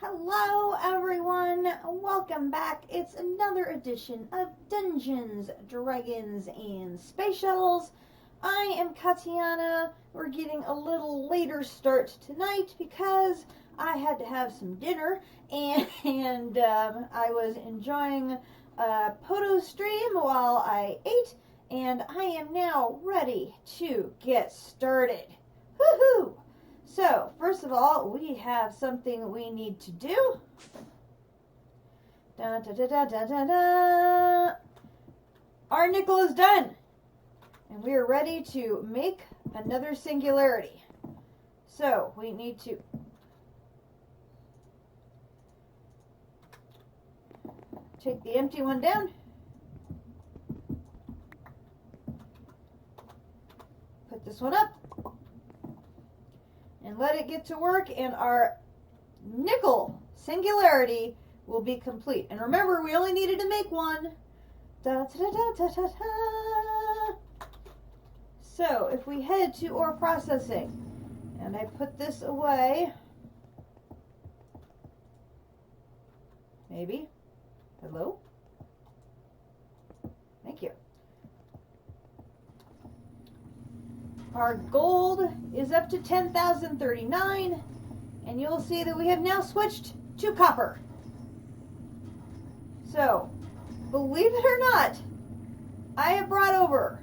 Hello everyone, welcome back. It's another edition of Dungeons, Dragons, and Space Shuttles. I am Katiana. We're getting a little later start tonight because I had to have some dinner and I was enjoying a Poto stream while I ate, and I am now ready to get started. Woohoo! So, first of all, we have something we need to do. Da, da, da, da, da, da, da. Our nickel is done. And we are ready to make another singularity. So, we need to take the empty one down. Put this one up. And let it get to work, and our nickel singularity will be complete. And remember, we only needed to make one. Da, da, da, da, da, da. So, if we head to ore processing, and I put this away, maybe. Hello? Thank you. Our gold is up to 10,039, and you'll see that we have now switched to copper. So, believe it or not, I have brought over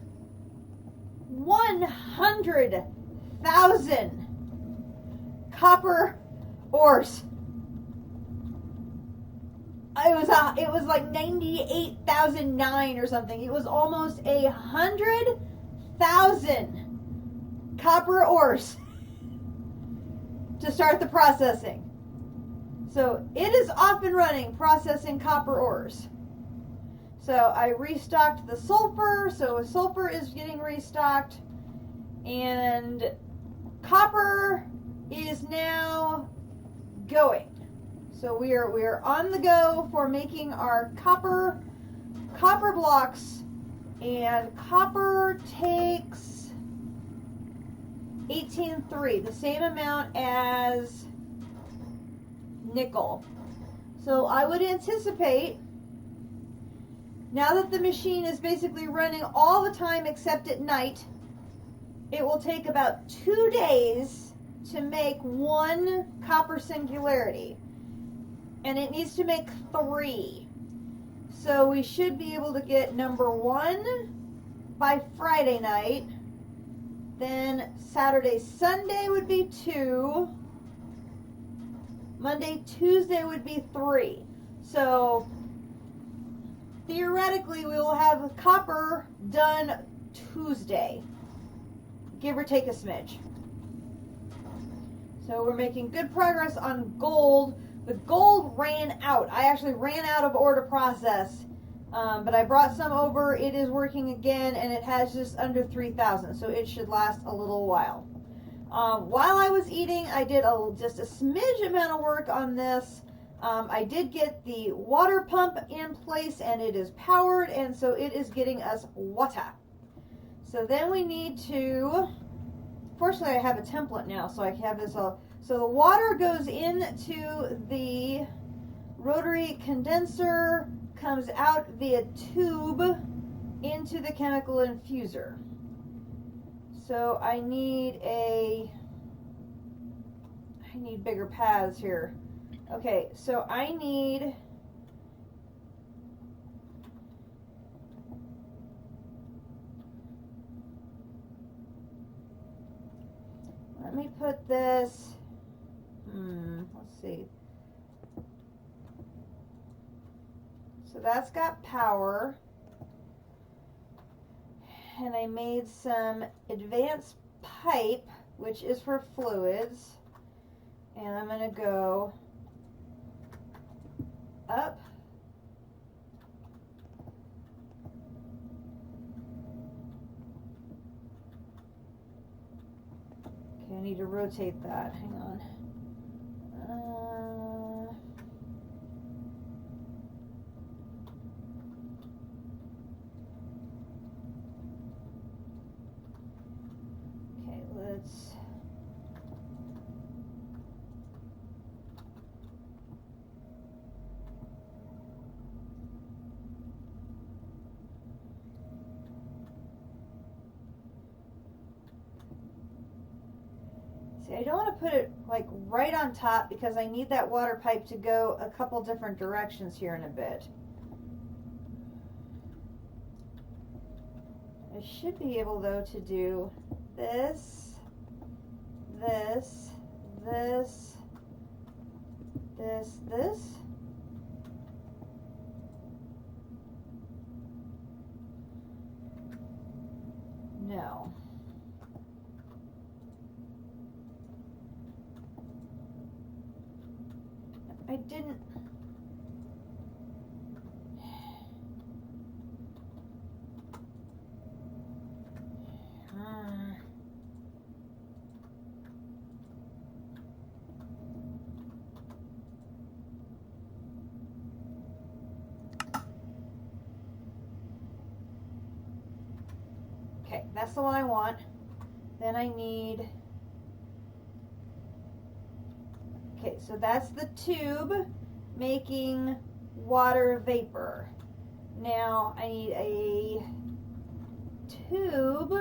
100,000 copper ores. It was like 98,009 or something. It was almost 100,000 copper ores to start the processing. So it is off and running, processing copper ores. So I restocked the sulfur, so sulfur is getting restocked, and copper is now going. So we are on the go for making our copper blocks, and copper takes 18.3, the same amount as nickel. So I would anticipate, now that the machine is basically running all the time except at night, it will take about 2 days to make one copper singularity. And it needs to make 3. So we should be able to get number 1 by Friday night. Then Saturday, Sunday would be 2. Monday, Tuesday would be 3. So theoretically, we will have copper done Tuesday, give or take a smidge. So we're making good progress on gold. The gold ran out. I actually ran out of ore to process. But I brought some over. It is working again, and it has just under 3,000, so it should last a little while. While I was eating, I did just a smidge amount of work on this. I did get the water pump in place, and it is powered, and so it is getting us water. So then we need to, fortunately I have a template now, so I have this all. So the water goes into the rotary condenser, comes out via tube into the chemical infuser. So I need bigger paths here. Okay, so I need let me put this, let's see. So that's got power, and I made some advanced pipe, which is for fluids, and I'm going to go up, okay, I need to rotate that, hang on. let's See, I don't want to put it like right on top because I need that water pipe to go a couple different directions here in a bit. I should be able though to do this, this, this, this. No. I didn't. Okay, that's the one I want. Then I need. Okay, so that's the tube making water vapor. Now I need a tube.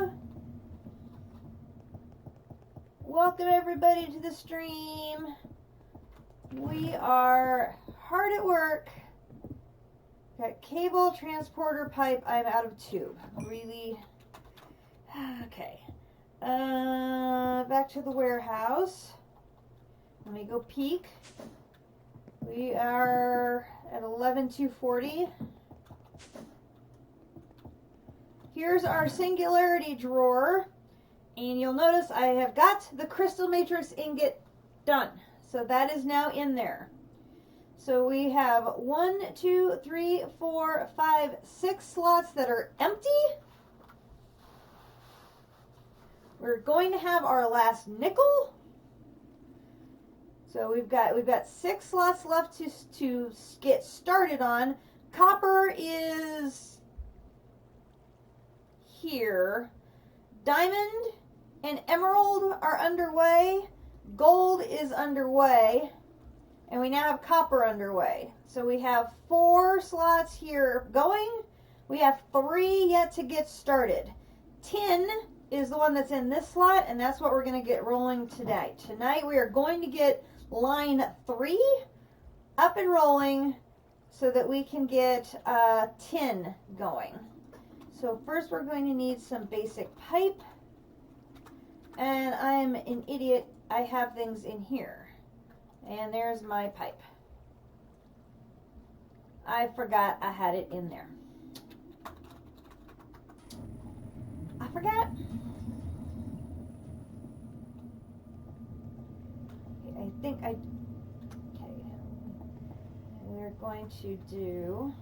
Welcome everybody to the stream. We are hard at work. Got cable, transporter, pipe. I'm out of tube. Really? Okay. Back to the warehouse. Let me go peek. We are at 11,240. Here's our singularity drawer. And you'll notice I have got the crystal matrix ingot done. So that is now in there. So we have 1, 2, 3, 4, 5, 6 slots that are empty. We're going to have our last nickel. So we've got 6 slots left to get started on. Copper is here. Diamond and emerald are underway. Gold is underway. And we now have copper underway. So we have 4 slots here going. We have 3 yet to get started. Tin is the one that's in this slot, and that's what we're going to get rolling today. Tonight we are going to get line 3 up and rolling so that we can get tin going. So first we're going to need some basic pipe. And I'm an idiot. I have things in here. And there's my pipe. I forgot I had it in there. I forgot. Okay, I think I... Okay. We're going to do...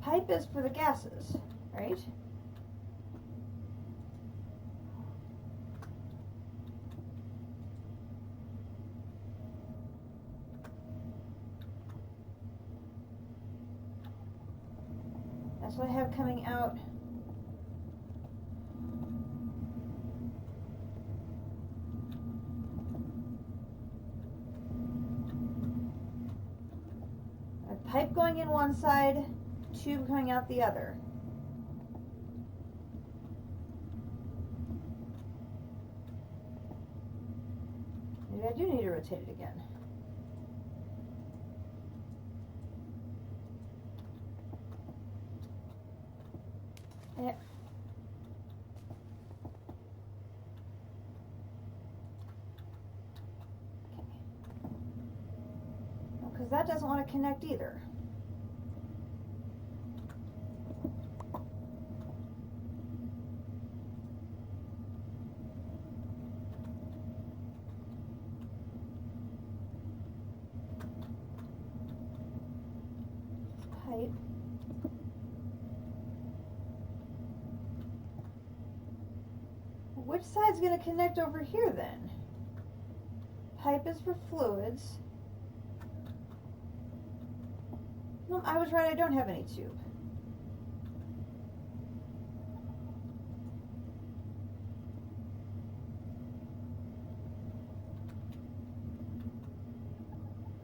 Pipe is for the gases, right? That's what I have coming out. A pipe going in one side, tube coming out the other. Maybe I do need to rotate it again. Yeah. Okay. Well, because that doesn't want to connect either. Pipe. Which side's going to connect over here then? Pipe is for fluids. No, I was right, I don't have any tube.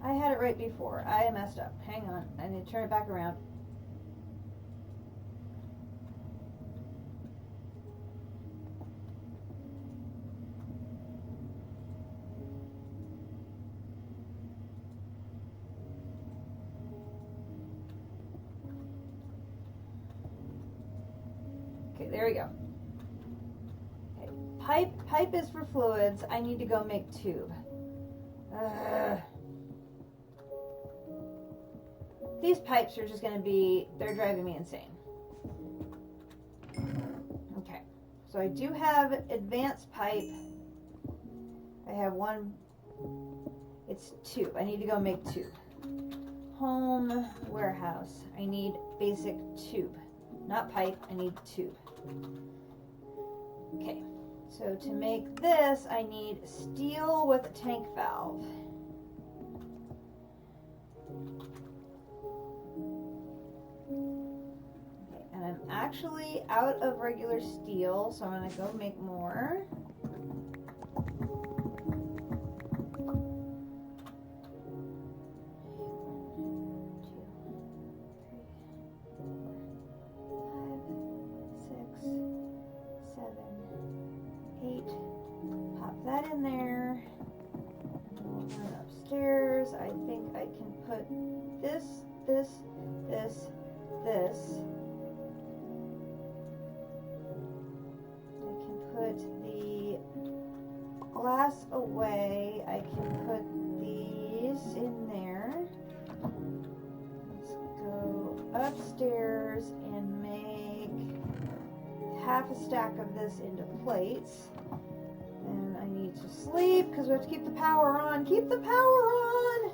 I had it right before. I messed up. Hang on. I need to turn it back around. Okay, there we go. Okay, pipe is for fluids. I need to go make tube. These pipes are just going to be, they're driving me insane. Okay, so I do have advanced pipe. I have one, it's tube. I need to go make tube. Home warehouse. I need basic tube. Not pipe, I need tube. Okay, so to make this, I need steel with a tank valve. Okay, and I'm actually out of regular steel, so I'm gonna go make more. I think I can put this. I can put the glass away. I can put these in there. Let's go upstairs and make half a stack of this into plates. And I need to sleep because we have to keep the power on. Keep the power on!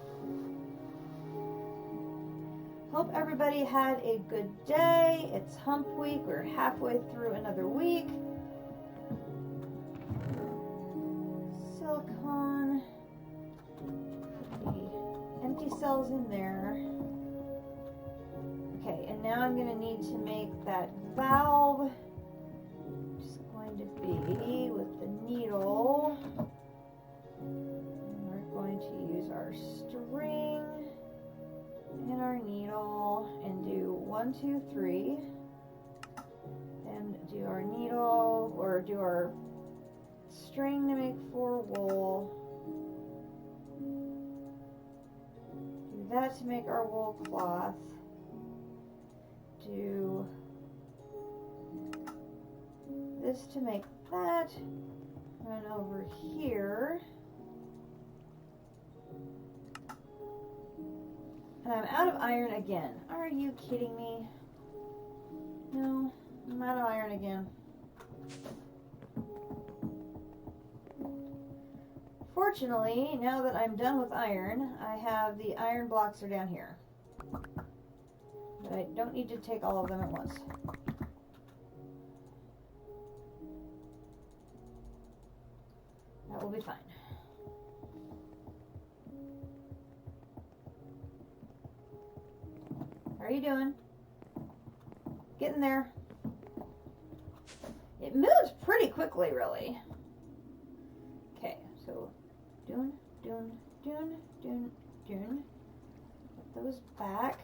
Hope everybody had a good day. It's hump week. We're halfway through another week. Silicone. Put the empty cells in there. Okay, and now I'm going to need to make that valve. It's going to be with the needle. And we're going to use our string and our needle and do 1, 2, 3, and do our needle or do our string to make 4 wool, do that to make our wool cloth, do this to make that, run over here. And I'm out of iron again. Are you kidding me? No, I'm out of iron again. Fortunately, now that I'm done with iron, I have the iron blocks are down here. But I don't need to take all of them at once. That will be fine. How are you doing? Getting there. It moves pretty quickly, really. Okay, so doon. Put those back.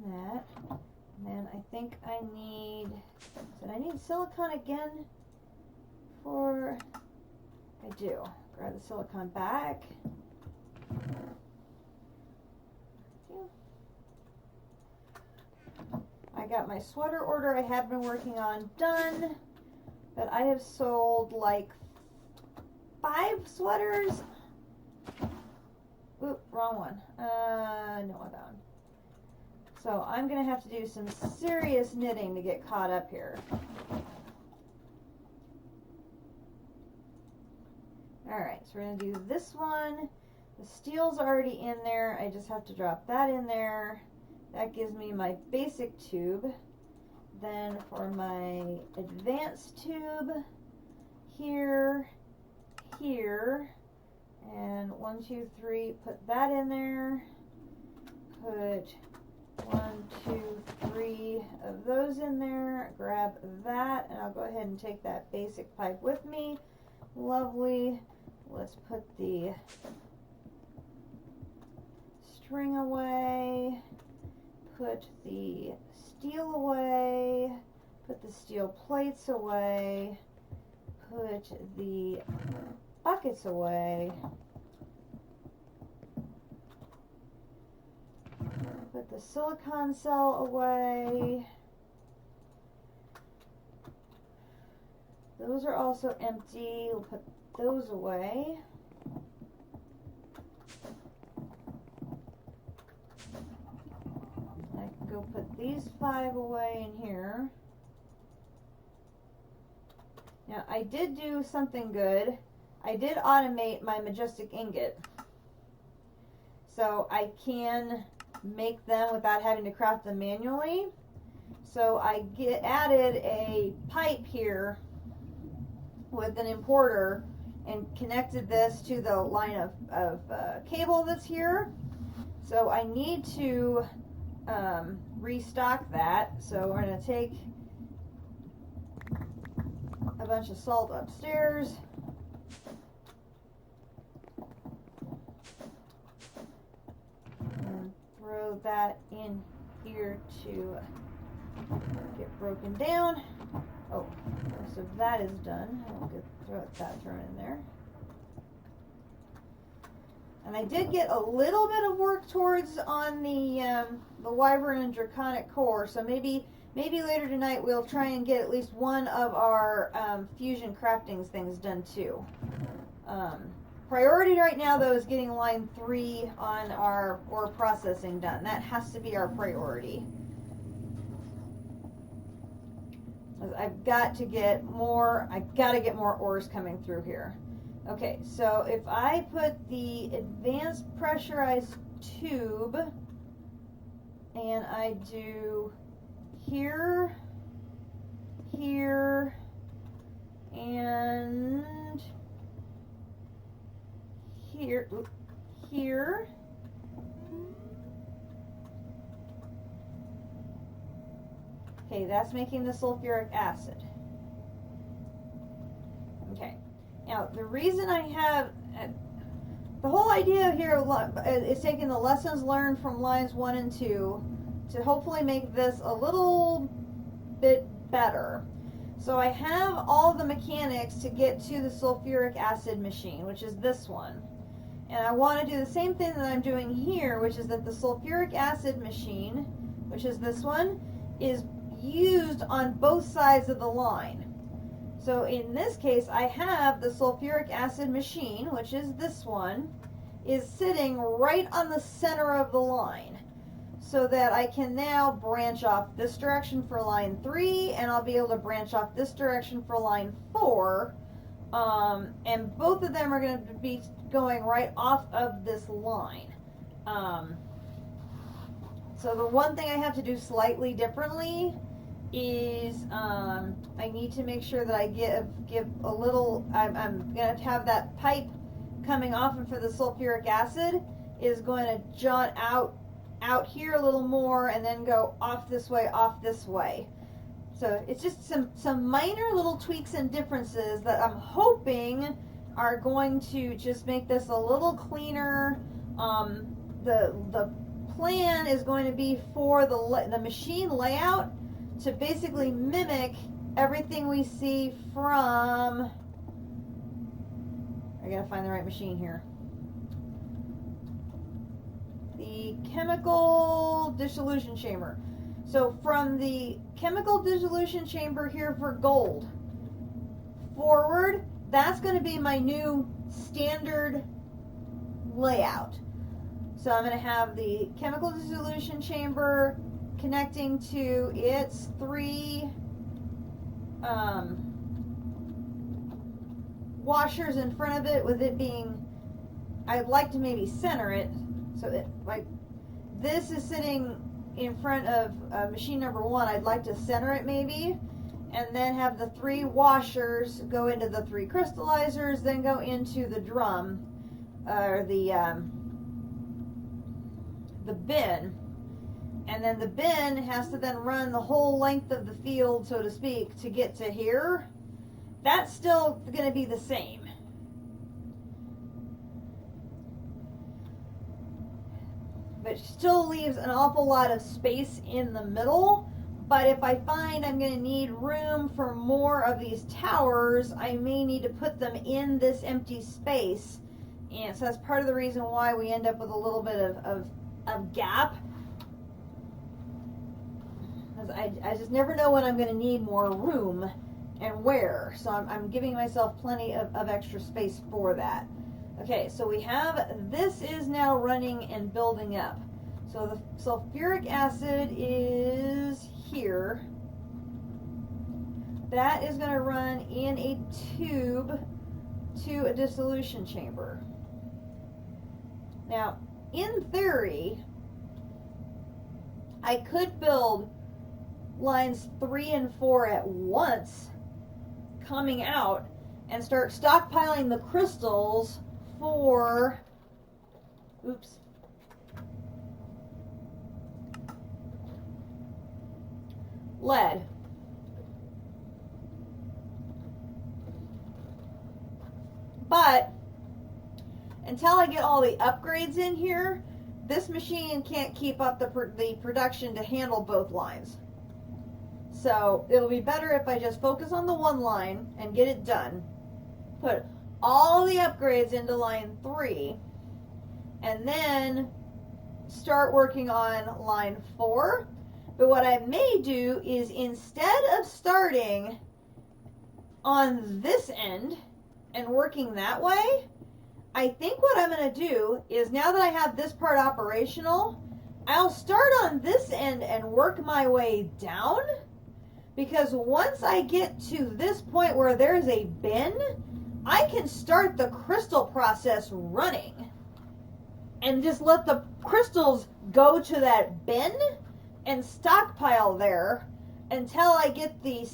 And that. And then I think I need, I need silicone again for, I do. Grab the silicone back. I got my sweater order I had been working on done, but I have sold like 5 sweaters. Oop, wrong one. No, I found. So I'm going to have to do some serious knitting to get caught up here. Alright, so we're going to do this one. The steel's already in there. I just have to drop that in there. That gives me my basic tube. Then for my advanced tube, here, and 1, 2, 3, put that in there. Put 1, 2, 3 of those in there. Grab that, and I'll go ahead and take that basic pipe with me. Lovely. Let's put the string away. Put the steel away. Put the steel plates away. Put the buckets away. Put the silicon cell away. Those are also empty. We'll put those away. I can go put these 5 away in here. Now, I did do something good. I did automate my majestic ingot. So I can make them without having to craft them manually. So I added a pipe here with an importer and connected this to the line of cable that's here. So I need to restock that. So we're going to take a bunch of salt upstairs. And throw that in here to get broken down. Oh, most of that is done. I'll get that thrown in there. And I did get a little bit of work towards on the Wyvern and Draconic core, so maybe later tonight we'll try and get at least one of our fusion crafting things done too. Priority right now, though, is getting line 3 on our ore processing done. That has to be our priority. I've got to get more ores coming through here. Okay, so if I put the advanced pressurized tube and I do here, here, and here, here. Okay, that's making the sulfuric acid. Okay, now the reason I have, the whole idea here is taking the lessons learned from lines 1 and 2 to hopefully make this a little bit better. So I have all the mechanics to get to the sulfuric acid machine, which is this one. And I want to do the same thing that I'm doing here, which is that the sulfuric acid machine, which is this one, is used on both sides of the line. So in this case, I have the sulfuric acid machine, which is this one, is sitting right on the center of the line, so that I can now branch off this direction for line 3, and I'll be able to branch off this direction for line 4, and both of them are going to be going right off of this line. So the one thing I have to do slightly differently is I need to make sure that I give a little, I'm going to have that pipe coming off, and for the sulfuric acid is going to jaunt out here a little more and then go off this way. So it's just some minor little tweaks and differences that I'm hoping are going to just make this a little cleaner. The plan is going to be for the machine layout to basically mimic everything we see from, I gotta find the right machine here, the chemical dissolution chamber. So from the chemical dissolution chamber here for gold forward, that's going to be my new standard layout. So I'm going to have the chemical dissolution chamber connecting to its 3 washers in front of it, with it being, I'd like to maybe center it so that, like, this is sitting in front of machine number 1. I'd like to center it maybe, and then have the 3 washers go into the 3 crystallizers, then go into the drum, or the bin. And then the bin has to then run the whole length of the field, so to speak, to get to here. That's still going to be the same. But it still leaves an awful lot of space in the middle. But if I find I'm going to need room for more of these towers, I may need to put them in this empty space. And so that's part of the reason why we end up with a little bit of gap. Because I just never know when I'm going to need more room and where. So I'm giving myself plenty of extra space for that. Okay, so we have, this is now running and building up. So the sulfuric acid is here. That is going to run in a tube to a dissolution chamber. Now, in theory, I could build lines 3 and 4 at once coming out and start stockpiling the crystals for, oops, lead. But until I get all the upgrades in here, this machine can't keep up the production to handle both lines. So it'll be better if I just focus on the one line and get it done. Put all the upgrades into line 3 and then start working on line 4. But what I may do is, instead of starting on this end and working that way, I think what I'm going to do is, now that I have this part operational, I'll start on this end and work my way down. Because once I get to this point where there's a bin, I can start the crystal process running and just let the crystals go to that bin and stockpile there until I get the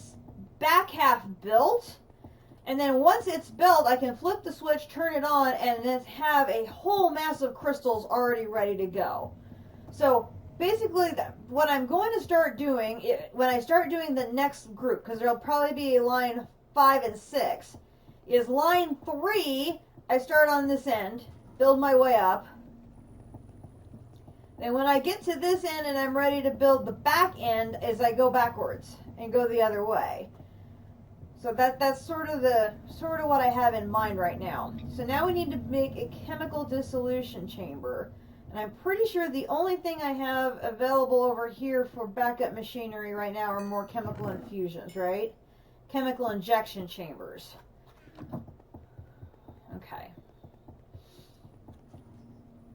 back half built. And then once it's built, I can flip the switch, turn it on, and then have a whole mass of crystals already ready to go. So basically, what I'm going to start doing, when I start doing the next group, because there'll probably be line 5 and 6, is line 3, I start on this end, build my way up. And when I get to this end and I'm ready to build the back end, is I go backwards and go the other way. So that's sort of what I have in mind right now. So now we need to make a chemical dissolution chamber. And I'm pretty sure the only thing I have available over here for backup machinery right now are more chemical infusions, right? Chemical injection chambers. Okay.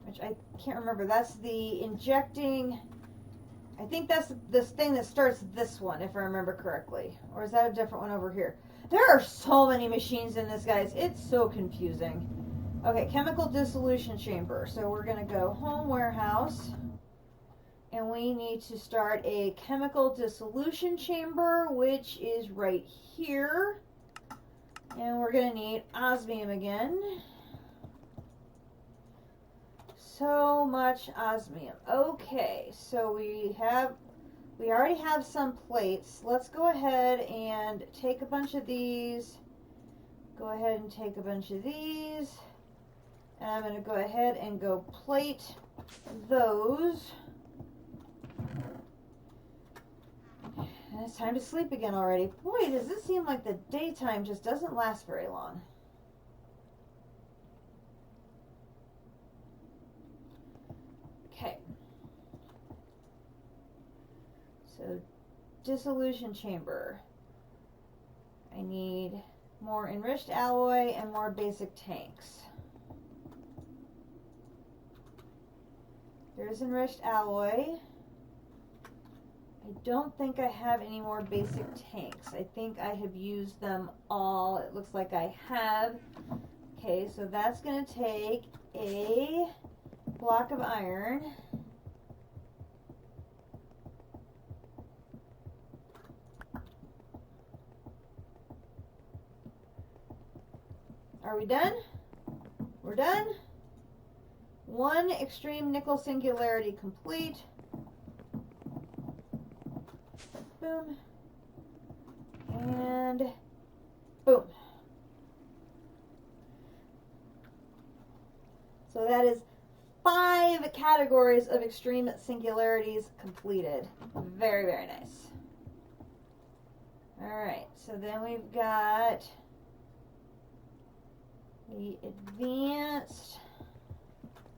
Which I can't remember. That's the injecting. I think that's this thing that starts this one, if I remember correctly. Or is that a different one over here? There are so many machines in this, guys. It's so confusing. Okay, chemical dissolution chamber. So we're going to go home warehouse. And we need to start a chemical dissolution chamber, which is right here. And we're going to need osmium again. So much osmium. Okay, so we already have some plates. Let's go ahead and take a bunch of these. Go ahead and take a bunch of these. And I'm going to go ahead and go plate those. And it's time to sleep again already. Boy, does this seem like the daytime just doesn't last very long. Okay. So, dissolution chamber. I need more enriched alloy and more basic tanks. There's enriched alloy. I don't think I have any more basic tanks. I think I have used them all. It looks like I have. Okay, so that's going to take a block of iron. Are we done? We're done. One extreme nickel singularity complete. boom, and boom. So that is 5 categories of extreme singularities completed. Very, very nice. Alright, so then we've got the advanced,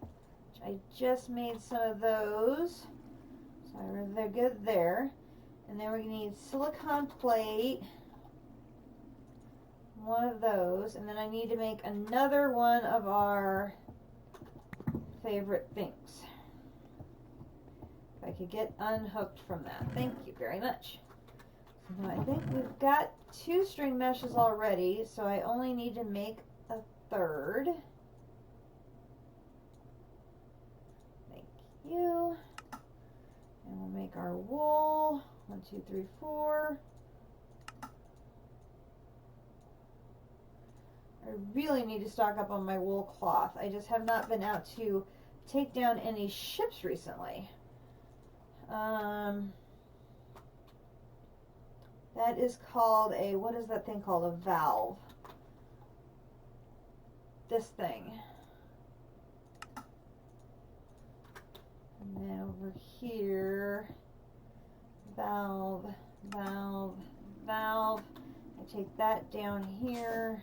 which I just made some of those. So they're good there. And then we're going to need silicon plate, one of those. And then I need to make another one of our favorite things. If I could get unhooked from that. Thank you very much. So now I think we've got 2 string meshes already, so I only need to make a third. Thank you. And we'll make our wool. 1, 2, 3, 4. I really need to stock up on my wool cloth. I just have not been out to take down any ships recently. That is called a, what is that thing called? A valve. This thing. And then over here, valve, valve, valve. I take that down here.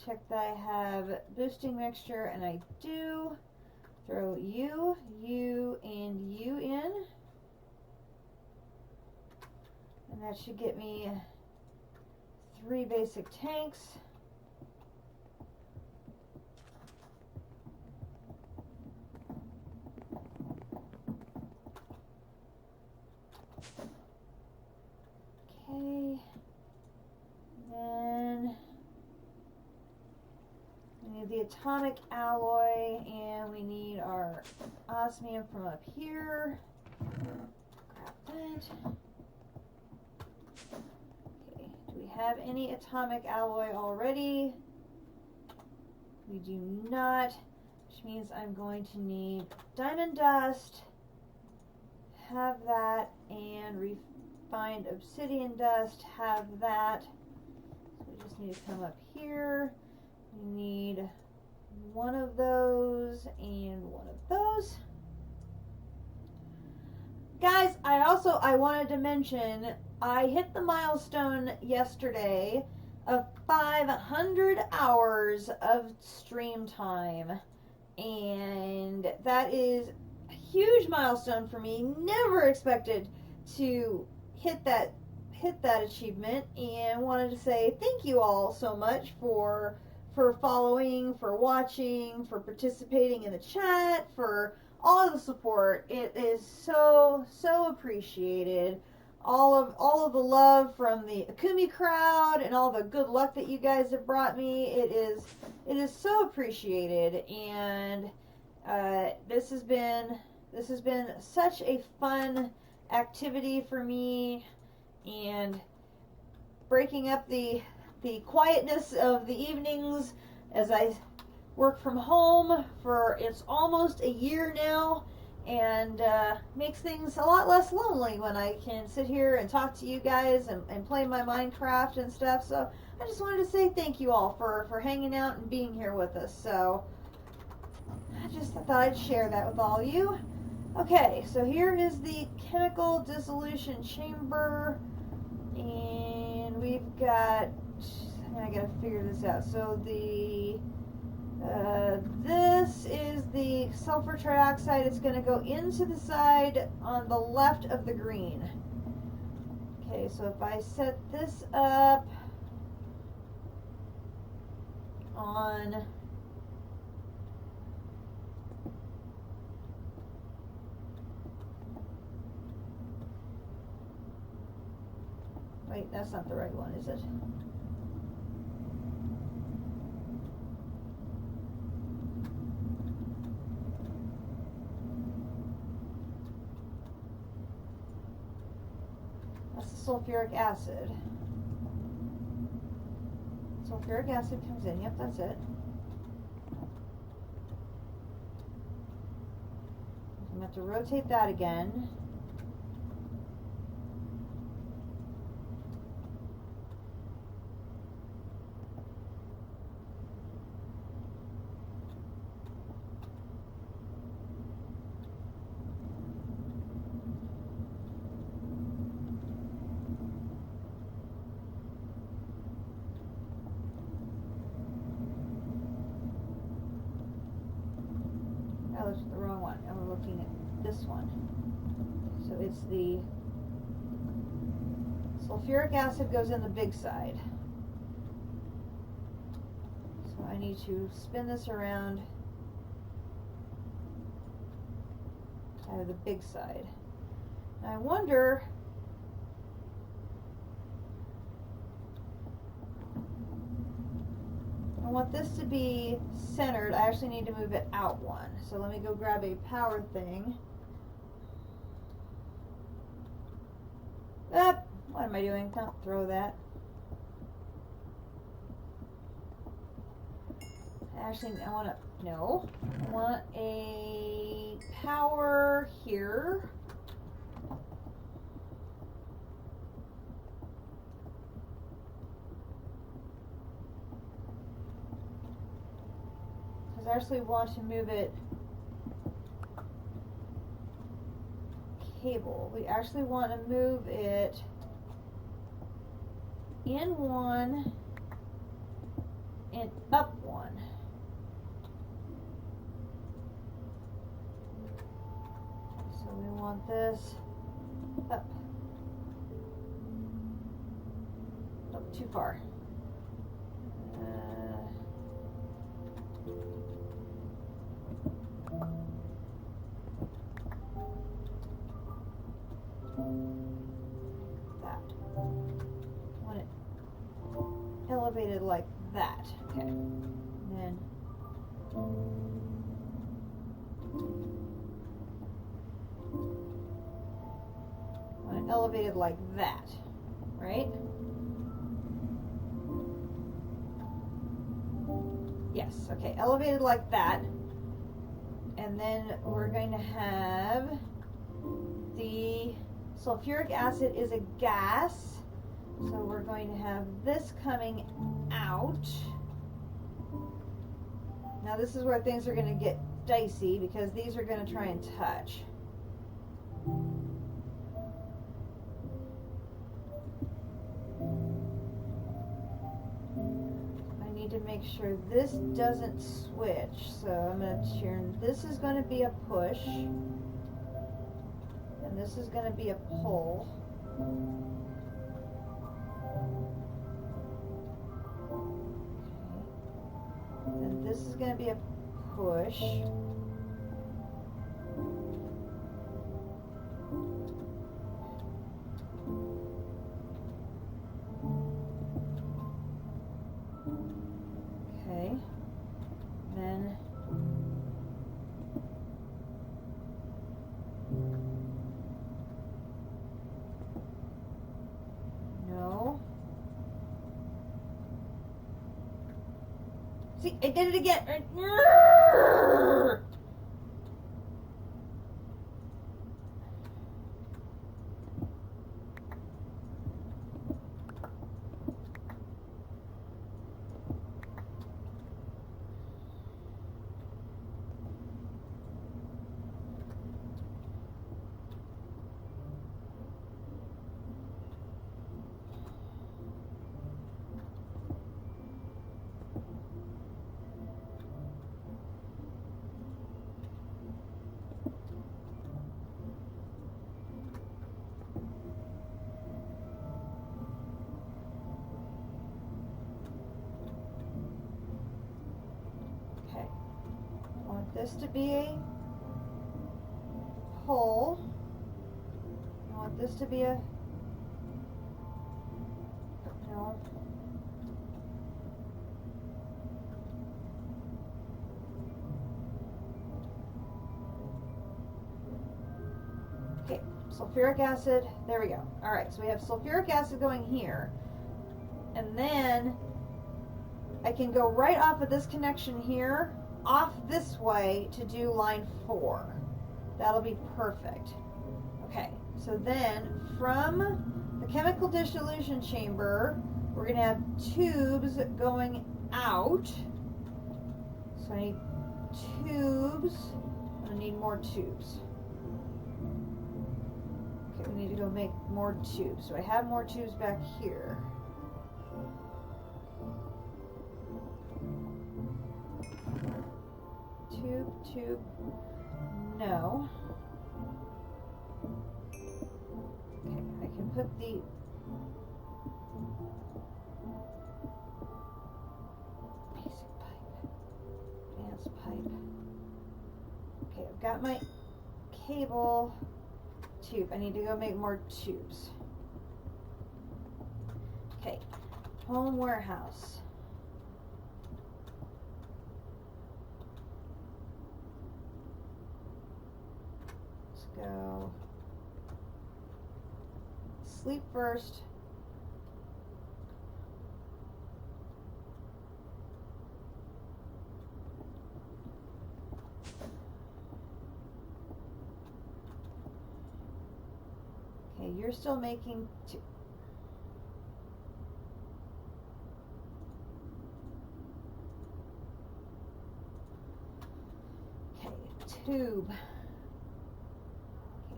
Check that I have boosting mixture, and I do. Throw you, and you in. And that should get me 3 basic tanks. Okay. Then we need the atomic alloy, and we need our osmium from up here. Grab that. Okay, do we have any atomic alloy already? We do not, which means I'm going to need diamond dust, have that, and refined obsidian dust, have that. So we just need to come up here. We need one of those and one of those. Guys, I wanted to mention, I hit the milestone yesterday of 500 hours of stream time. And that is a huge milestone for me. Never expected to hit that achievement, and wanted to say thank you all so much for following, for watching, for participating in the chat, for all of the support. It is so appreciated. All of the love from the Akumi crowd and all the good luck that you guys have brought me. It is so appreciated, and this has been such a fun activity for me, and breaking up the quietness of the evenings as I work from home for, it's almost a year now, and makes things a lot less lonely when I can sit here and talk to you guys and play my Minecraft and stuff. So I just wanted to say thank you all for hanging out and being here with us. So I just thought I'd share that with all of you. Okay, so here is the chemical dissolution chamber, and we've got, I gotta figure this out. So this is the sulfur trioxide. It's going to go into the side on the left of the green. Okay, so if I set this up on wait, that's not the right one, is it? Sulfuric acid. Sulfuric acid comes in. Yep, that's it. have to rotate that again. I looked at the wrong one, and we're looking at this one. So it's the sulfuric acid goes in the big side. So I need to spin this around out of the big side. And I wonder, I want this to be centered. I actually need to move it out one. So let me go grab a power thing. What am I doing? Don't throw that. Actually, I want to, no. I want a power here. Because I actually want to move it cable. We actually want to move it in one and up one. So we want this up. Oh, too far. That. Want it elevated like that. Okay. And then want it elevated like that. Right? Yes. Okay. Elevated like that. And then we're going to have the sulfuric acid is a gas. So we're going to have this coming out. Now this is where things are going to get dicey because these are going to try and touch. I need to make sure this doesn't switch. So I'm going to turn, this is going to be a push. And this is going to be a pull. Okay. And this is going to be a push. Okay. Then no. See, I did it again. This to be a pull. I want this to be a no. Okay, sulfuric acid. There we go. All right, so we have sulfuric acid going here, and then I can go right off of this connection here. Off this way to do line 4. That'll be perfect. Okay, so then from the chemical dissolution chamber, we're going to have tubes going out. So I need tubes. I need more tubes. Okay, we need to go make more tubes. So I have more tubes back here. Tube, no. Okay, I can put the basic pipe, advanced pipe. Okay, I've got my cable tube. I need to go make more tubes. Okay, home warehouse. Go sleep first. Okay, you're still making two. Okay, tube.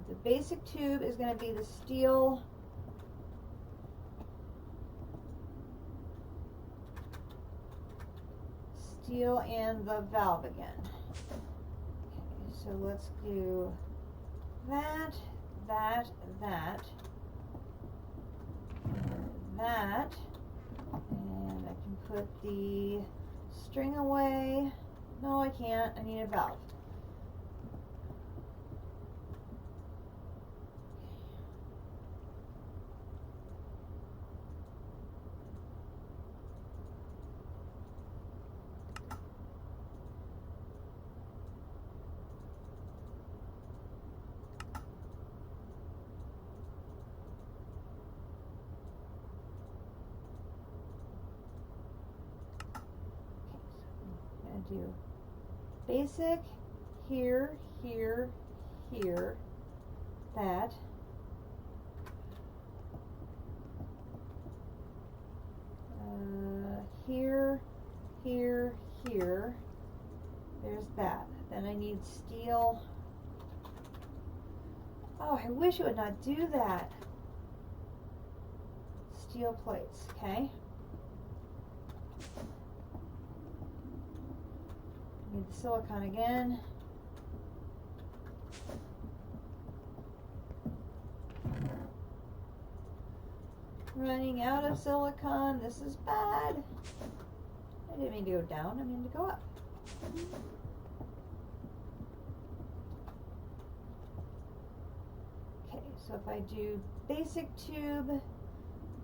The basic tube is going to be the steel and the valve again. Okay, so let's do that, that, and I can put the string away. No, I can't. I need a valve. Do basic here, here, here, that. Here, here, here. There's that. Then I need steel. Oh, I wish it would not do that. Steel plates, okay? Need the silicone again. Running out of silicone. This is bad. I didn't mean to go down. I mean to go up. Okay, so if I do basic tube,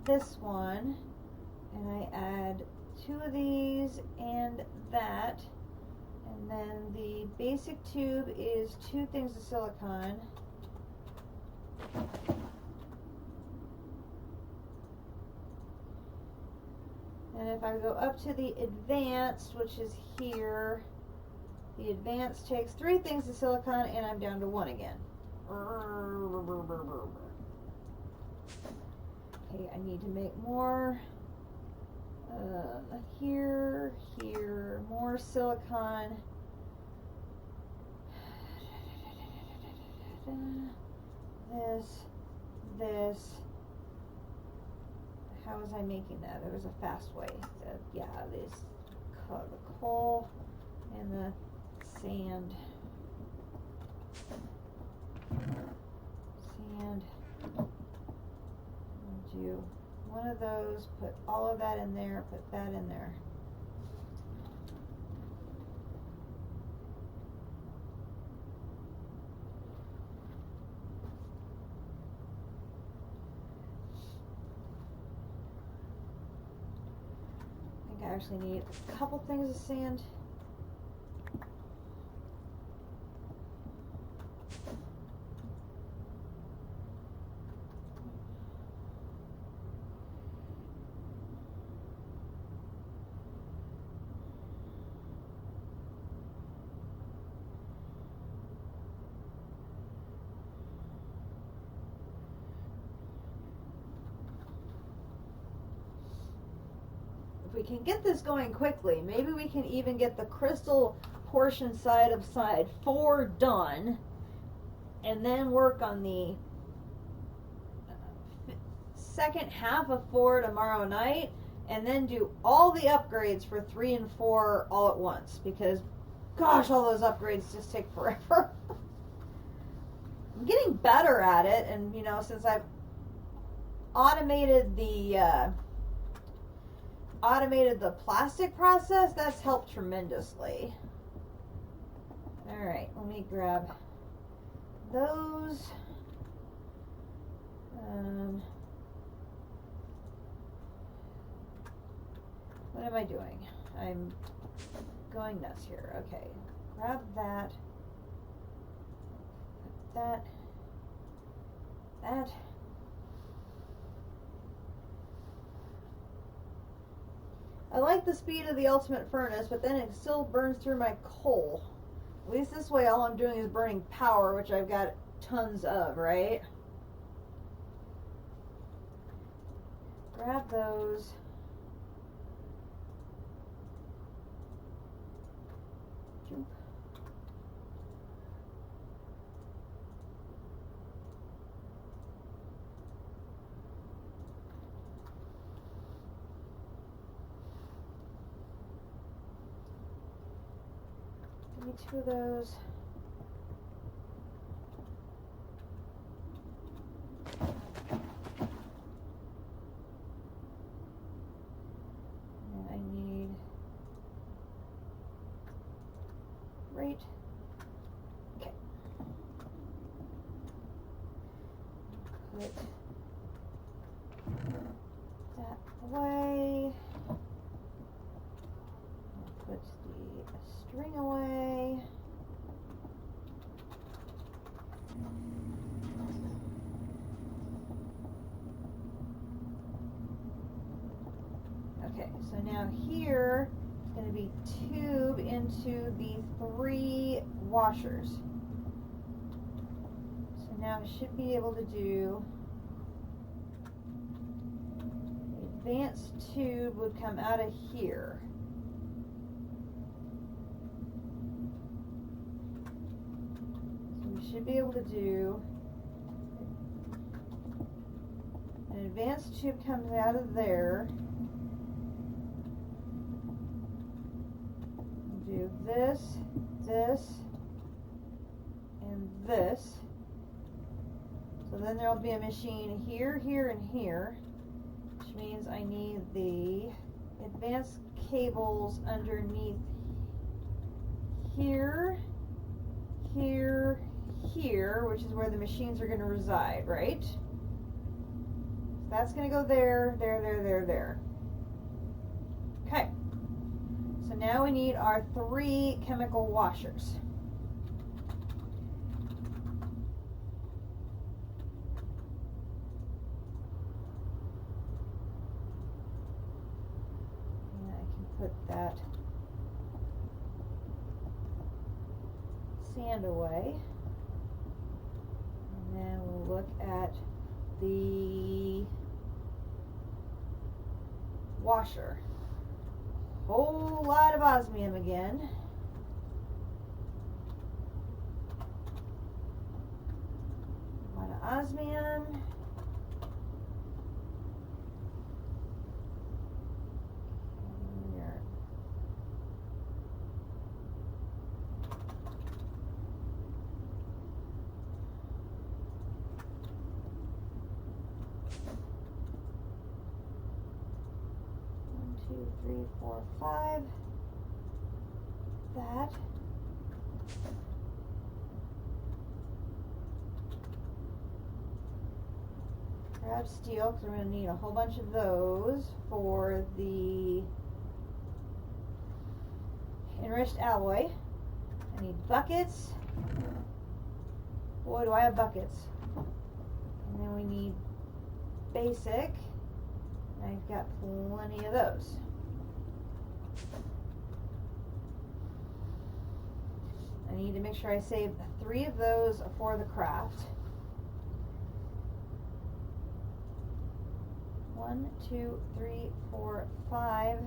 this one, and I add 2 of these and that, and then the basic tube is 2 things of silicone. And if I go up to the advanced, which is here, the advanced takes 3 things of silicone, and I'm down to 1 again. Okay, I need to make more. Here, here, more silicone. This. How was I making that? There was a fast way. Yeah, this the coal and the sand. Do 1 of those, put all of that in there, put that in there. I think I actually need a couple things of sand. can get this going quickly. Maybe we can even get the crystal portion side of side 4 done, and then work on the second half of 4 tomorrow night, and then do all the upgrades for 3 and 4 all at once, because gosh, all those upgrades just take forever. I'm getting better at it, and you know, since I've automated the plastic process, that's helped tremendously. Alright, let me grab those. What am I doing? I'm going nuts here. Okay, grab that. That. I like the speed of the ultimate furnace, but then it still burns through my coal. At least this way all I'm doing is burning power, which I've got tons of, right? Grab those. Jump. Give me 2 of those. And I need right. Okay. Put that away. Put the string away. Okay, so now here it's going to be tube into the 3 washers. So now I should be able to do the advanced tube would come out of here. Should be able to do an advanced tube comes out of there. We'll do this, and this. So then there'll be a machine here, here, and here, which means I need the advanced cables underneath here, here, here, which is where the machines are going to reside, right? So that's going to go there, there, there, there, there. Okay. So now we need our 3 chemical washers. And I can put that sand away. And then we'll look at the washer. Whole lot of osmium again. A lot of osmium. Two, 3, 4, 5. That. Grab steel, because we're going to need a whole bunch of those for the enriched alloy. I need buckets. Boy, do I have buckets. And then we need basic. I've got plenty of those. I need to make sure I save 3 of those for the craft. 1, 2, 3, 4, 5.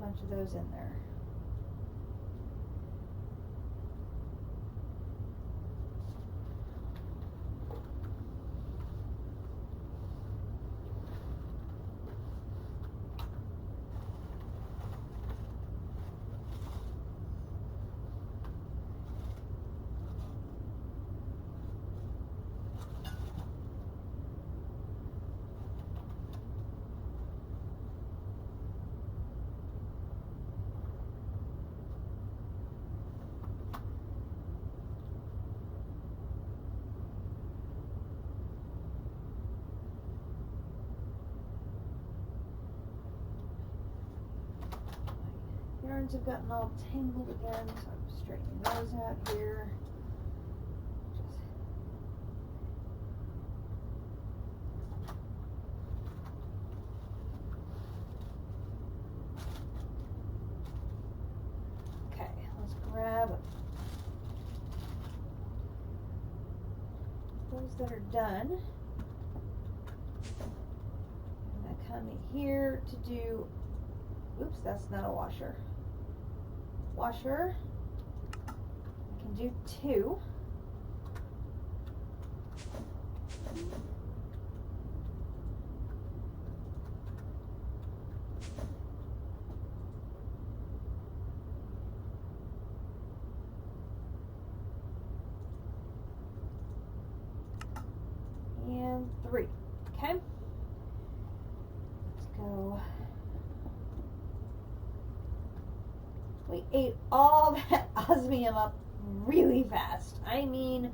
bunch of those in there. Yarns have gotten all tangled again, so I'm straightening those out here. Okay, let's grab those that are done. And I come in here to do, oops, that's not a washer. Washer, I can do 2. And 3, okay? Let's go. We ate all that osmium up really fast. I mean,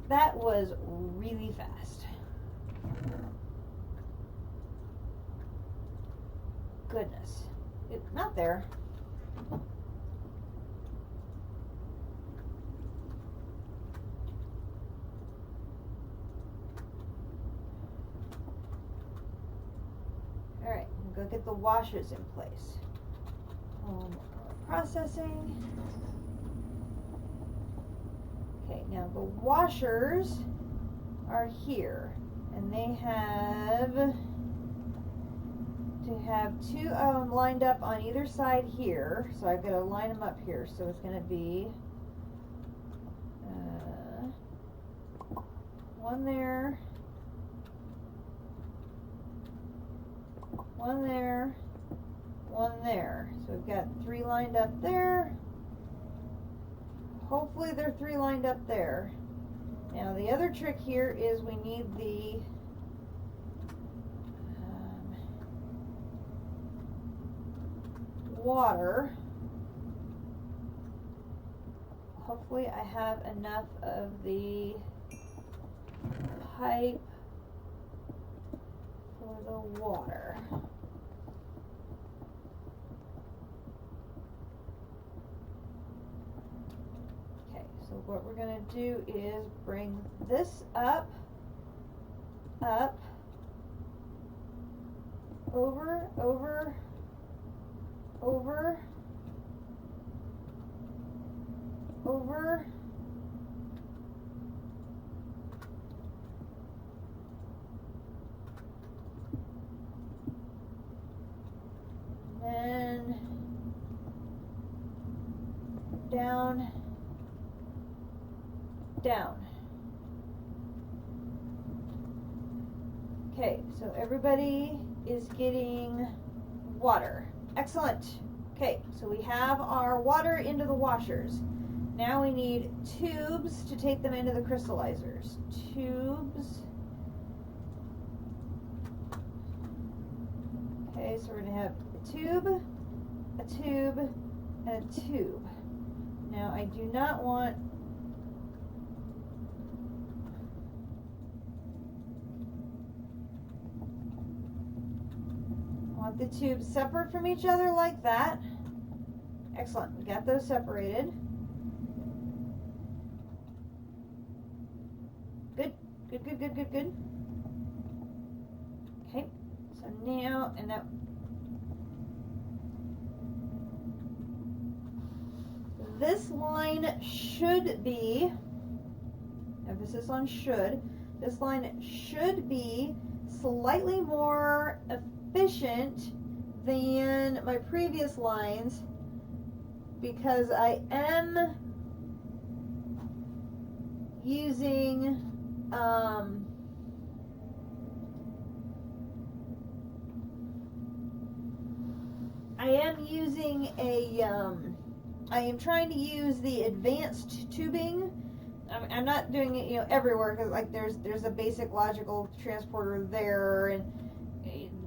that was really fast. Goodness. It's not there. Alright, we'll go get the washers in place. Processing. Okay, now the washers are here, and they have to have 2 of them lined up on either side here. So I've got to line them up here. So it's going to be 1 there, 1 there, 1 there. So we've got 3 lined up there. Hopefully they're 3 lined up there. Now the other trick here is we need the water. Hopefully I have enough of the pipe for the water. So what we're going to do is bring this up, over, over, over, over, then down, down. Okay, so everybody is getting water. Excellent. Okay, so we have our water into the washers. Now we need tubes to take them into the crystallizers. Tubes. Okay, so we're going to have a tube, a tube, and a tube. Now I do not want the tubes separate from each other like that. Excellent. We got those separated. Good. Good, good, good, good, good. Okay. So now, and now, this line should be, emphasis on should, this line should be slightly more efficient than my previous lines because I am using I am trying to use the advanced tubing. I'm not doing it, everywhere because like there's a basic logical transporter there,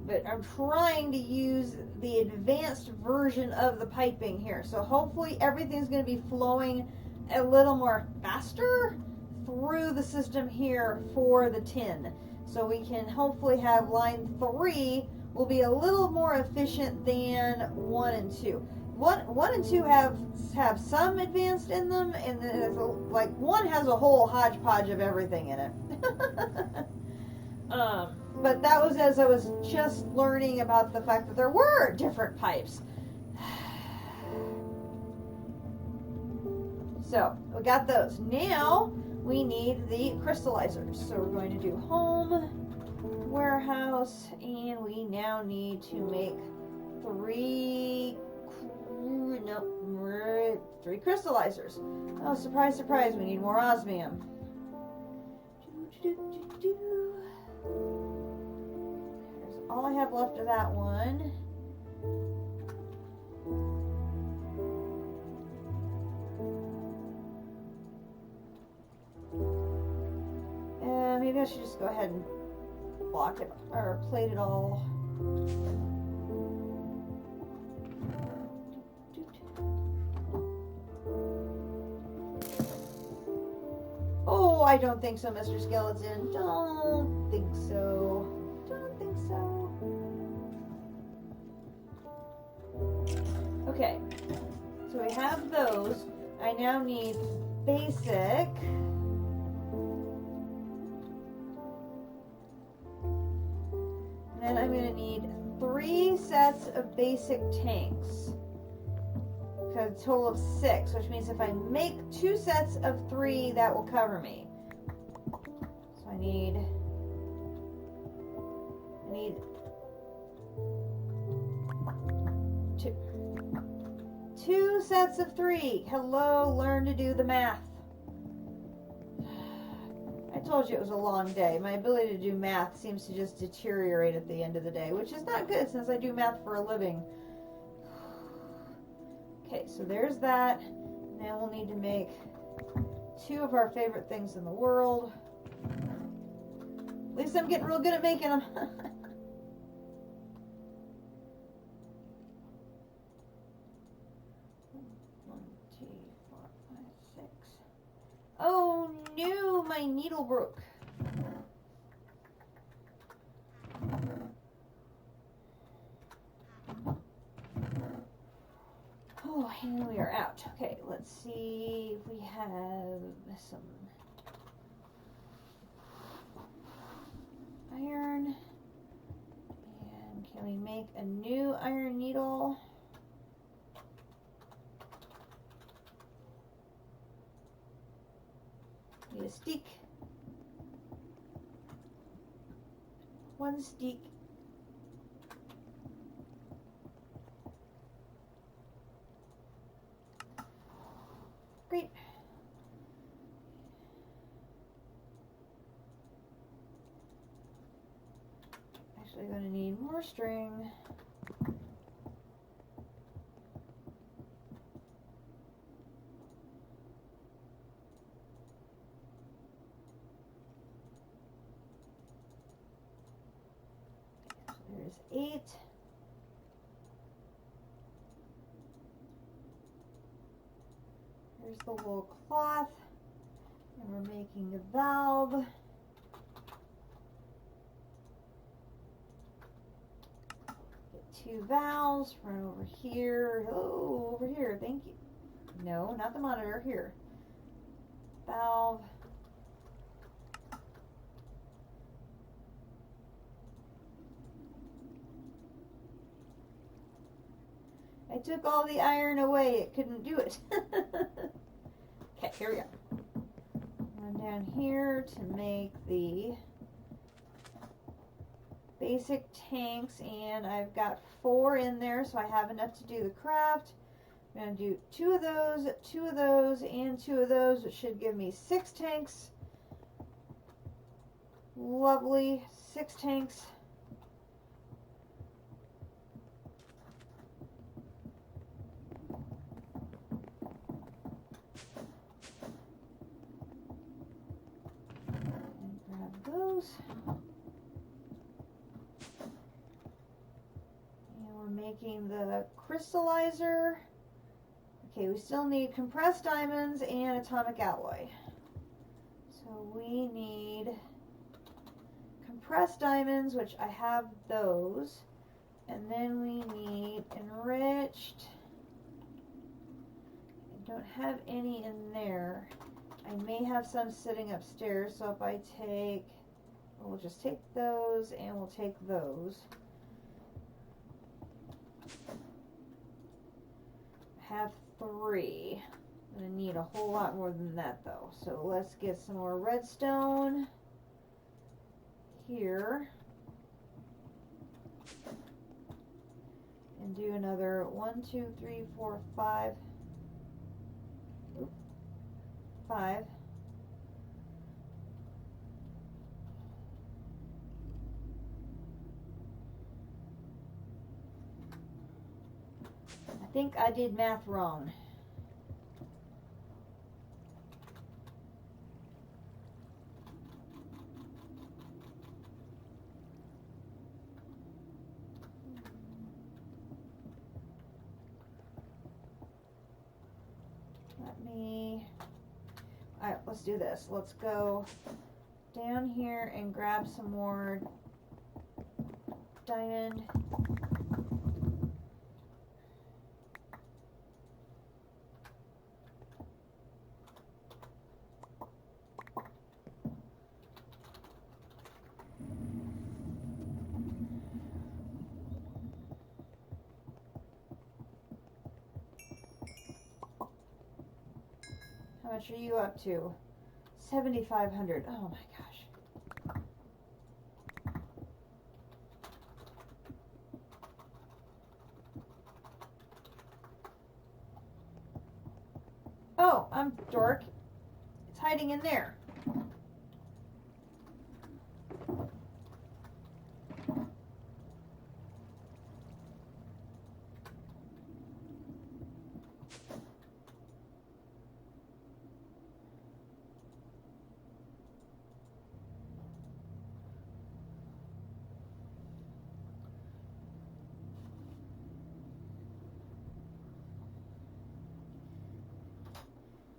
but I'm trying to use the advanced version of the piping here. So hopefully everything's going to be flowing a little more faster through the system here for the tin. So we can hopefully have line 3 will be a little more efficient than 1 and 2. 1 and 2 have some advanced in them, and then it's like 1 has a whole hodgepodge of everything in it. But that was as I was just learning about the fact that there were different pipes. So we got those. Now we need the crystallizers. So we're going to do home, warehouse, and we now need to make 3 crystallizers. Oh, surprise, surprise, we need more osmium. There's all I have left of that one. Maybe I should just go ahead and block it or plate it all. Oh, I don't think so, Mr. Skeleton. Don't think so. Don't think so. Okay. So we have those. I now need basic. And then I'm going to need 3 sets of basic tanks. A total of 6, which means if I make 2 sets of 3, that will cover me. So I need 2 sets of 3. Hello, learn to do the math. I told you it was a long day. My ability to do math seems to just deteriorate at the end of the day, which is not good since I do math for a living. Okay, so there's that. Now we'll need to make 2 of our favorite things in the world. At least I'm getting real good at making them. 1, 2, 4, 5, 6. Oh no, my needle broke. Oh, and we are out. Okay, let's see if we have some iron. And can we make a new iron needle? Need a stick. 1 stick. Great. Actually going to need more string. So there's 8. Here's the little cloth, and we're making a valve. Get 2 valves, run over here. Oh, over here, thank you. No, not the monitor, here. Valve. I took all the iron away, it couldn't do it. Okay, here we go. Run down here to make the basic tanks, and I've got 4 in there, so I have enough to do the craft. I'm going to do 2 of those, 2 of those, and 2 of those, which should give me 6 tanks. Lovely, 6 tanks. And grab those. And we're making the crystallizer. Okay, we still need compressed diamonds and atomic alloy. So we need compressed diamonds, which I have those. And then we need enriched. I don't have any in there. I may have some sitting upstairs, so if I take, we'll just take those and we'll take those. I have 3. I'm going to need a whole lot more than that though. So let's get some more redstone here. And do another 1, 2, 3, 4, 5. Oop, 5. I think I did math wrong. Alright, let's do this. Let's go down here and grab some more diamond. How much are you up to? 7,500. Oh my gosh. Oh, I'm dork. It's hiding in there.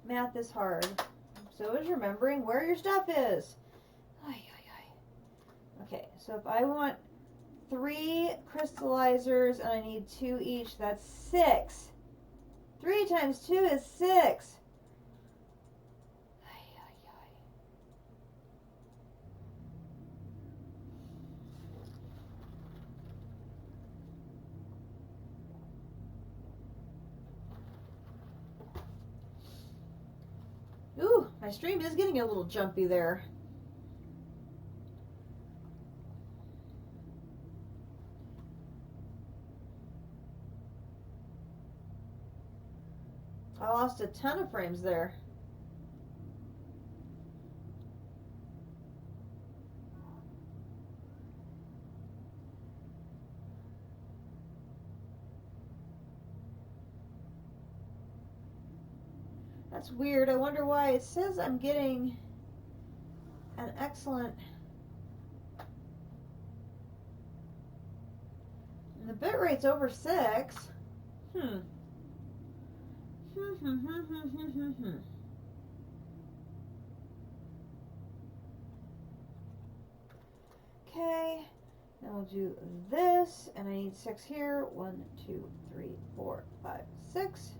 Math is hard. So is remembering where your stuff is. Okay, so if I want 3 crystallizers and I need 2 each, that's 6. 3 times 2 is 6. Ooh, my stream is getting a little jumpy there. I lost a ton of frames there. That's weird. I wonder why it says I'm getting an excellent... And the bit rate's over 6. Okay, now we'll do this, and I need 6 here. 1, 2, 3, 4, 5, 6.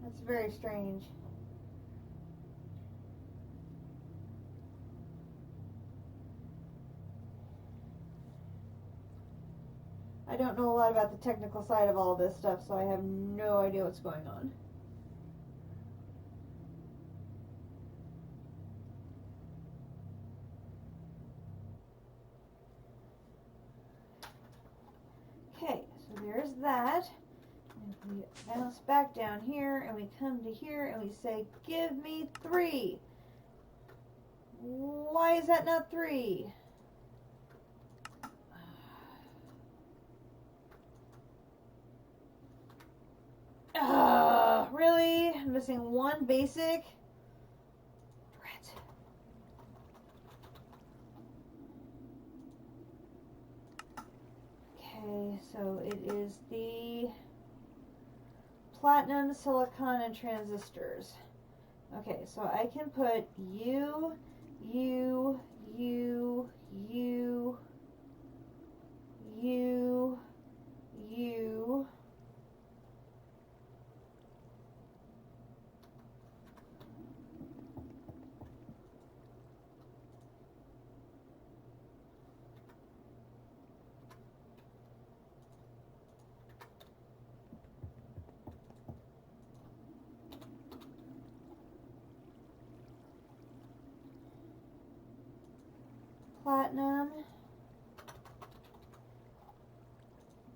That's very strange. I don't know a lot about the technical side of all of this stuff, so I have no idea what's going on. Okay, so there's that. And if we bounce back down here and we come to here and we say, give me 3. Why is that not 3? Really? I'm missing 1 basic? Drat. Okay, so it is the platinum, silicon, and transistors. Okay, so I can put U, U, U, U, U, U, platinum,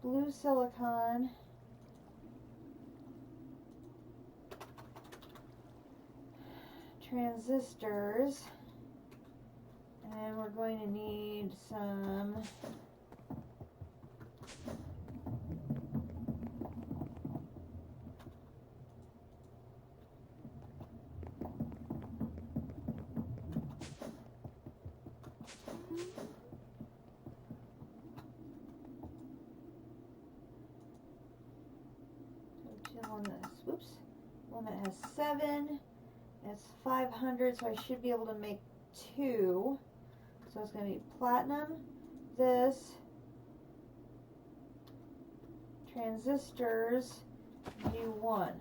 blue silicon, transistors, and we're going to need some one that has 7. It's 500, so I should be able to make 2. So it's going to be platinum, this, transistors, U1.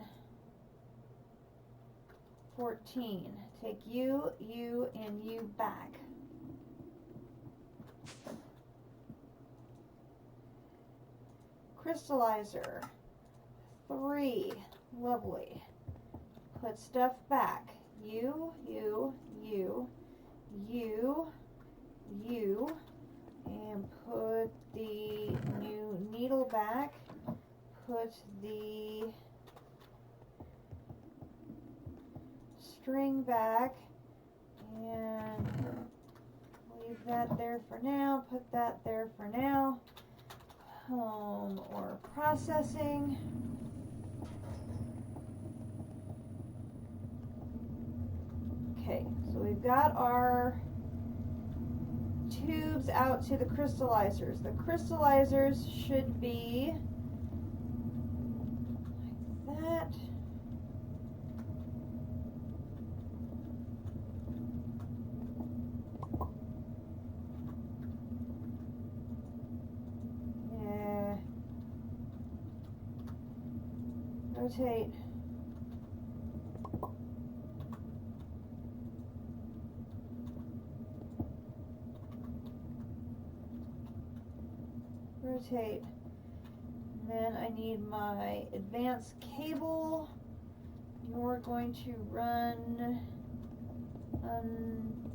14. Take U, U, and U back. Crystallizer, 3. Lovely. Put stuff back. U, U, U, U, U, and put the new needle back. Put the string back, and leave that there for now. Put that there for now. Home or processing. Okay, so we've got our tubes out to the crystallizers. The crystallizers should be like that. Yeah. Rotate. Rotate. And then I need my advanced cable. You're going to run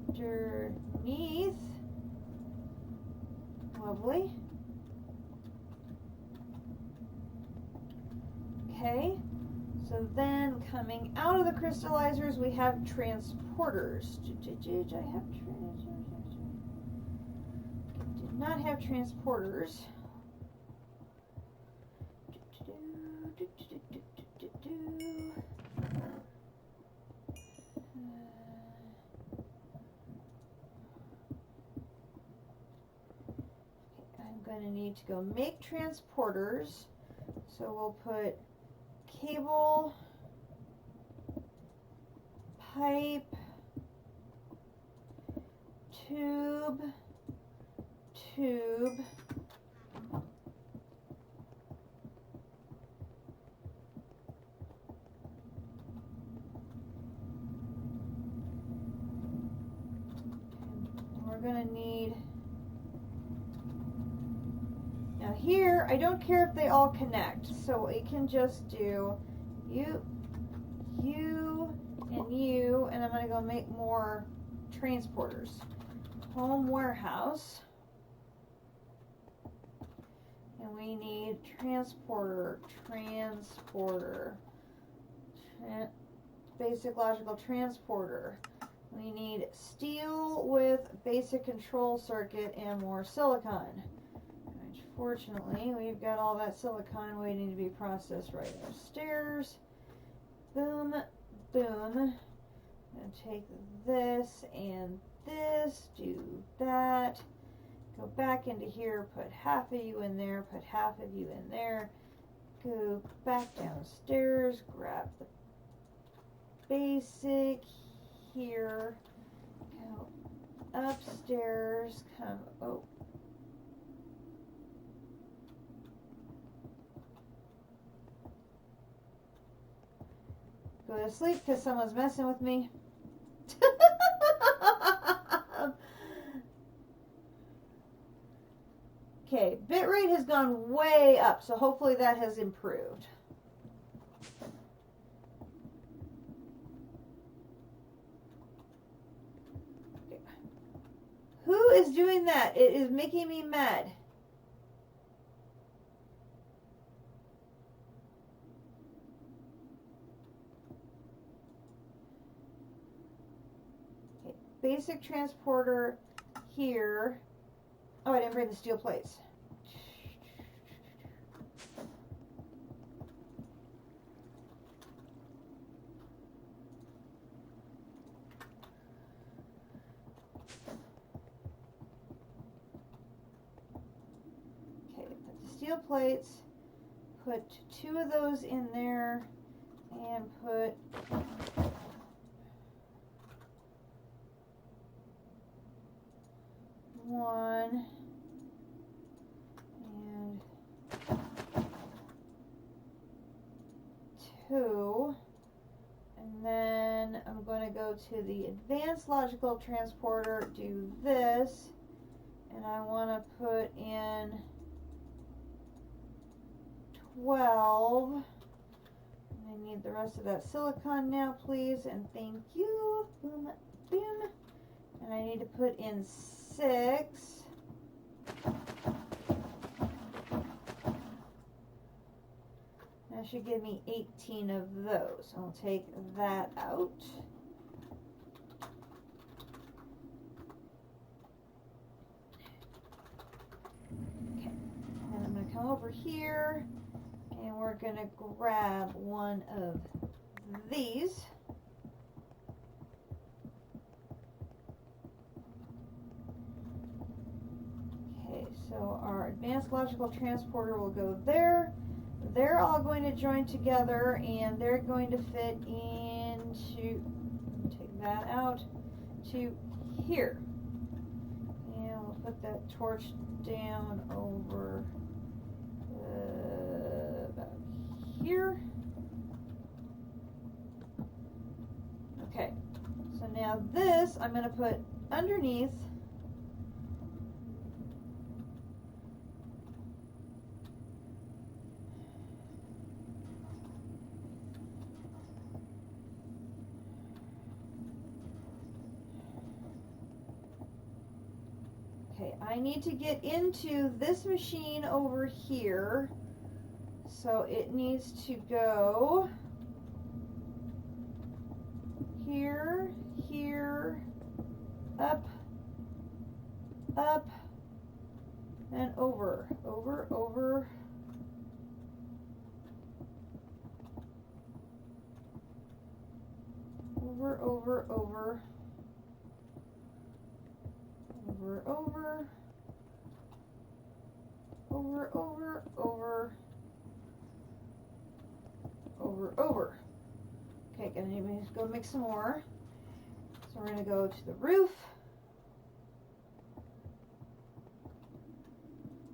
underneath. Lovely. Okay. So then coming out of the crystallizers we have transporters. I have did not have transporters. I'm going to need to go make transporters. So we'll put cable, pipe, tube, tube, going to need, now here, I don't care if they all connect, so we can just do you, and you, and I'm going to go make more transporters. Home warehouse. And we need transporter, basic logical transporter. We need steel with basic control circuit and more silicon. Which fortunately, we've got all that silicon waiting to be processed right upstairs. Boom, boom. And take this and this, do that. Go back into here, put half of you in there, put half of you in there. Go back downstairs, grab the basic here. Go upstairs, come, oh. Go to sleep because someone's messing with me. Okay, bitrate has gone way up, so hopefully that has improved. Okay. Who is doing that? It is making me mad. Okay, basic transporter here. Oh, I didn't bring the steel plates. Okay, put the steel plates, put 2 of those in there, and put one and 2, and then I'm going to go to the advanced logical transporter, do this, and I want to put in 12. I need the rest of that silicon now, please, and thank you. Boom, boom. And I need to put in 6. That should give me 18 of those. I'll take that out. Okay. And I'm going to come over here, and we're going to grab one of these. So our advanced logical transporter will go there. They're all going to join together, and they're going to fit into, take that out, to here. And we'll put that torch down over about here. Okay, so now this I'm going to put underneath. I need to get into this machine over here, so it needs to go here, here, up, up, and over, over, over, over, over, over, over, over, over, over, over, over, over. Okay, gonna go make some more. So we're gonna go to the roof.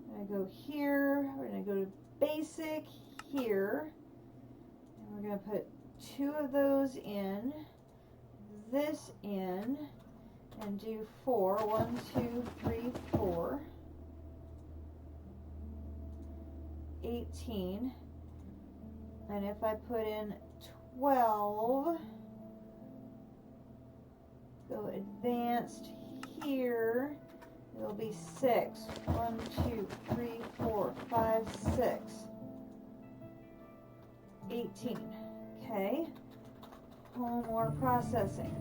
We're gonna go here. We're gonna go to basic here. And we're gonna put 2 of those in, this in, and do 4. 1, 2, 3, 4. 18. And if I put in 12, go advanced here, it'll be 6. 1, 2, 3, 4, 5, 6. 18. Okay. Home or processing.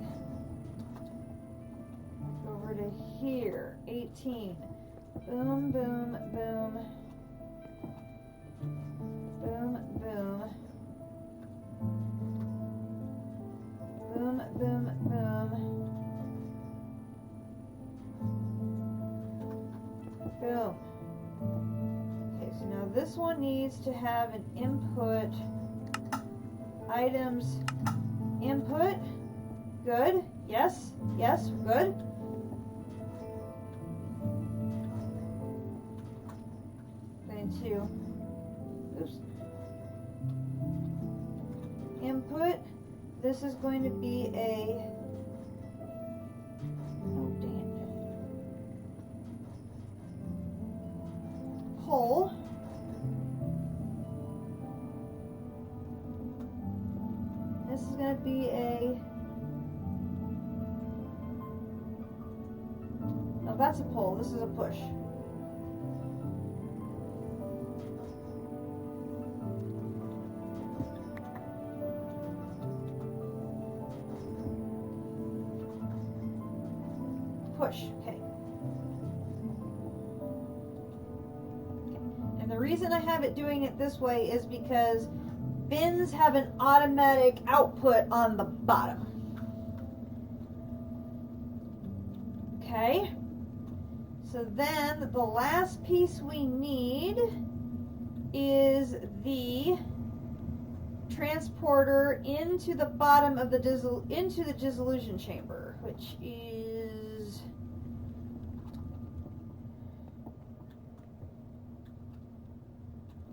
Over to here. 18. Boom, boom, boom. Boom, boom. Boom, boom, boom. Boom. Okay, so now this one needs to have an input. Items input. Good. Yes. Yes. Good. Going to input. This is going to be a pull. This is going to be a, no, that's a pull. This is a push. Push, okay. And the reason I have it doing it this way is because bins have an automatic output on the bottom. Okay. So then the last piece we need is the transporter into the bottom of the dissolution chamber, which is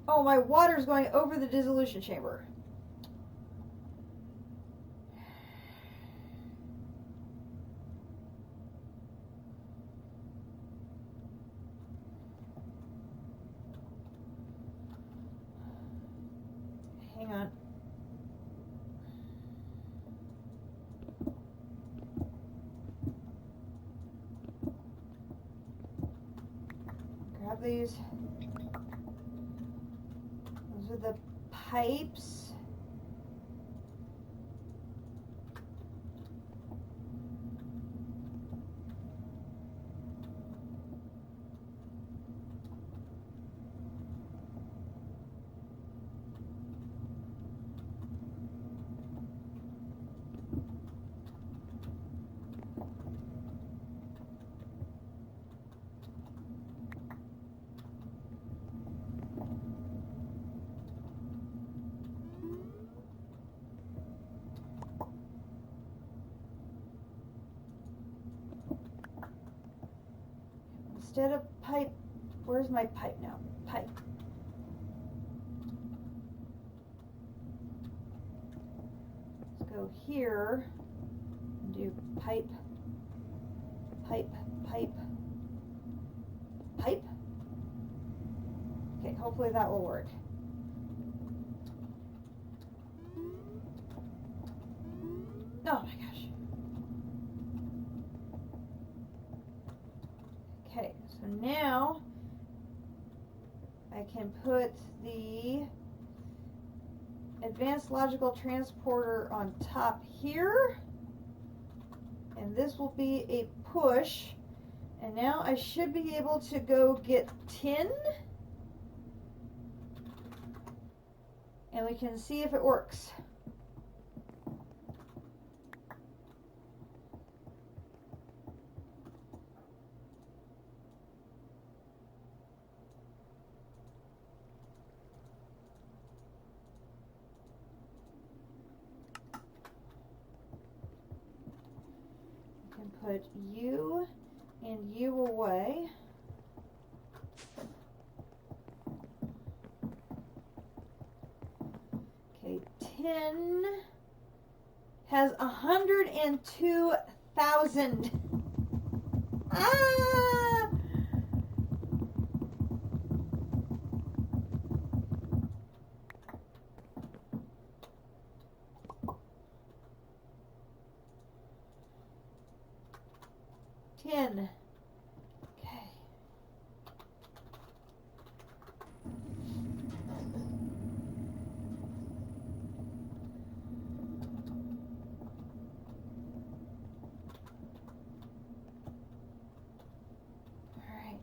oh, my water's going over the dissolution chamber. Hang on. Grab these. Those are the pipes. Instead of pipe, where's my pipe now? Pipe. Let's go here and do pipe, pipe, pipe, pipe. Okay, hopefully that will work. Oh my gosh. Okay, so now I can put the advanced logical transporter on top here, and this will be a push, and now I should be able to go get tin, and we can see if it works. Put you and you away. Okay, 10 has 102,000 Tin. Okay. Alright.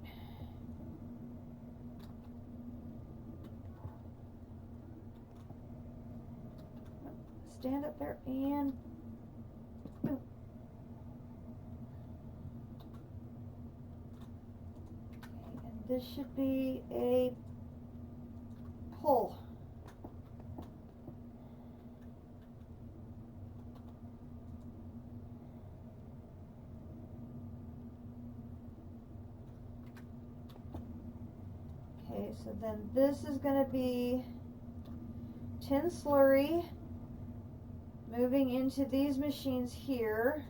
Stand up there and boom. This should be a pull. Okay, so then this is going to be tin slurry moving into these machines here.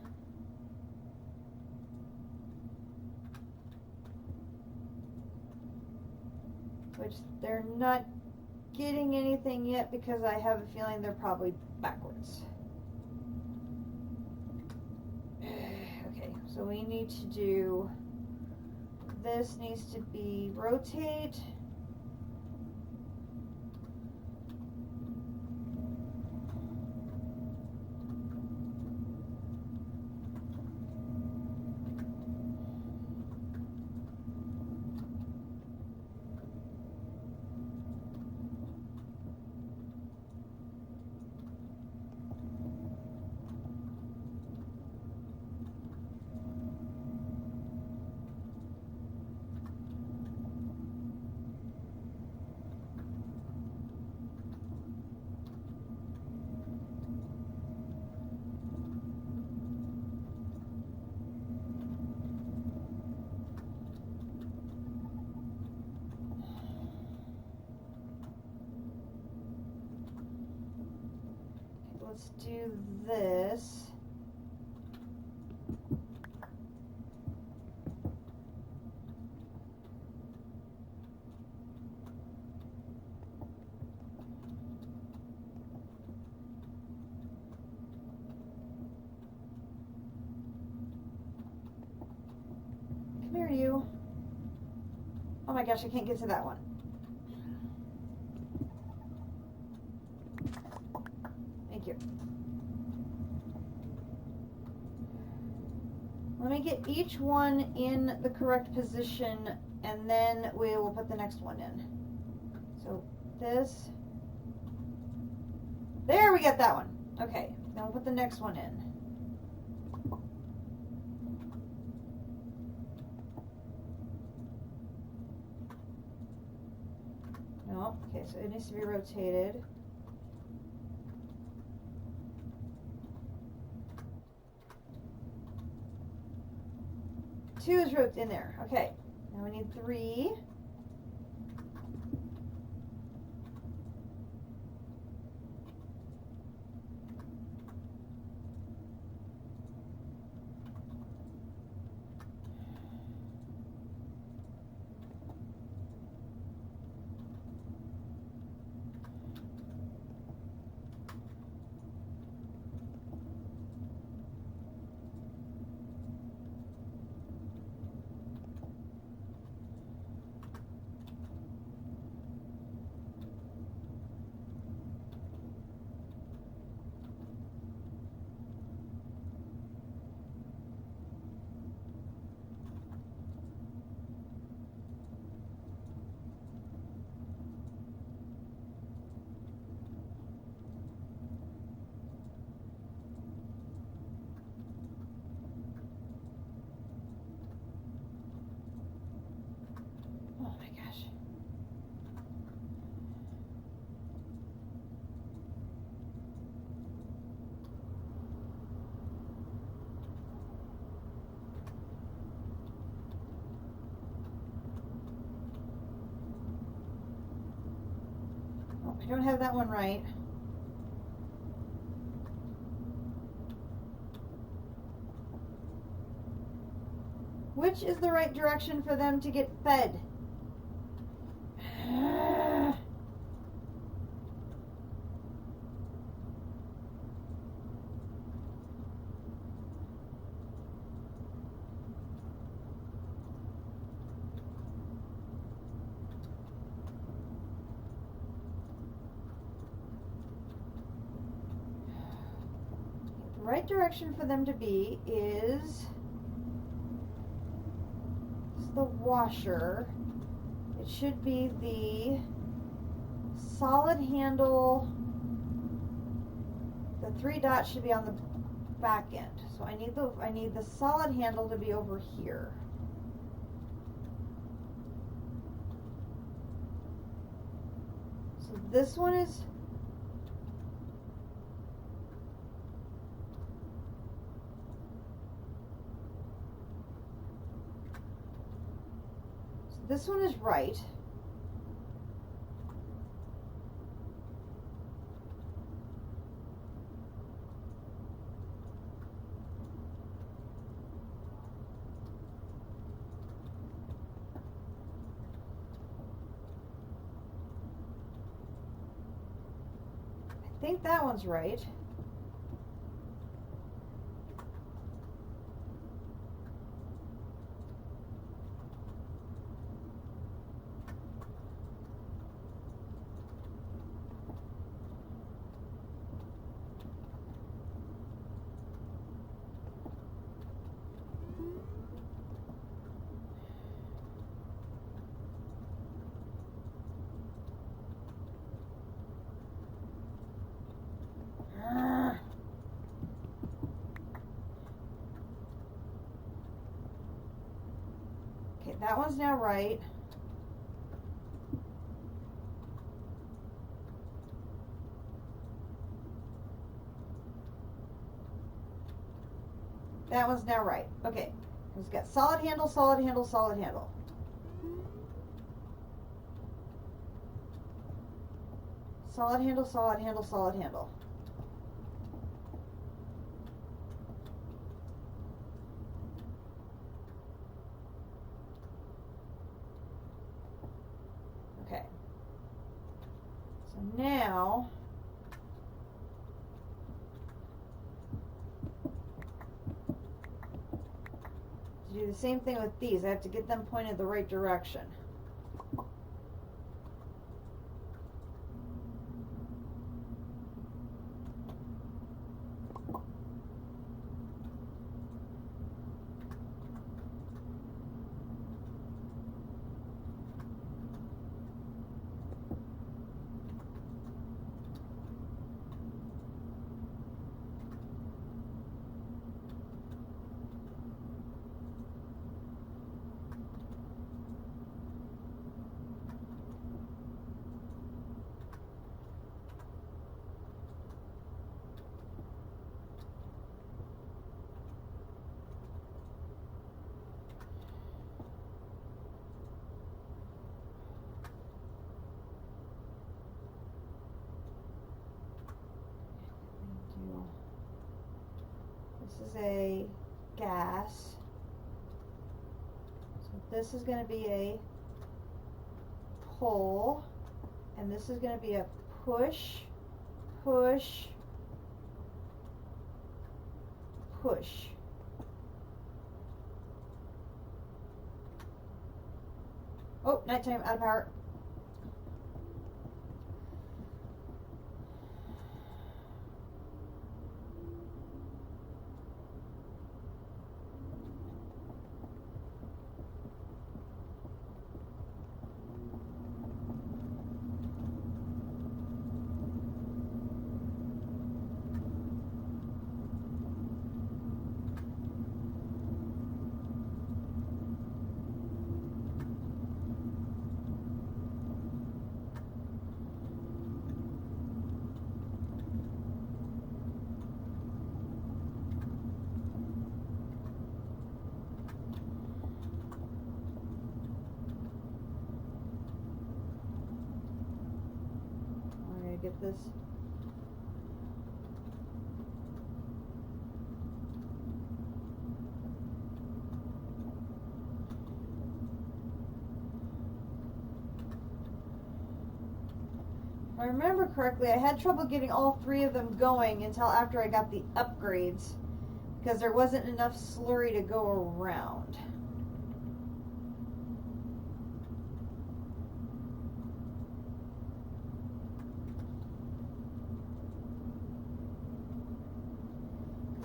Which they're not getting anything yet because I have a feeling they're probably backwards. Okay, so we need to do, this needs to be rotate. Let's do this. Come here, you. Oh my gosh, I can't get to that one. Thank you. Let me get each one in the correct position and then we will put the next one in. So this, there we get that one. Okay, then we'll put the next one in. No, okay, so it needs to be rotated. Two is roped in there. Okay, now we need 3. Oh my gosh. Oh, I don't have that one right. which is the right direction for them to get fed? The right direction for them to be is the washer. It should be the solid handle. The 3 dots should be on the back end. So I need the solid handle to be over here. So this one is right. I think that one's right. Okay, that one's now right. That one's now right. Okay, it's got solid handle, solid handle, solid handle. Solid handle, solid handle, solid handle. Okay. So now to do the same thing with these, I have to get them pointed the right direction. This is a gas. So this is going to be a pull, and this is going to be a push, push, push. Oh, nighttime, out of power. Get this. I remember correctly, I had trouble getting all 3 of them going until after I got the upgrades, because there wasn't enough slurry to go around.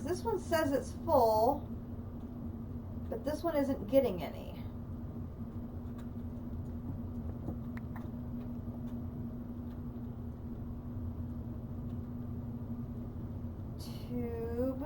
This one says it's full, but this one isn't getting any. Tube.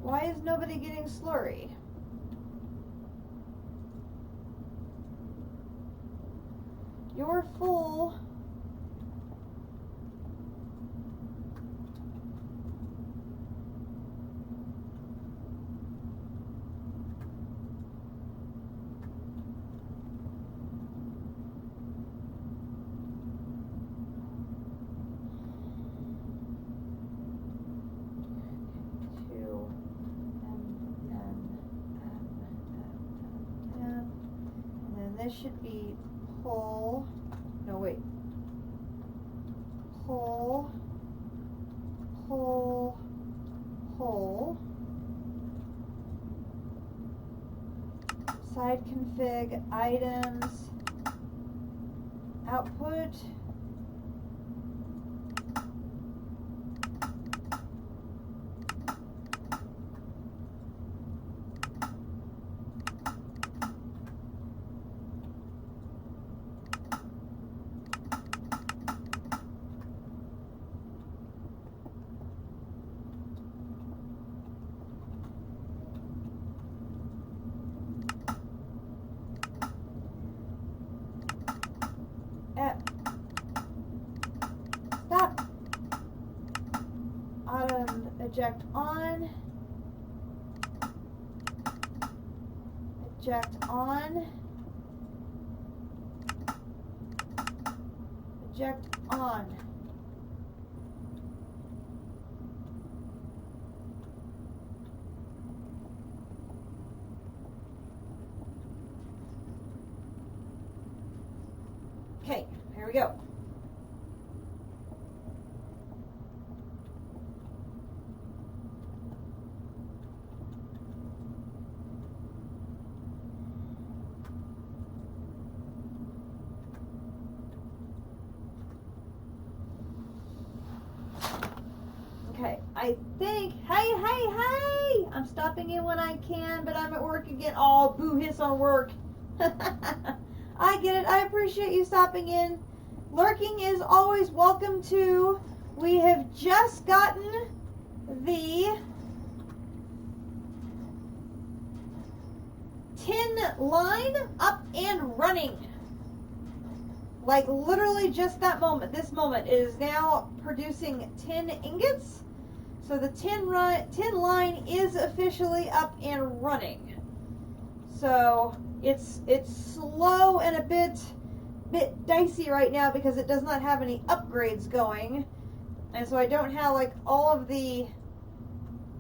Why is nobody getting slurry? You're full. This should be pull, no wait, pull, pull, pull, side config, items, output, stop, auto eject on, eject on, eject on. Okay, here we go. Okay, I think, hey, I'm stopping in when I can, but I'm at work again. Oh, boo hiss on work. I get it. I appreciate you stopping in. Lurking is always welcome too. We have just gotten the tin line up and running. Like literally just that moment. This moment is now producing tin ingots. So the tin line is officially up and running. So it's slow and a bit dicey right now because it does not have any upgrades going, and so I don't have like all of the.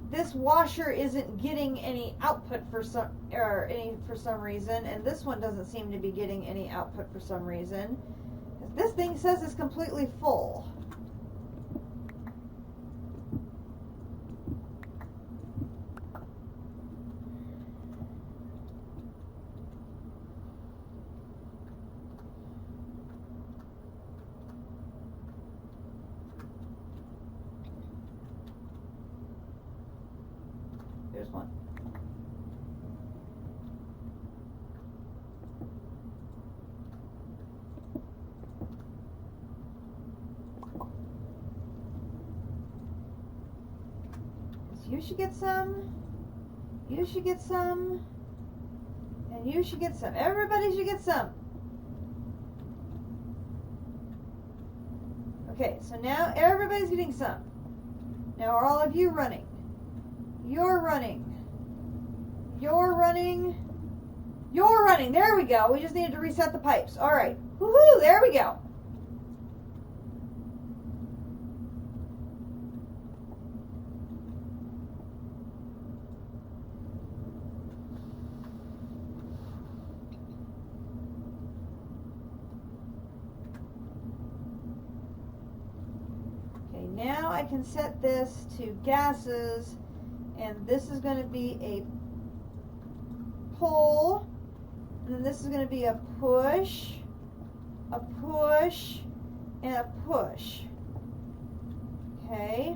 This washer isn't getting any output for some reason, and this one doesn't seem to be getting any output for some reason. This thing says it's completely full. There's one. You should get some. You should get some. And you should get some. Everybody should get some. Okay, so now everybody's getting some. Now are all of you running? You're running. You're running. You're running. There we go. We just needed to reset the pipes. All right. Woohoo! There we go. Okay, now I can set this to gases, and this is going to be a pull, and then this is going to be a push, and a push. Okay,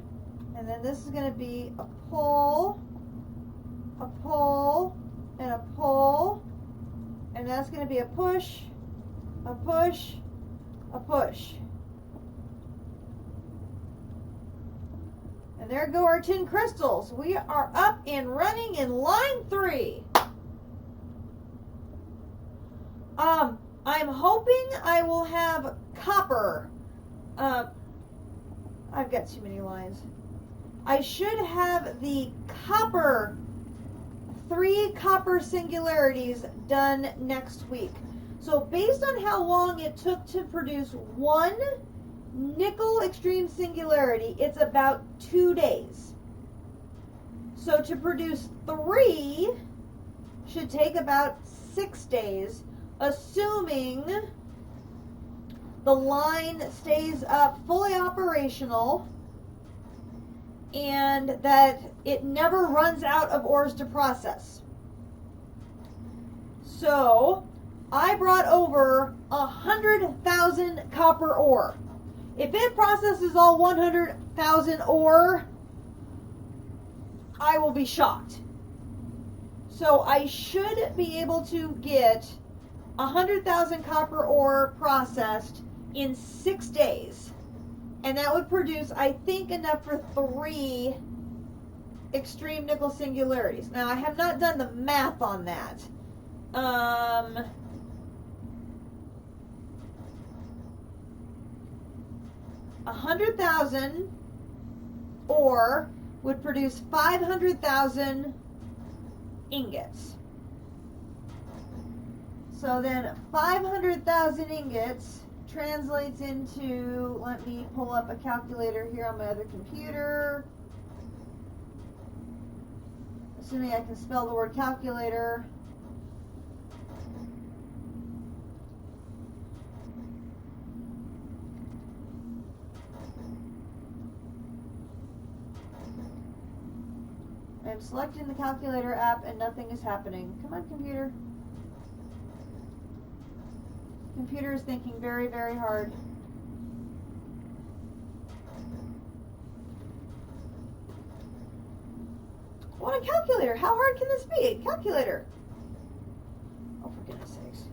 and then this is going to be a pull, and a pull, and that's going to be a push, a push, a push. And there go our tin crystals. We are up and running in line 3. I'm hoping I will have copper. I've got too many lines. I should have the copper, 3 copper singularities done next week. So based on how long it took to produce 1 nickel extreme singularity, it's about 2 days. So to produce 3 should take about 6 days, assuming the line stays up fully operational and that it never runs out of ores to process. So I brought over 100,000 copper ore. If it processes all 100,000 ore, I will be shocked. So I should be able to get 100,000 copper ore processed in 6 days. And that would produce, I think, enough for 3 extreme nickel singularities. Now, I have not done the math on that. 100,000 ore would produce 500,000 ingots. So then 500,000 ingots translates into, let me pull up a calculator here on my other computer. Assuming I can spell the word calculator. I'm selecting the calculator app and nothing is happening. Come on, computer. Computer is thinking very, very hard. I want a calculator. How hard can this be? Calculator. Oh, for goodness sakes.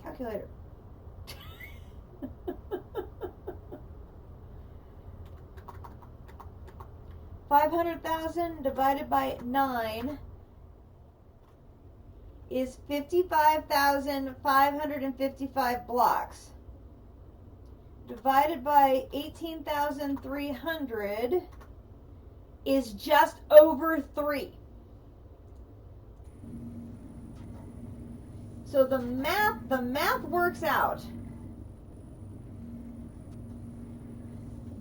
Calculator. 500,000 divided by 9 is 55,555 blocks. Divided by 18,300 is just over 3. So the math works out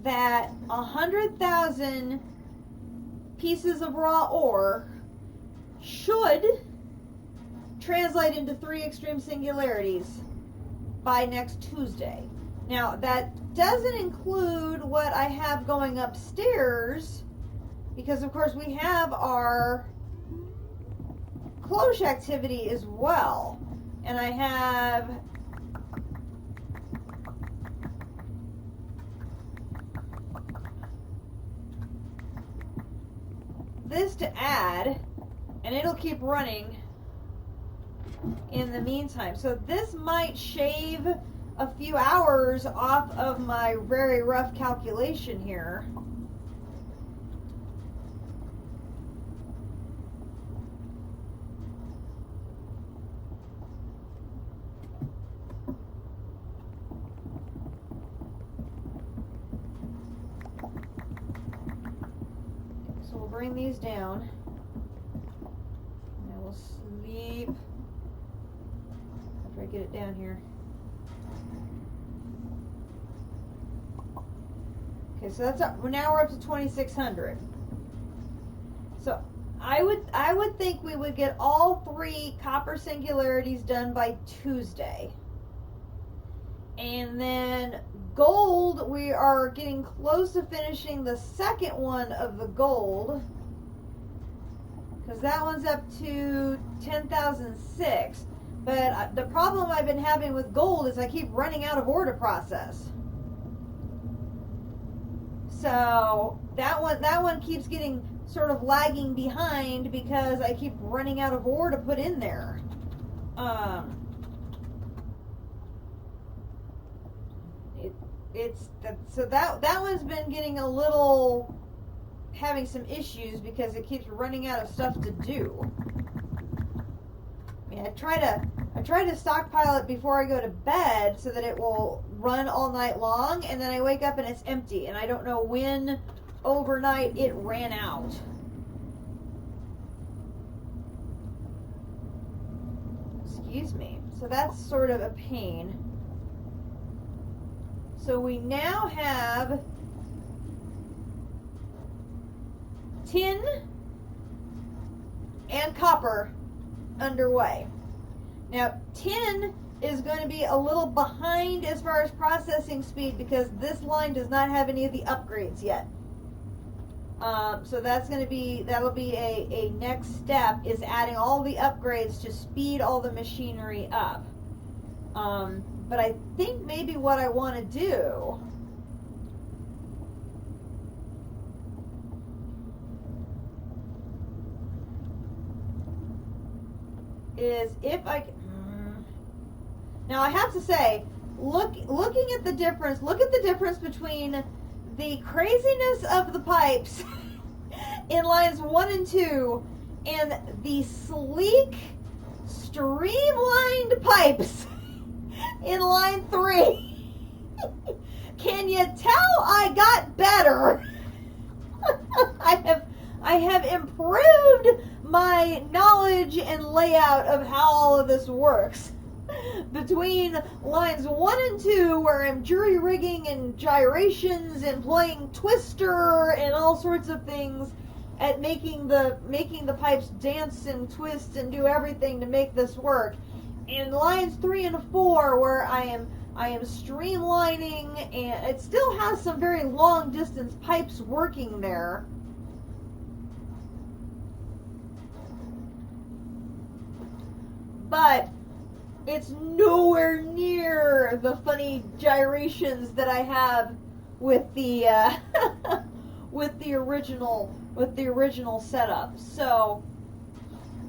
that 100,000 pieces of raw ore should translate into 3 extreme singularities by next Tuesday. Now, that doesn't include what I have going upstairs, because of course we have our cloche activity as well. And I have this to add, and it'll keep running in the meantime. So this might shave a few hours off of my very rough calculation here. So we'll bring these down. And I will sleep after I get it down here. Okay, so that's up. Now we're up to 2,600. So I would think we would get all 3 copper singularities done by Tuesday. And then gold, we are getting close to finishing the second one of the gold, because that one's up to 10,006. But the problem I've been having with gold is I keep running out of ore to process. So that one keeps getting sort of lagging behind because I keep running out of ore to put in there. So that one's been getting a little, having some issues because it keeps running out of stuff to do. I mean, I try to stockpile it before I go to bed so that it will run all night long, and then I wake up and it's empty, and I don't know when overnight it ran out. Excuse me. So that's sort of a pain. So we now have tin and copper underway. Now, tin is going to be a little behind as far as processing speed because this line does not have any of the upgrades yet. So that'll be a next step, is adding all the upgrades to speed all the machinery up. But I think maybe what I want to do is, if I now I have to say, looking at the difference, look at the difference between the craziness of the pipes in lines 1 and 2 and the sleek, streamlined pipes in line 3. Can you tell I got better? I have improved my knowledge and layout of how all of this works. Between lines 1 and 2, where I'm jury rigging and gyrations and playing Twister and all sorts of things at making the pipes dance and twist and do everything to make this work. In lines 3 and 4, where I am streamlining, and it still has some very long distance pipes working there. But it's nowhere near the funny gyrations that I have with the with the original setup. So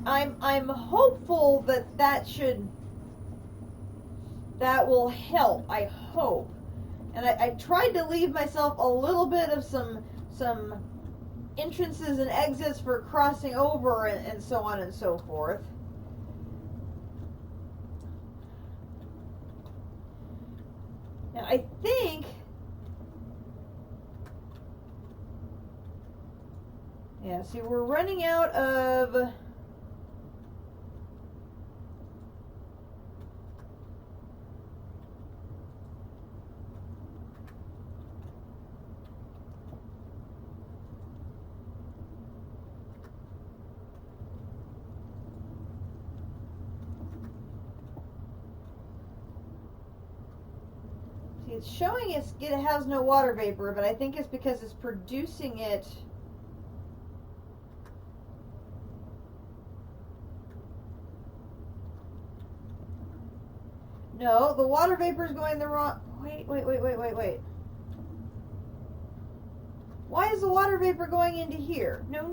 I'm hopeful that will help. I hope. And I tried to leave myself a little bit of some entrances and exits for crossing over and so on and so forth. Now I think, yeah, see, we're running out of it's showing it has no water vapor, but I think it's because it's producing it. No, the water vapor is going the wrong. Wait. Why is the water vapor going into here? No.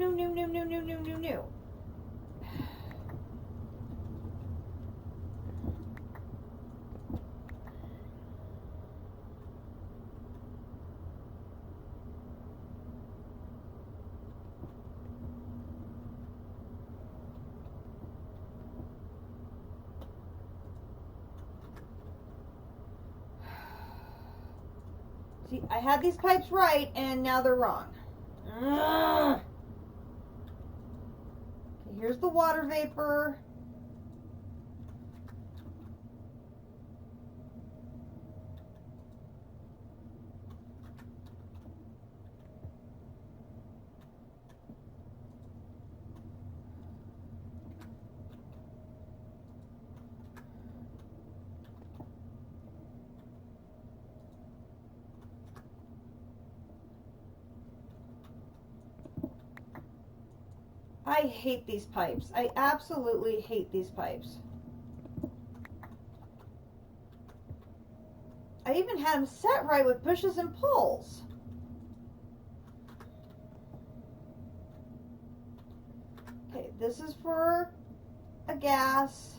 See, I had these pipes right, and now they're wrong. Ugh. Okay, here's the water vapor. I hate these pipes. I absolutely hate these pipes. I even had them set right with pushes and pulls. Okay, this is for a gas.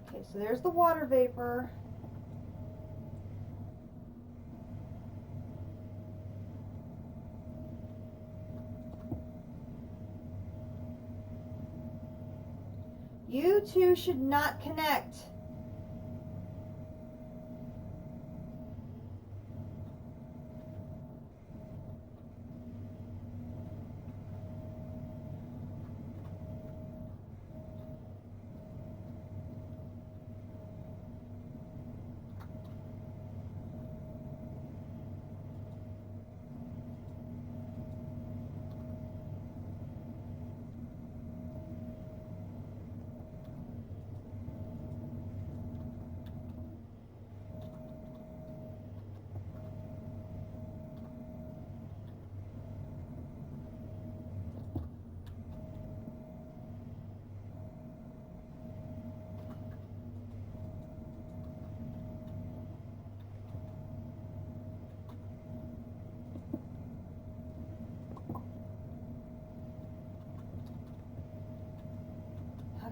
Okay, so there's the water vapor. You two should not connect.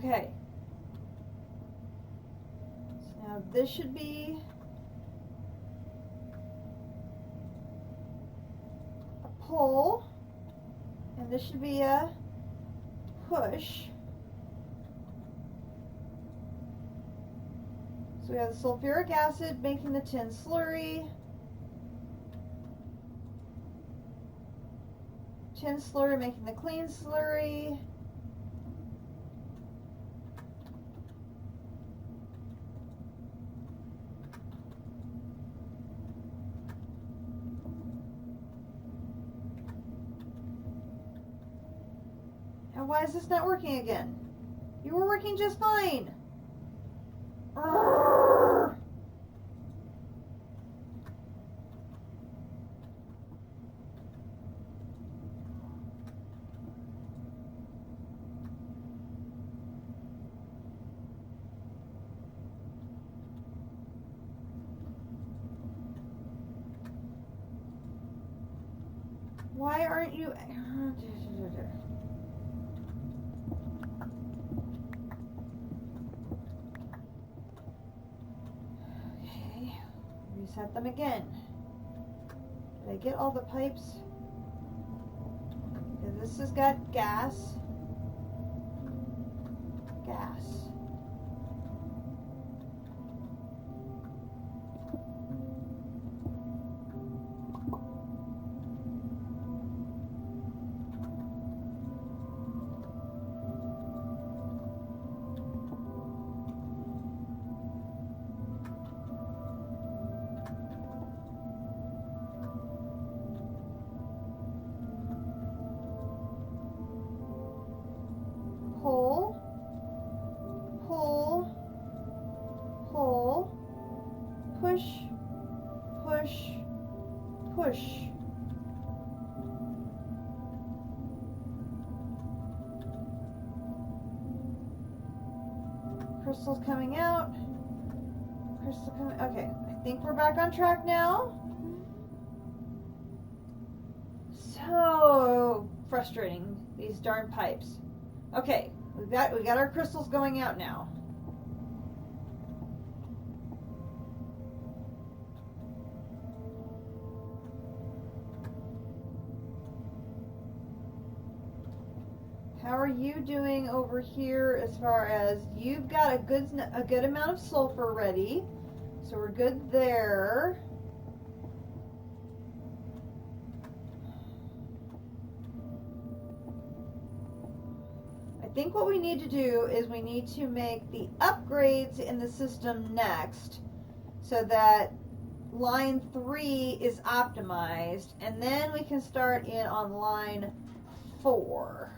Okay. So now this should be a pull, and this should be a push. So we have the sulfuric acid making the tin slurry. Tin slurry making the clean slurry. Now why is this not working again? You were working just fine. Urgh. Why aren't you... Okay, reset them again. Did I get all the pipes? Okay, this has got gas. Gas. Pull, pull, pull, push, push, push. Crystals coming out. Crystal coming. Okay, I think we're back on track now. So frustrating, these darn pipes. Okay, we got our crystals going out now. how are you doing over here as far as you've got a good amount of sulfur ready, so we're good there. I think what we need to do is we need to make the upgrades in the system next so that line 3 is optimized, and then we can start in on line 4.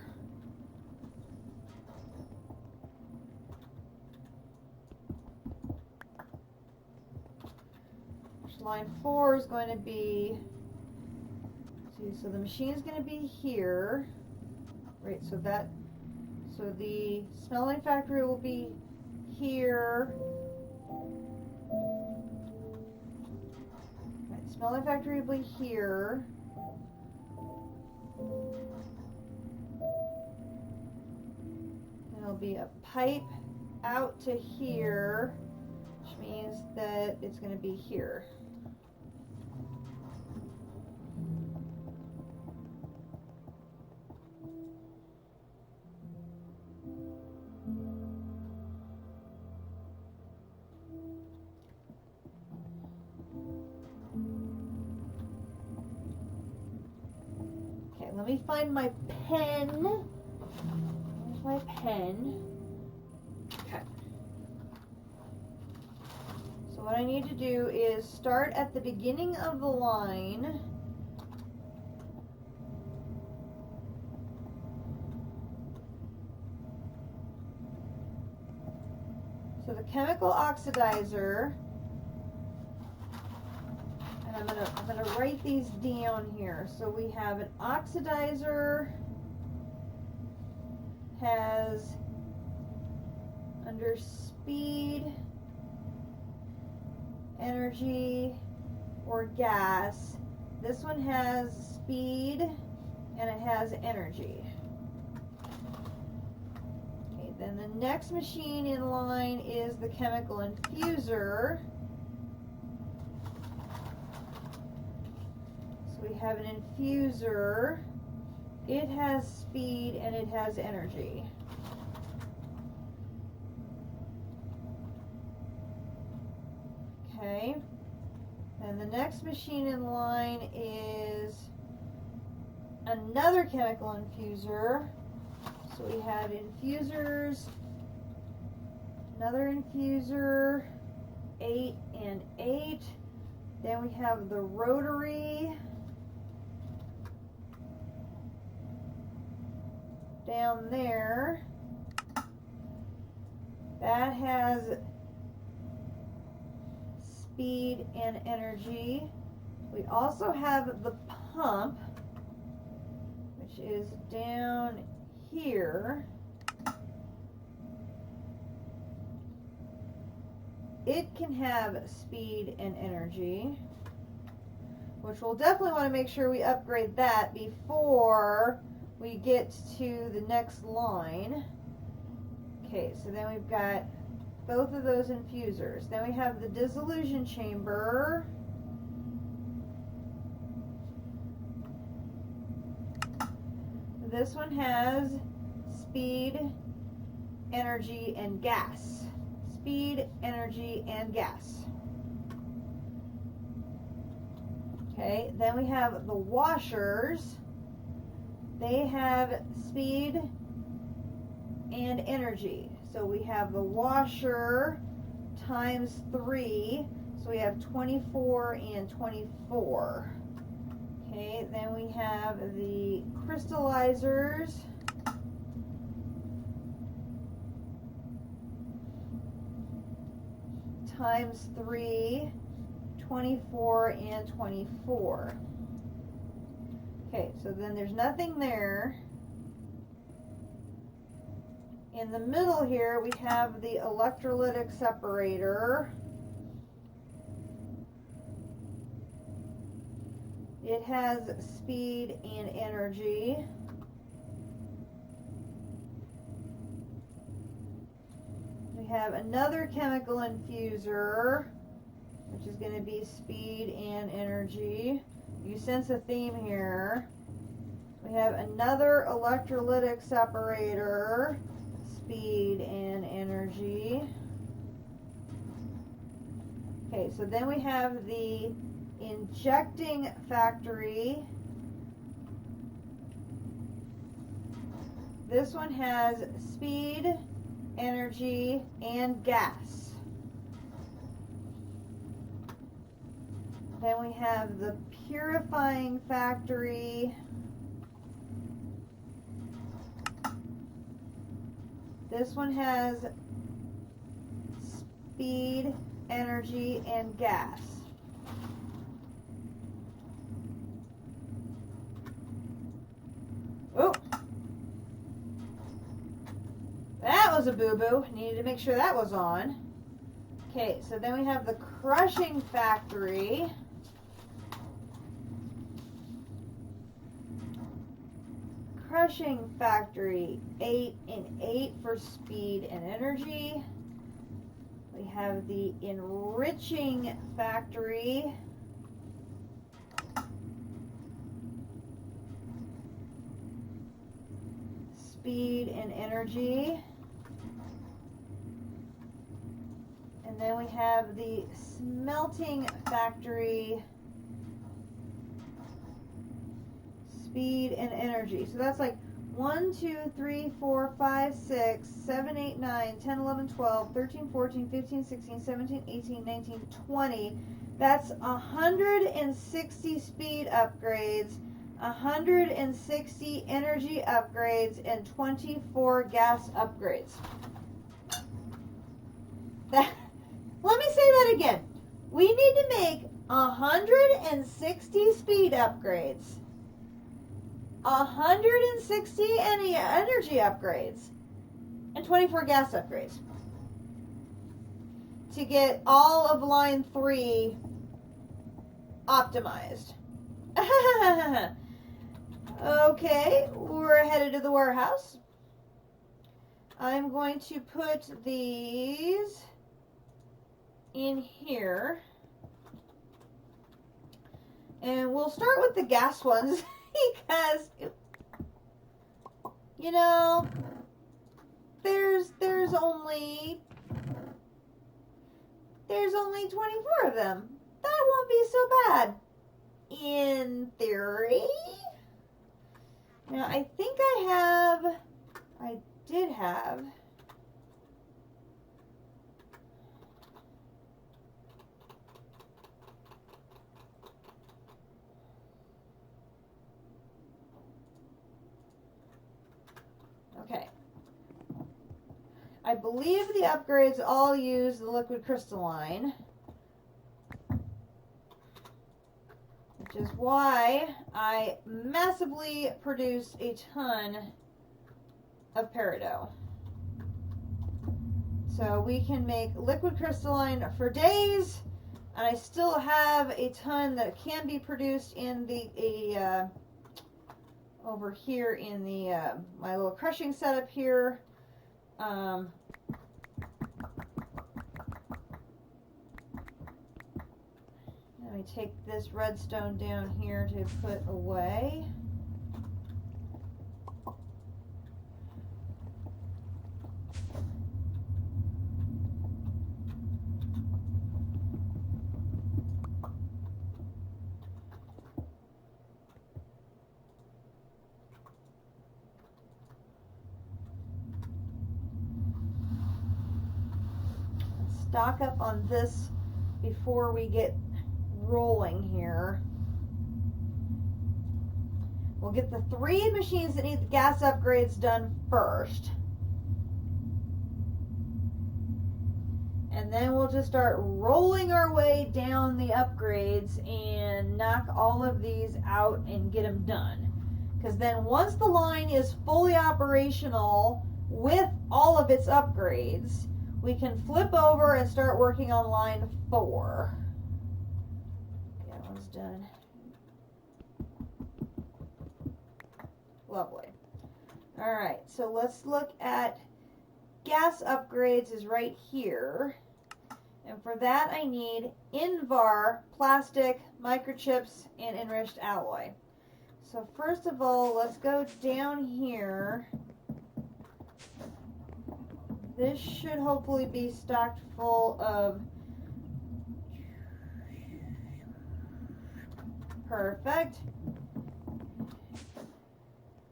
Line 4 is going to be, see, so the machine is going to be here, right? So the smelting factory will be here. Right, smelting factory will be here. And there'll be a pipe out to here, which means that it's going to be here. Let me find my pen. Where's my pen? Okay. So what I need to do is start at the beginning of the line. So the chemical oxidizer, and I'm gonna write these down here. So we have an oxidizer has under speed, energy, or gas. This one has speed and it has energy. Okay, then the next machine in line is the chemical infuser. So we have an infuser. It has speed and it has energy. Okay. And the next machine in line is another chemical infuser. So we have infusers, another infuser, 8 and 8. Then we have the rotary down there. That has speed and energy. We also have the pump, which is down here. It can have speed and energy, which we'll definitely want to make sure we upgrade that before we get to the next line. Okay, so then we've got both of those infusers. Then we have the dissolution chamber. This one has speed, energy, and gas. Speed, energy, and gas. Okay, then we have the washers. They have speed and energy. So we have the washer times 3. So we have 24 and 24. Okay, then we have the crystallizers. Times 3, 24 and 24. Okay, so then there's nothing there. In the middle here we have the electrolytic separator. It has speed and energy. We have another chemical infuser, which is going to be speed and energy. You sense a theme here. We have another electrolytic separator, speed and energy. Okay, so then we have the injecting factory. This one has speed, energy, and gas. Then we have the purifying factory. This one has speed, energy, and gas. Oh, that was a boo-boo. Needed to make sure that was on. Okay, so then we have the crushing factory. Crushing factory, 8 and 8 for speed and energy. We have the enriching factory. Speed and energy. And then we have the smelting factory. Speed and energy. So that's like 1, 2, 3, 4, 5, 6, 7, 8, 9, 10, 11, 12, 13, 14, 15, 16, 17, 18, 19, 20. That's 160 speed upgrades, 160 energy upgrades, and 24 gas upgrades. Let me say that again. We need to make 160 speed upgrades, 160 energy upgrades, and 24 gas upgrades to get all of line 3 optimized. Okay, we're headed to the warehouse. I'm going to put these in here. And we'll start with the gas ones because, you know, there's only 24 of them. That won't be so bad, in theory. Now, I think I did have okay. I believe the upgrades all use the liquid crystalline, which is why I massively produce a ton of peridot. So we can make liquid crystalline for days, and I still have a ton that can be produced in the over here in the my little crushing setup here. Let me take this redstone down here to put away. Stock up on this before we get rolling here. We'll get the 3 machines that need the gas upgrades done first. And then we'll just start rolling our way down the upgrades and knock all of these out and get them done. Because then once the line is fully operational with all of its upgrades, we can flip over and start working on line 4. Okay, that one's done. Lovely. Alright, so let's look at gas upgrades is right here. And for that I need Invar, plastic, microchips, and enriched alloy. So first of all, let's go down here. This should hopefully be stocked full of... Perfect.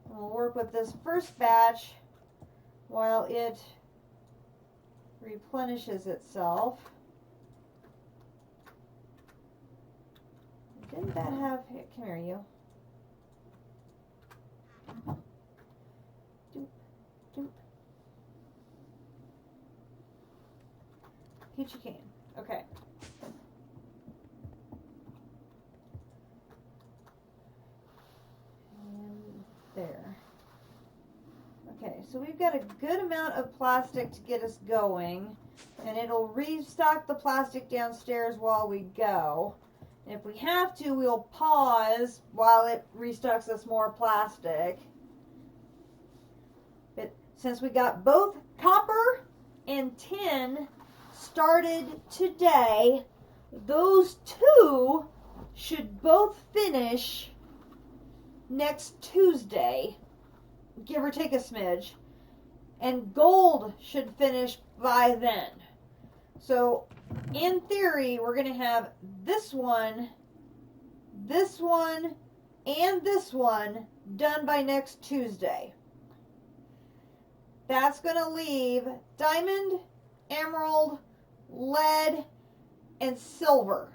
We'll work with this first batch while it replenishes itself. Didn't that have... Come here, you. Doop, doop. Peachy cane. Okay. And there. Okay, so we've got a good amount of plastic to get us going, and it'll restock the plastic downstairs while we go. And if we have to, we'll pause while it restocks us more plastic. But since we got both copper and tin started today, those two should both finish next Tuesday, give or take a smidge, and gold should finish by then. So in theory, we're going to have this one, and this one done by next Tuesday. That's going to leave diamond, emerald, lead, and silver,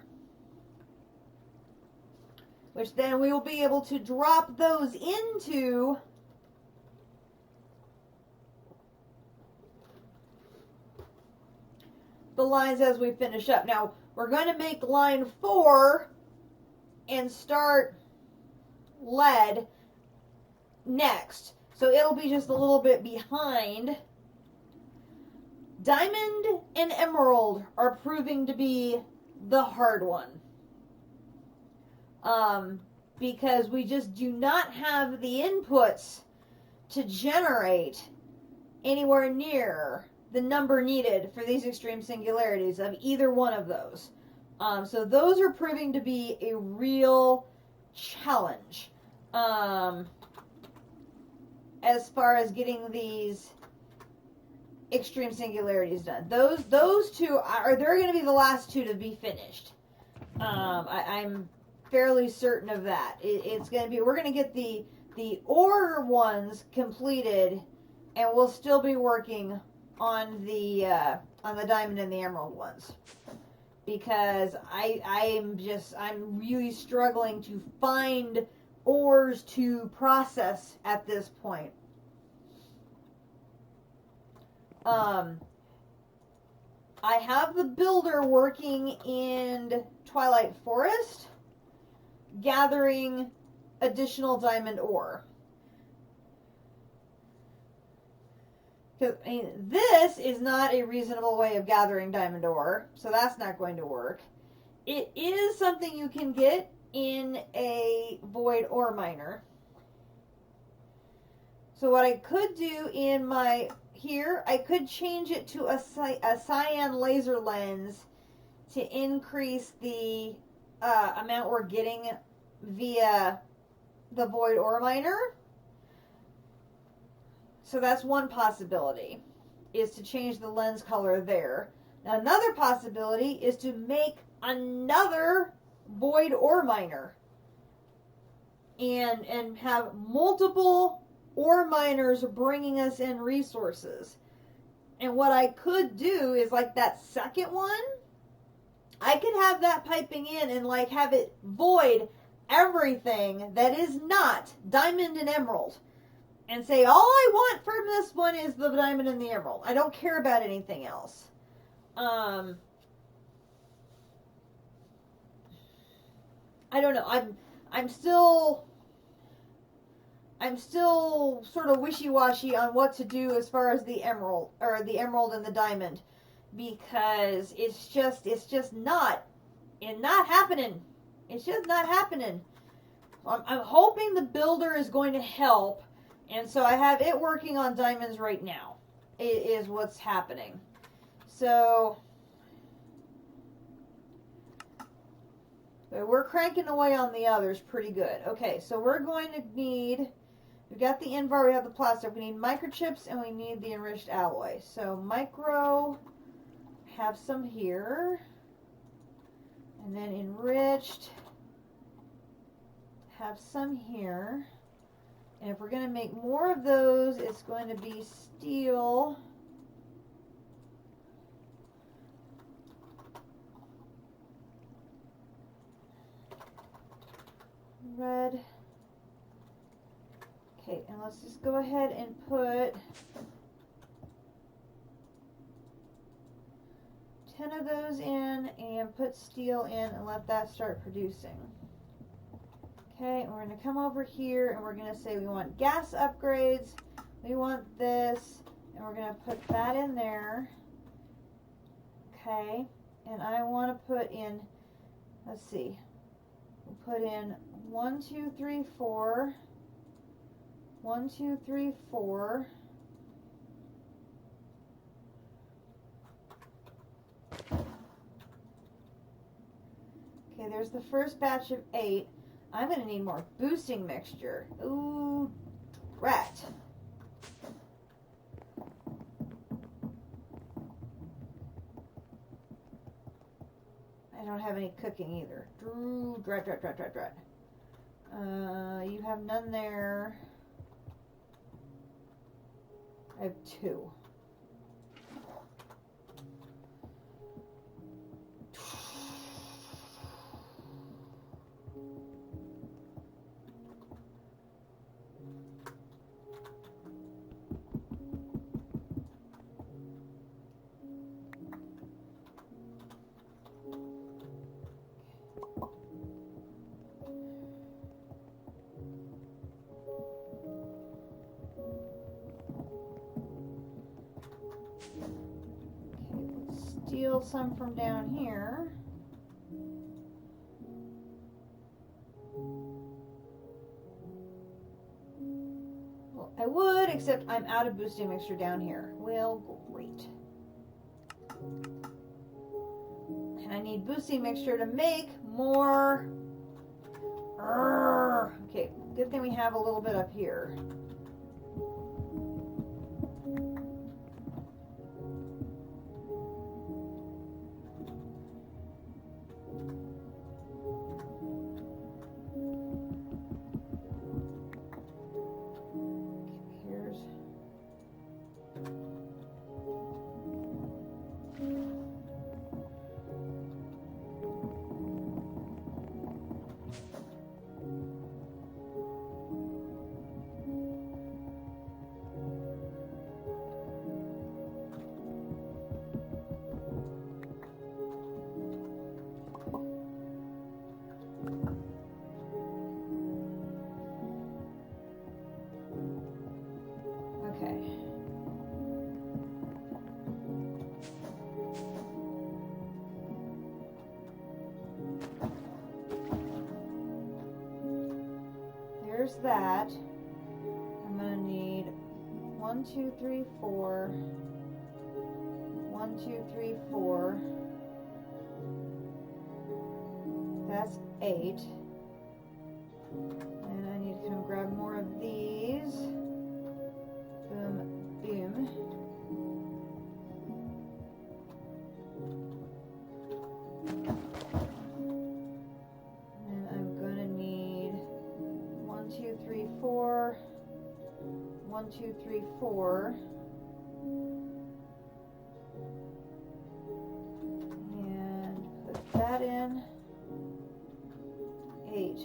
which then we will be able to drop those into the lines as we finish up. Now, we're going to make line 4 and start lead next. So it'll be just a little bit behind. Diamond and emerald are proving to be the hard one. Because we just do not have the inputs to generate anywhere near the number needed for these extreme singularities of either one of those. So those are proving to be a real challenge as far as getting these extreme singularities done. Those two they're going to be the last two to be finished. I'm fairly certain of that. It's going to be, we're going to get the ore ones completed, and we'll still be working on the diamond and the emerald ones, because I'm really struggling to find ores to process at this point. I have the builder working in Twilight Forest, gathering additional diamond ore. Because, I mean, this is not a reasonable way of gathering diamond ore, so that's not going to work. It is something you can get in a void ore miner. So what I could do in my, here, I could change it to a cyan laser lens to increase the amount we're getting via the void ore miner. So that's one possibility, is to change the lens color there. Now, another possibility is to make another void ore miner and have multiple ore miners bringing us in resources. And what I could do is, like that second one, I could have that piping in and like have it void everything that is not diamond and emerald. And say, all I want from this one is the diamond and the emerald. I don't care about anything else. I don't know. I'm still sort of wishy-washy on what to do as far as the emerald and the diamond, because it's just not happening. It's just not happening. I'm hoping the builder is going to help. And so I have it working on diamonds right now, is what's happening. So So we're cranking away on the others pretty good. Okay, so we're going to need, we've got the Invar, we have the plastic, we need microchips, and we need the enriched alloy. So micro, have some here, and then enriched, have some here. And if we're going to make more of those, it's going to be steel. Red. Okay, and let's just go ahead and put 10 of those in and put steel in and let that start producing. Okay, and we're going to come over here and we're going to say we want gas upgrades, we want this, and we're going to put that in there. Okay, and I want to put in, let's see, we'll put in 1, 2, 3, 4, 1, 2, 3, 4. Okay, there's the first batch of 8. I'm going to need more boosting mixture. Ooh, rat. I don't have any cooking either. Drat. You have none there. I have 2. Steal some from down here. Well, I would, except I'm out of boosting mixture down here. Well, great. And I need boosting mixture to make more. Okay, good thing we have a little bit up here. There's that. I'm going to need 1, 2, 3, 4. 1, 2, 3, 4. That's 8. And I need to come grab more of these. Boom, boom. And I'm going to need 1, 2, 3, 4. 1, 2, 3, 4. And put that in. 8.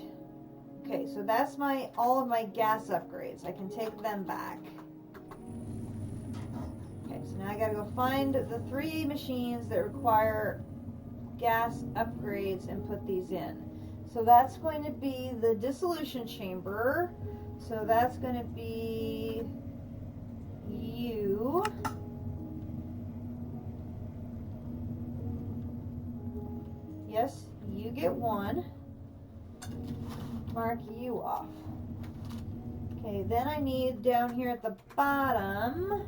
Okay, so that's all of my gas upgrades. I can take them back. Okay, so now I gotta go find the 3 machines that require gas upgrades and put these in. So that's going to be the dissolution chamber. So that's going to be you. Yes, you get 1. Mark you off. Okay, then I need down here at the bottom.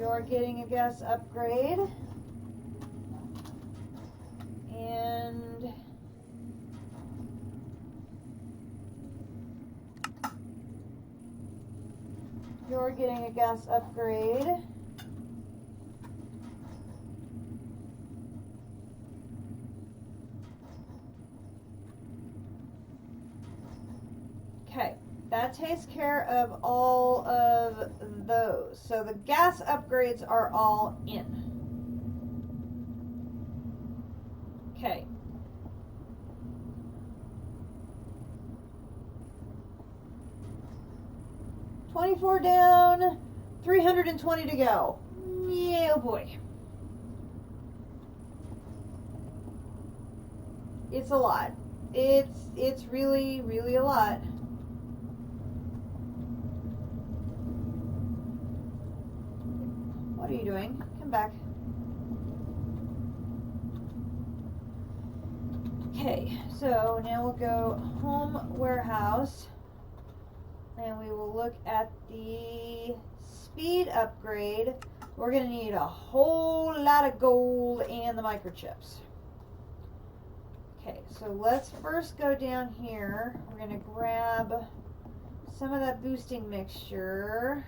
You're getting a gas upgrade. And you're getting a gas upgrade. Okay, that takes care of all of those. So the gas upgrades are all in. Okay. $24 down, 320 to go. Yeah, oh boy. It's a lot. It's really, really a lot. What are you doing? Come back. Okay, so now we'll go home warehouse and we will look at the speed upgrade. We're going to need a whole lot of gold and the microchips. Okay, so let's first go down here. We're going to grab some of that boosting mixture.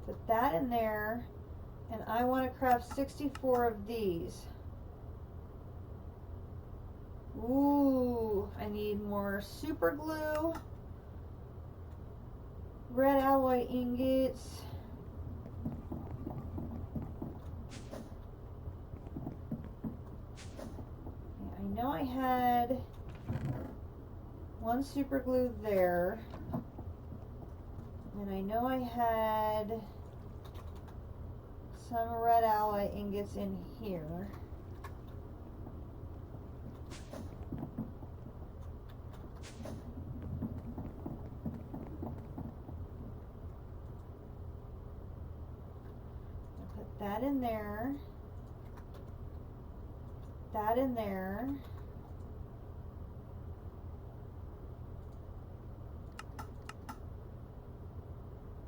Put that in there, and I want to craft 64 of these. Ooh, I need more super glue, red alloy ingots, I know I had one super glue there, and I know I had some red alloy ingots in here. I'll put that in there. That in there.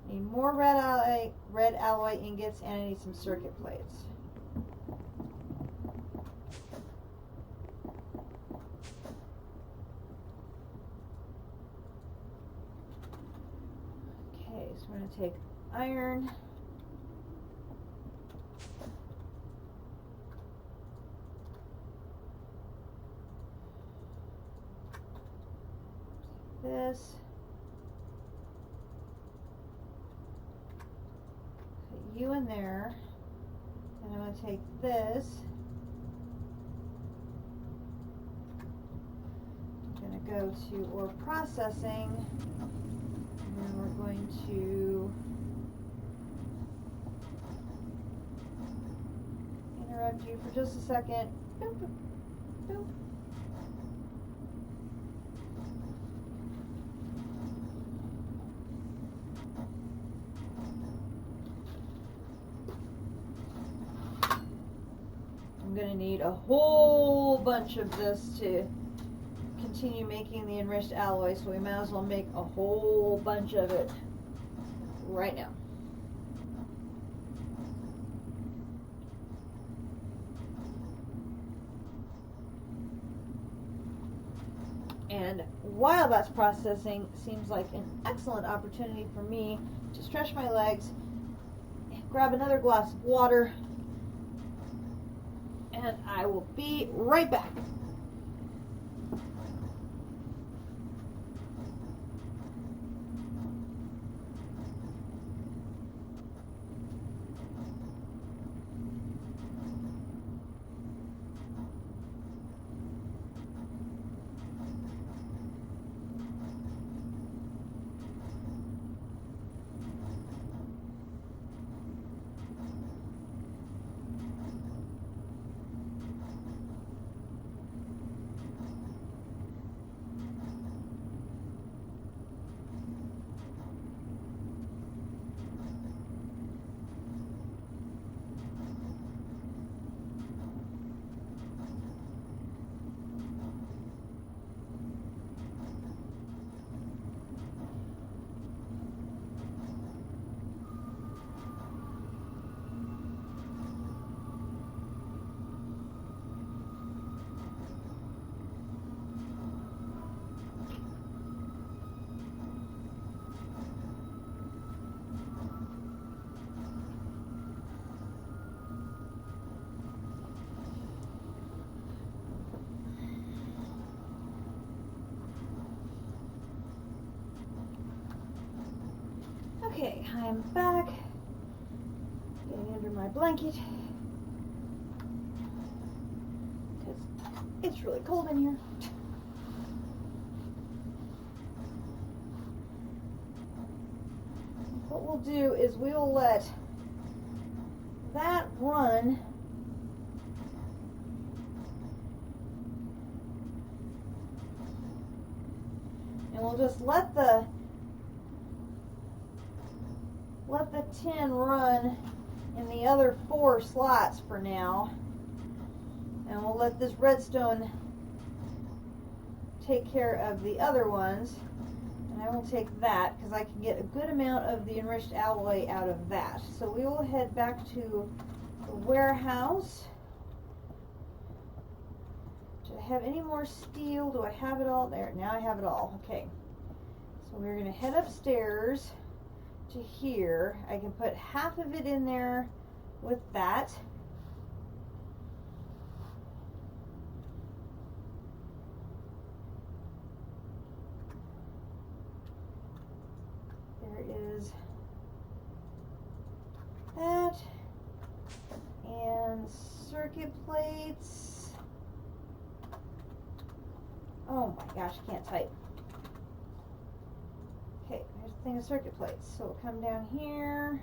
Need more red alloy ingots, and I need some circuit plates. Okay, so we're going to take iron. This. You in there, and I'm going to take this. I'm going to go to ore processing, and then we're going to interrupt you for just a second. Boop, boop, boop. I'm going to need a whole bunch of this to continue making the enriched alloy, so we might as well make a whole bunch of it right now. And while that's processing, seems like an excellent opportunity for me to stretch my legs, grab another glass of water, and I will be right back. Okay, I'm back. Getting under my blanket. Because it's really cold in here. What we'll do is we will let that run. And we'll just let the tin run in the other 4 slots for now. And we'll let this redstone take care of the other ones. And I will take that because I can get a good amount of the enriched alloy out of that. So we will head back to the warehouse. Do I have any more steel? Do I have it all? There, now I have it all. Okay. So we're going to head upstairs to here. I can put half of it in there with that. There is that. And circuit plates. Oh my gosh, I can't type. Okay, there's a thing of circuit plates. So we'll come down here.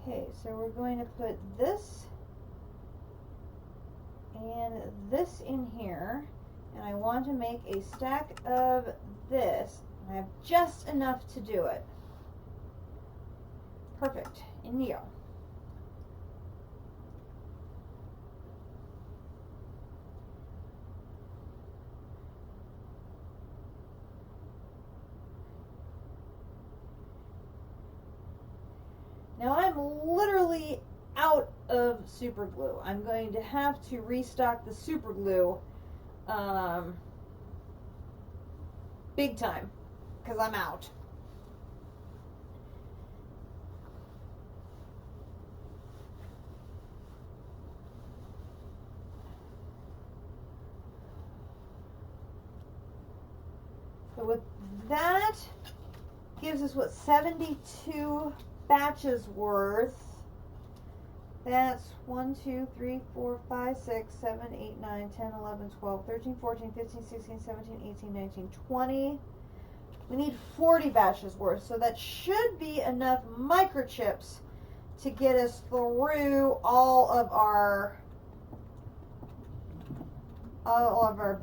Okay, so we're going to put this and this in here. And I want to make a stack of this. I have just enough to do it. Perfect. In you go. Now I'm literally out of super glue. I'm going to have to restock the super glue big time because I'm out. So with that, gives us what, 72 batches worth. That's 1, 2, 3, 4, 5, 6, 7, 8, 9, 10, 11, 12, 13, 14, 15, 16, 17, 18, 19, 20. We need 40 batches worth, so that should be enough microchips to get us through all of our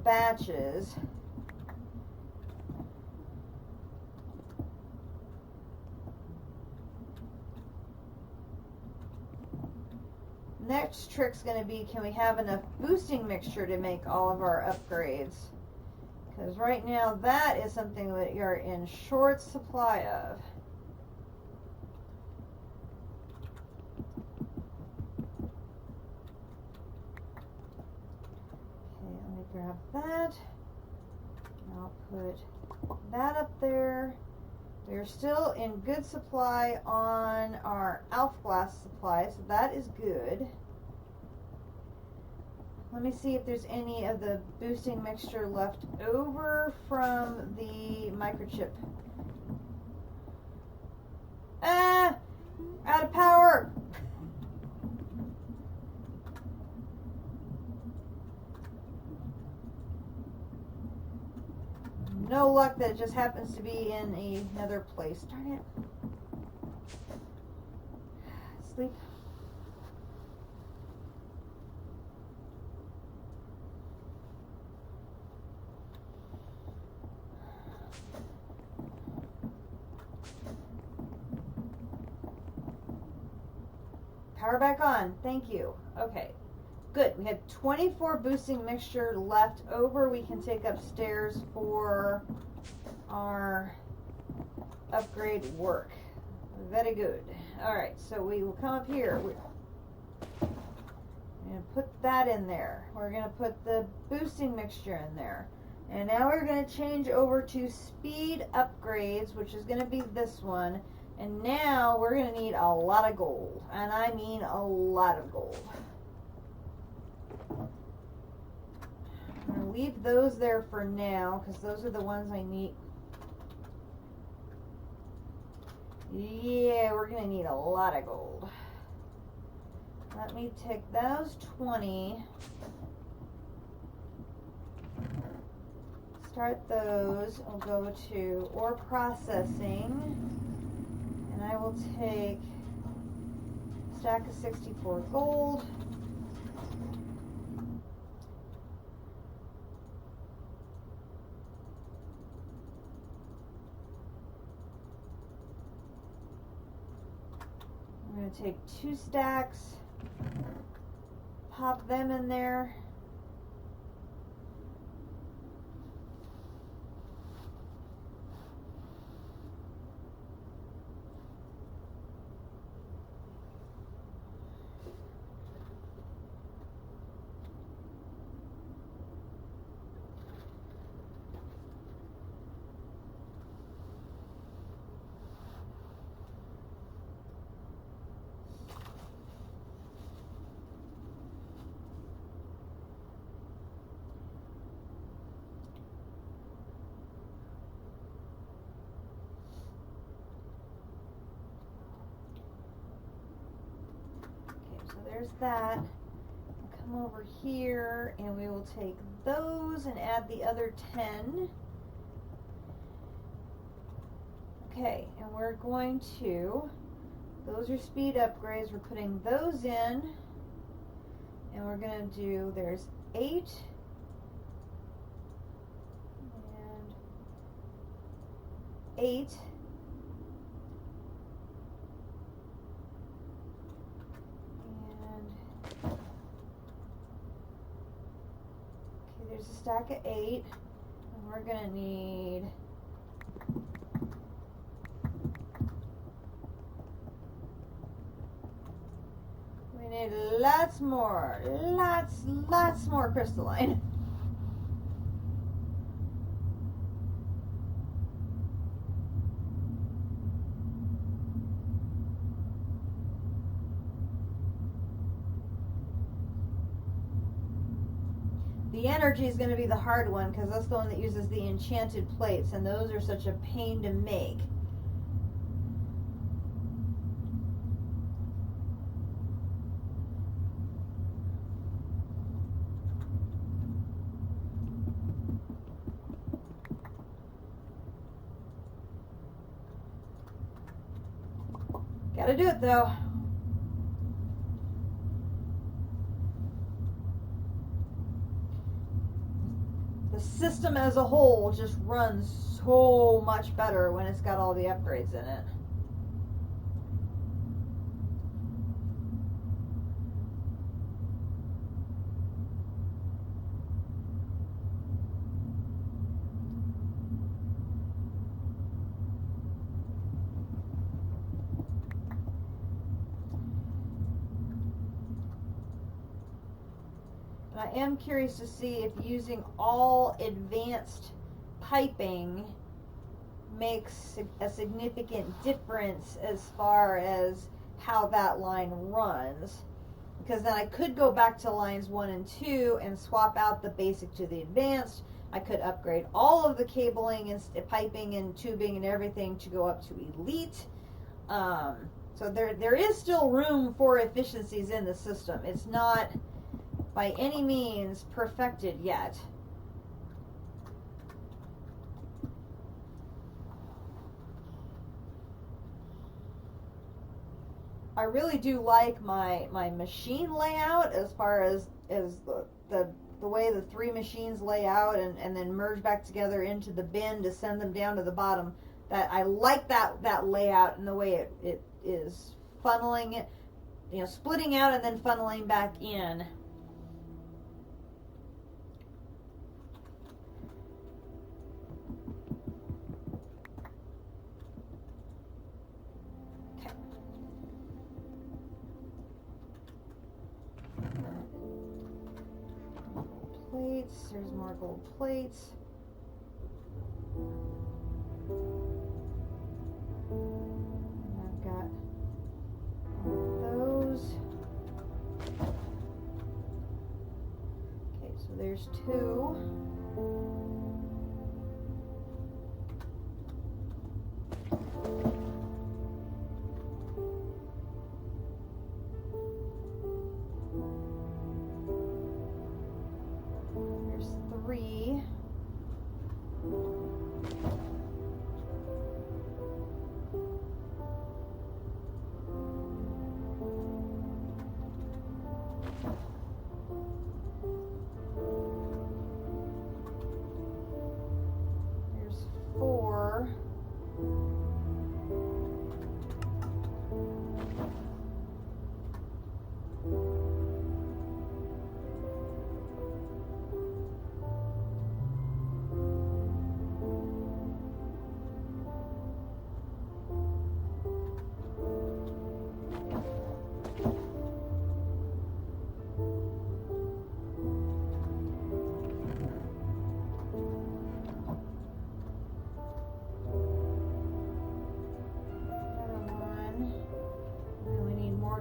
batches. Next trick's going to be, can we have enough boosting mixture to make all of our upgrades? Because right now that is something that you're in short supply of. Okay, let me grab that. I'll put that up there. We're still in good supply on our alpha glass supply, so that is good. Let me see if there's any of the boosting mixture left over from the microchip. Ah! Out of power! No luck that it just happens to be in another place. Darn it. Sleep. Power back on. Thank you. Okay. Good. We had 24 boosting mixture left over. We can take upstairs for our upgrade work. Very good. Alright, so we will come up here. We're going to put that in there. We're going to put the boosting mixture in there. And now we're going to change over to speed upgrades, which is going to be this one. And now we're going to need a lot of gold. And I mean a lot of gold. I'm going to leave those there for now because those are the ones I need. Yeah, we're going to need a lot of gold. Let me take those 20. Start those. I'll go to ore processing. And I will take a stack of 64 gold. I'm going to take 2 stacks, pop them in there. There's that. Come over here and we will take those and add the other 10. Okay, and we're going to, those are speed upgrades, we're putting those in and we're going to do, there's 8 and 8. There's a stack of 8, and we're going to need lots more, lots more crystalline. The energy is going to be the hard one because that's the one that uses the enchanted plates, and those are such a pain to make. Gotta do it though. System as a whole just runs so much better when it's got all the upgrades in it. I am curious to see if using all advanced piping makes a significant difference as far as how that line runs. Because then I could go back to lines 1 and 2 and swap out the basic to the advanced. I could upgrade all of the cabling and piping and tubing and everything to go up to elite. So there is still room for efficiencies in the system. It's not by any means perfected yet. I really do like my machine layout as far as the way the 3 machines lay out and then merge back together into the bin to send them down to the bottom. That I like that layout and the way it is funneling it, splitting out and then funneling back in. Plates. There's more gold plates. And I've got those. Okay, so there's 2. There's 3. There's 4.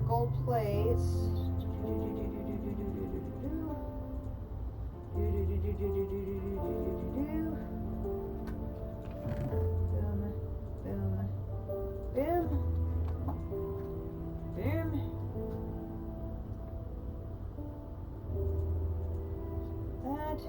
Gold plates. Boom, boom, boom, boom. That.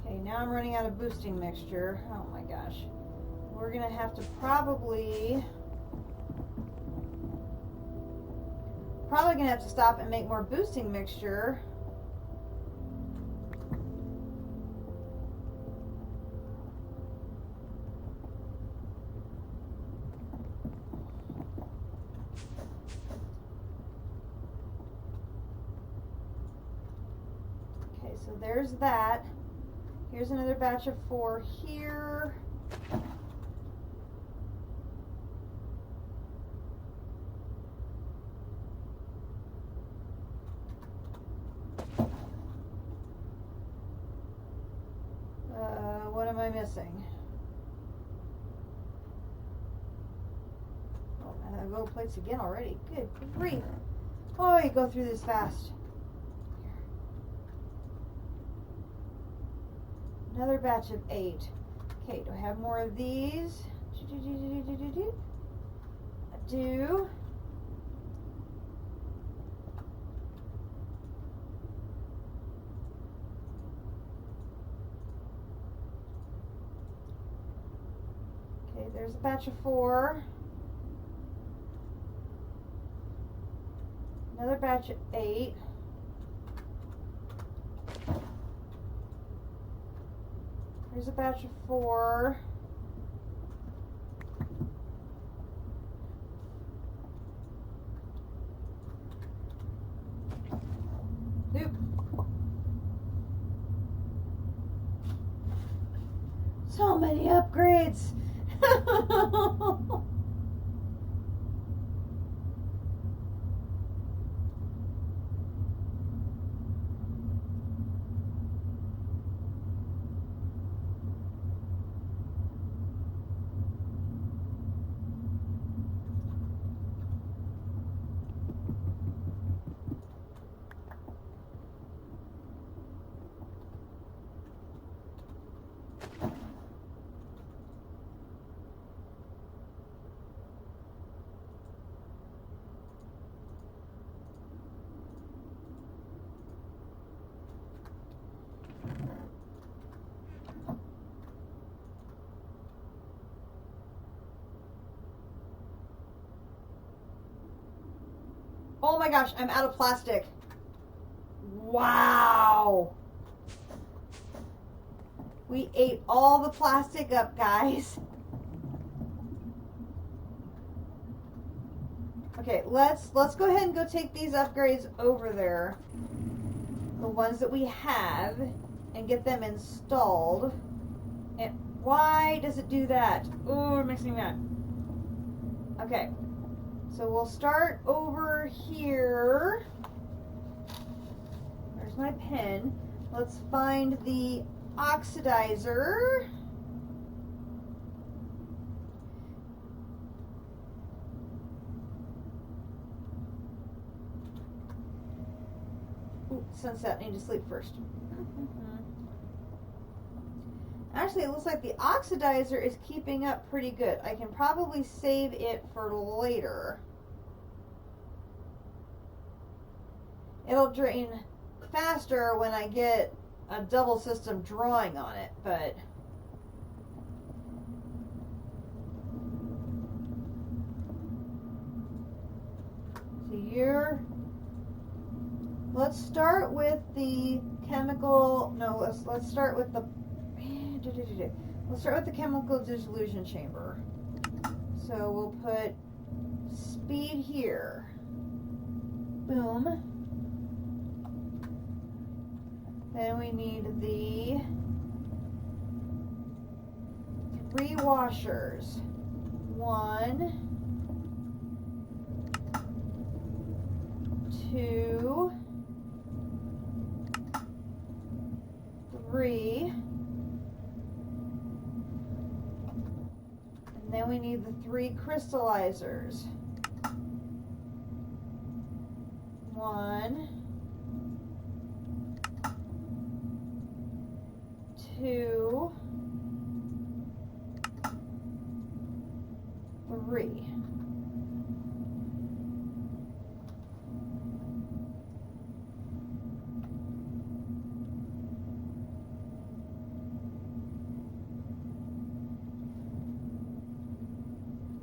Okay, now I'm running out of boosting mixture. Oh my gosh. We're gonna have to probably gonna have to stop and make more boosting mixture. So there's that. Here's another batch of 4 here. What am I missing? Oh, I have gold plates again already. Good grief. Oh, you go through this fast. Another batch of 8. Okay, do I have more of these? I do. Okay, there's a batch of 4. Another batch of 8. Here's a batch of 4. Oop. So many upgrades. Oh my gosh, I'm out of plastic. Wow. We ate all the plastic up, guys. Okay, let's go ahead and go take these upgrades over there. The ones that we have, and get them installed. And why does it do that? Oh, it makes me mad. Okay. So we'll start over here. There's my pen. Let's find the oxidizer. Ooh, sunset, I need to sleep first. Actually, it looks like the oxidizer is keeping up pretty good. I can probably save it for later. It'll drain faster when I get a double system drawing on it, but so let's start with the chemical, no, let's start with the chemical dissolution chamber. So we'll put speed here. Boom. Then we need the 3 washers. 1, 2, 3. And then we need the 3 crystallizers. 1, 2, 3.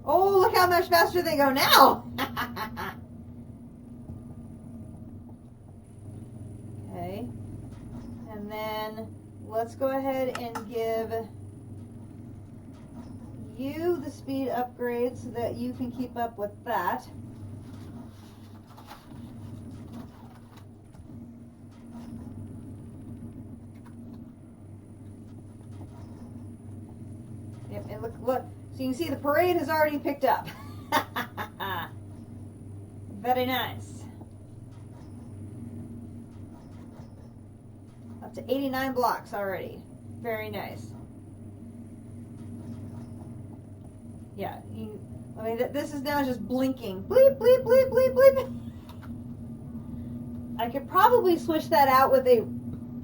Oh, look how much faster they go now! Okay. And then let's go ahead and give you the speed upgrade so that you can keep up with that. Yep, and look. So you can see the parade has already picked up. Very nice. Up to 89 blocks already. Very nice. Yeah, I mean, this is now just blinking. Bleep, bleep, bleep, bleep, bleep. I could probably switch that out with a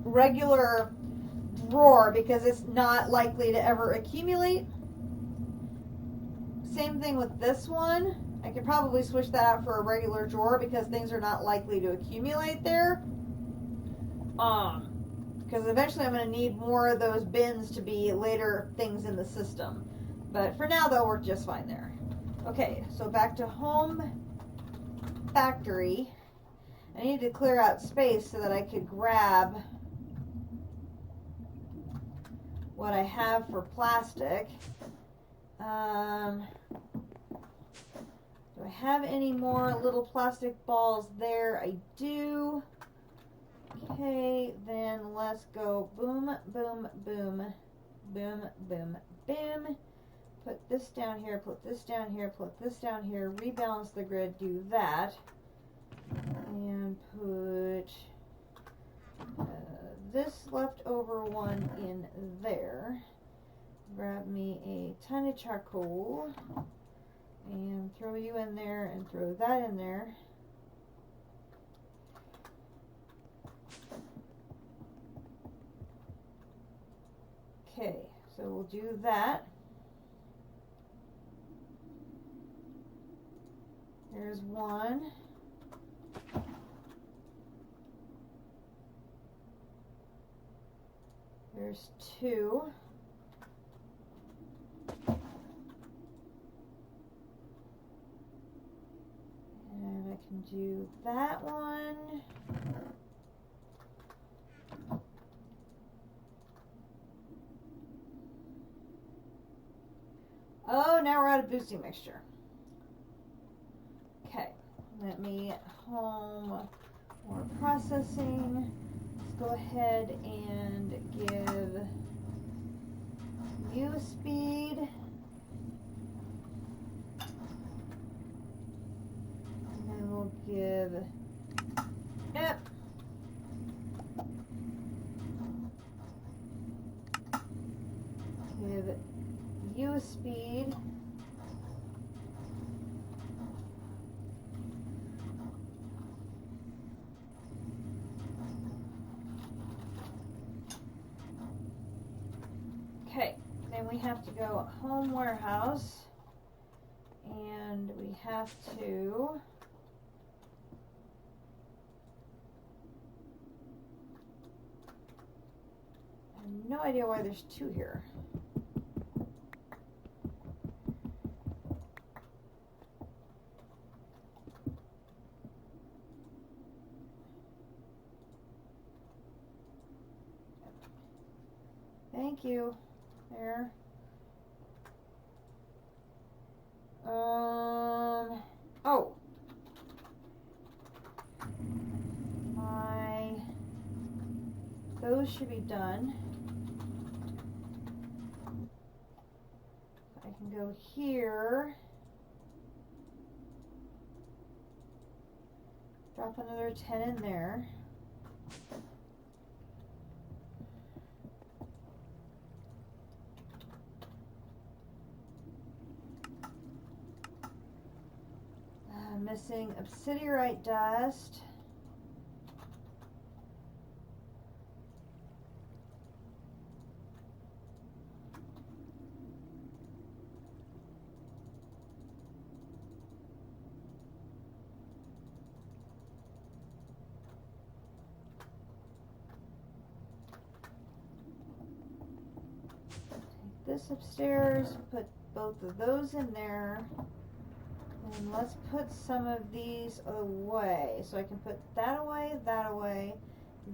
regular drawer because it's not likely to ever accumulate. Same thing with this one. I could probably switch that out for a regular drawer because things are not likely to accumulate there. Because eventually I'm going to need more of those bins to be later things in the system. But for now, they'll work just fine there. Okay, so back to home factory. I need to clear out space so that I could grab what I have for plastic. Do I have any more little plastic balls there? I do. Okay, then let's go boom, boom, boom, boom, boom, boom. Put this down here, put this down here, put this down here, rebalance the grid, do that. And put this leftover one in there. Grab me a ton of charcoal and throw you in there and throw that in there. Okay, so we'll do that. There's one. There's 2. And I can do that one. Oh, now we're out of boosting mixture. Okay, let me home more processing. Let's go ahead and give you speed. And then we'll give then we have to go home warehouse, and we have to I have no idea why there's 2 here. Thank you. There. Oh. Those should be done. I can go here. Drop another 10 in there. Missing obsidianite dust. Take this upstairs, put both of those in there. And let's put some of these away. So I can put that away, that away,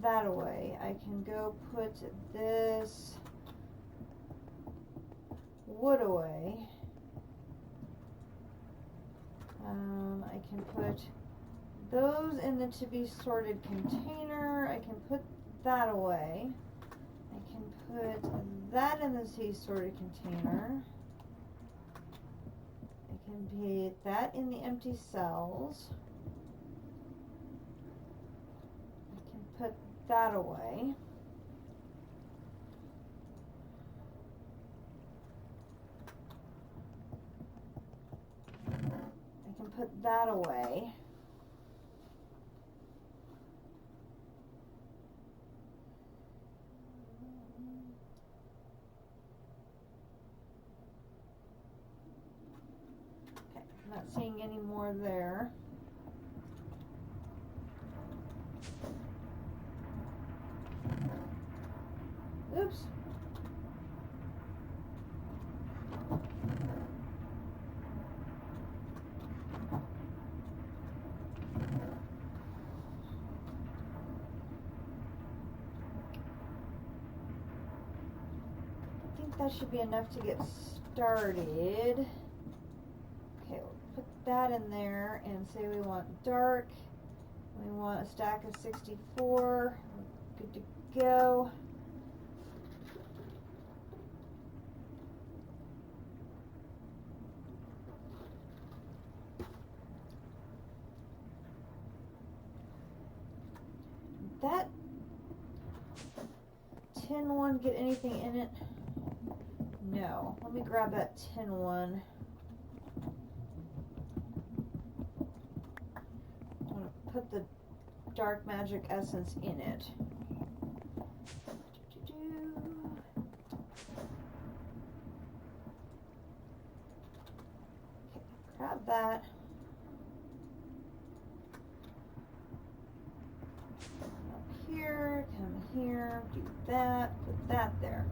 that away. I can go put this wood away. I can put those in the to be sorted container. I can put that away. I can put that in the to be sorted container. I can put that in the empty cells. I can put that away. I can put that away. Not seeing any more there. Oops. I think that should be enough to get started. Okay, we'll put that in there and say we want dark. We want a stack of 64. Good to go. That tin one get anything in it? No. Let me grab that tin one. I'm going to put the dark magic essence in it. Okay, grab that. Here, come here, do that, put that there.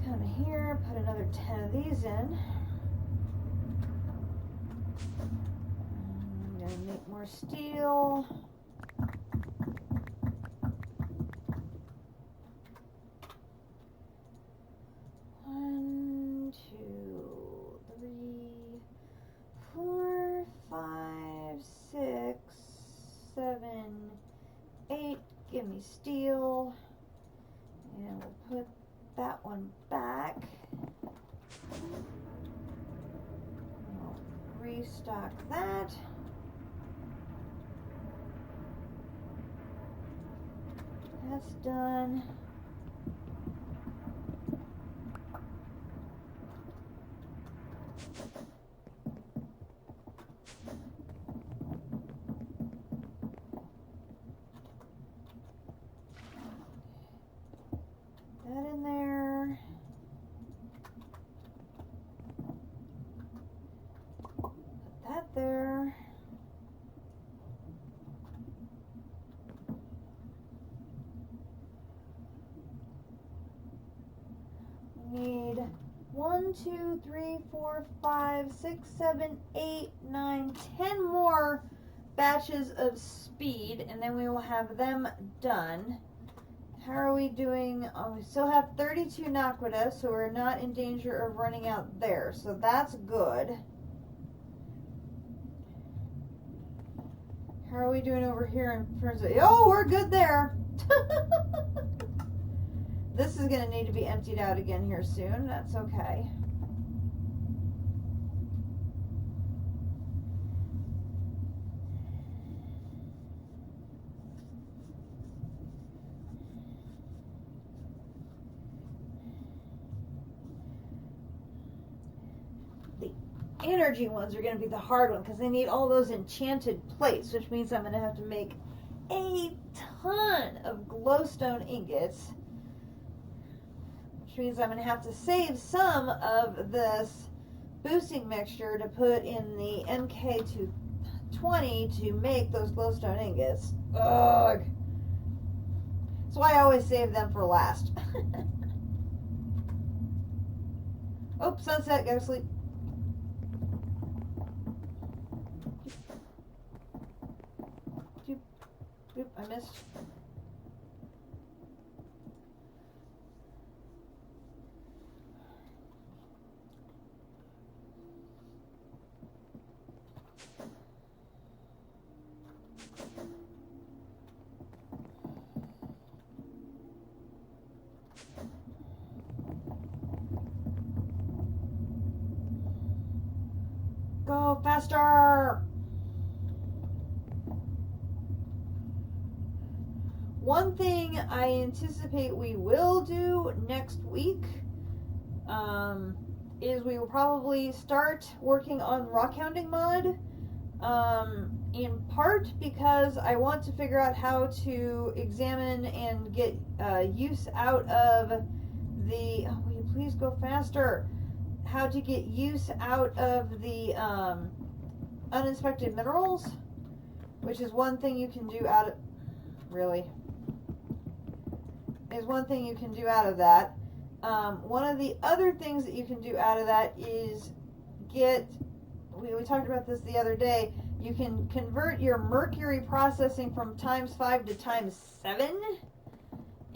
Come here, put another 10 of these in. I'm going to make more steel. Give me steel, and we'll put that one back. I'll restock that. That's done. there. Need 1, 2, 3, 4, 5, 6, 7, 8, 9, 10 more batches of speed, and then we will have them done. How are we doing? Oh, we still have 32 Naquita, so we're not in danger of running out there, so that's good. How are we doing over here in terms of... Oh, we're good there! This is going to need to be emptied out again here soon. That's okay. The energy ones are going to be the hard one because they need all those enchanted plates, which means I'm going to have to make a ton of glowstone ingots. Which means I'm going to have to save some of this boosting mixture to put in the MK220 to make those glowstone ingots. Ugh. That's why I always save them for last. Oh, sunset, go to sleep. Oop, I missed. Go faster! One thing I anticipate we will do next week is we will probably start working on rock hounding mod, in part because I want to figure out how to examine and get use out of the... Oh, will you please go faster? How to get use out of the uninspected minerals, which is one thing you can do out of... Really? Is one thing you can do out of that. One of the other things that you can do out of that is get... We talked about this the other day. You can convert your mercury processing from ×5 to ×7.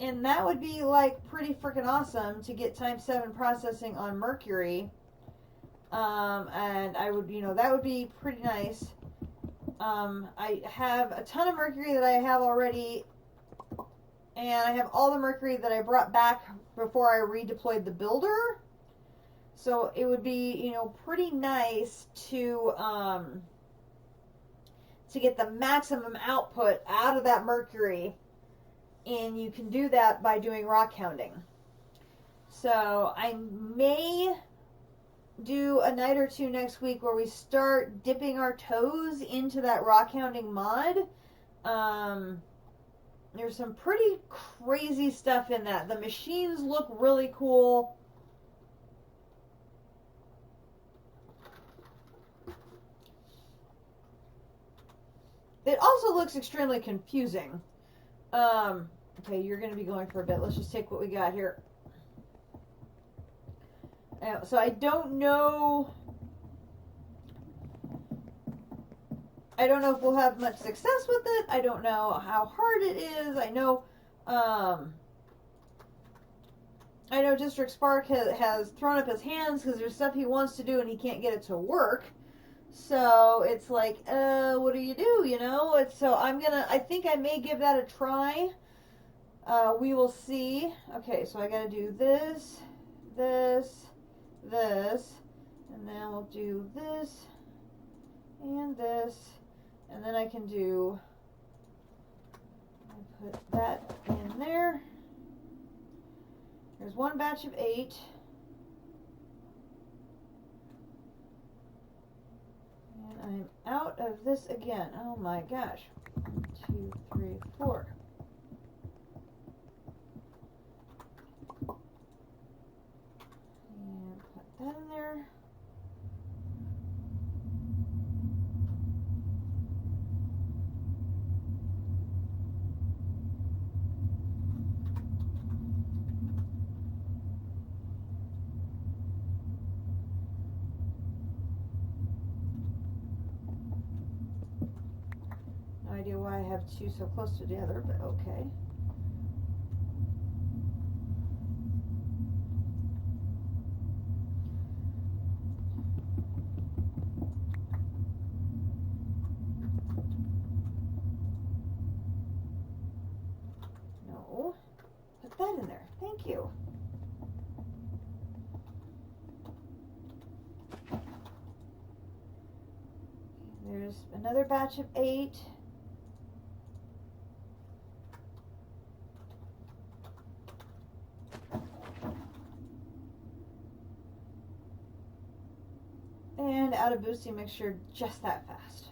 And that would be like pretty freaking awesome to get ×7 processing on mercury. And I would, that would be pretty nice. I have a ton of mercury that I have already, and I have all the mercury that I brought back before I redeployed the builder. So it would be, pretty nice to get the maximum output out of that mercury. And you can do that by doing rock hounding. So I may do a night or two next week where we start dipping our toes into that rock hounding mod. There's some pretty crazy stuff in that. The machines look really cool. It also looks extremely confusing. Okay, you're going to be going for a bit. Let's just take what we got here. So I don't know if we'll have much success with it. I don't know how hard it is. I know District Spark has thrown up his hands because there's stuff he wants to do and he can't get it to work. So it's like, what do you do, So I think I may give that a try. We will see. Okay, so I gotta do this, this, and then we'll do this, and this, and then I can do, I'll put that in there. There's one batch of 8. And I'm out of this again. Oh my gosh. 1, 2, 3, 4. And put that in there. have two so close together, but okay. No. Put that in there. Thank you. There's another batch of 8. And out of boosting mixture just that fast.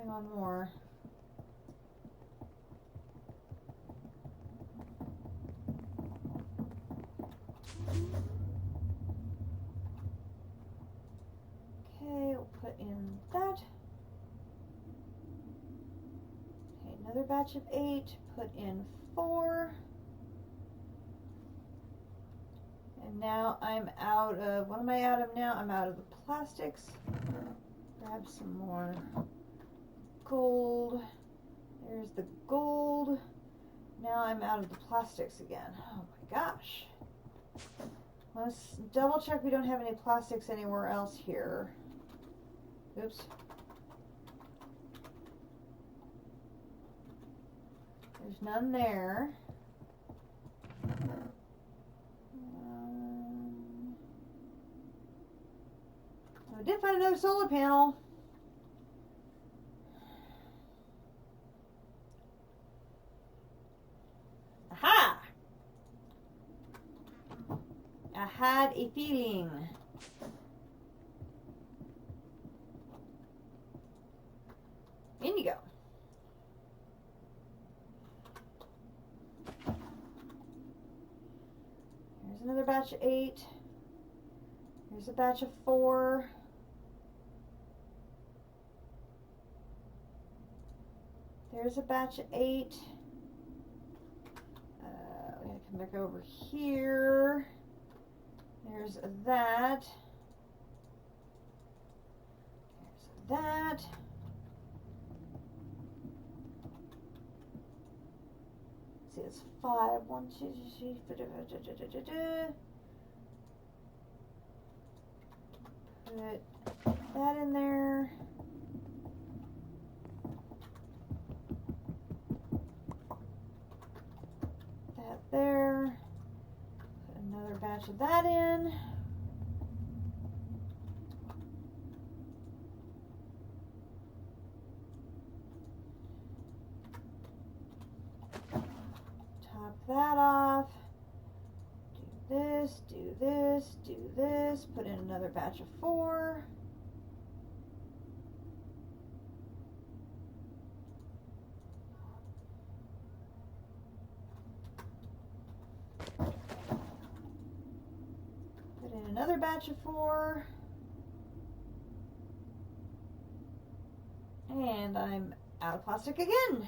On more. Okay, we'll put in that. Okay, another batch of 8, put in 4. And now I'm out of, what am I out of now? I'm out of the plastics. Grab some more gold. There's the gold. Now I'm out of the plastics again. Oh my gosh. Let's double check we don't have any plastics anywhere else here. Oops. There's none there. I did find another solar panel. Aha! I had a feeling. Indigo. Here's another batch of 8. Here's a batch of 4. There's a batch of 8. We gotta come back over here. There's that. There's that. Let's see, it's 5. 1, 2, 3, 4. Put that in there. That there. Put another batch of that in. Top that off. Do this, do this, do this. Put in another batch of 4. Put in another batch of 4. And I'm out of plastic again.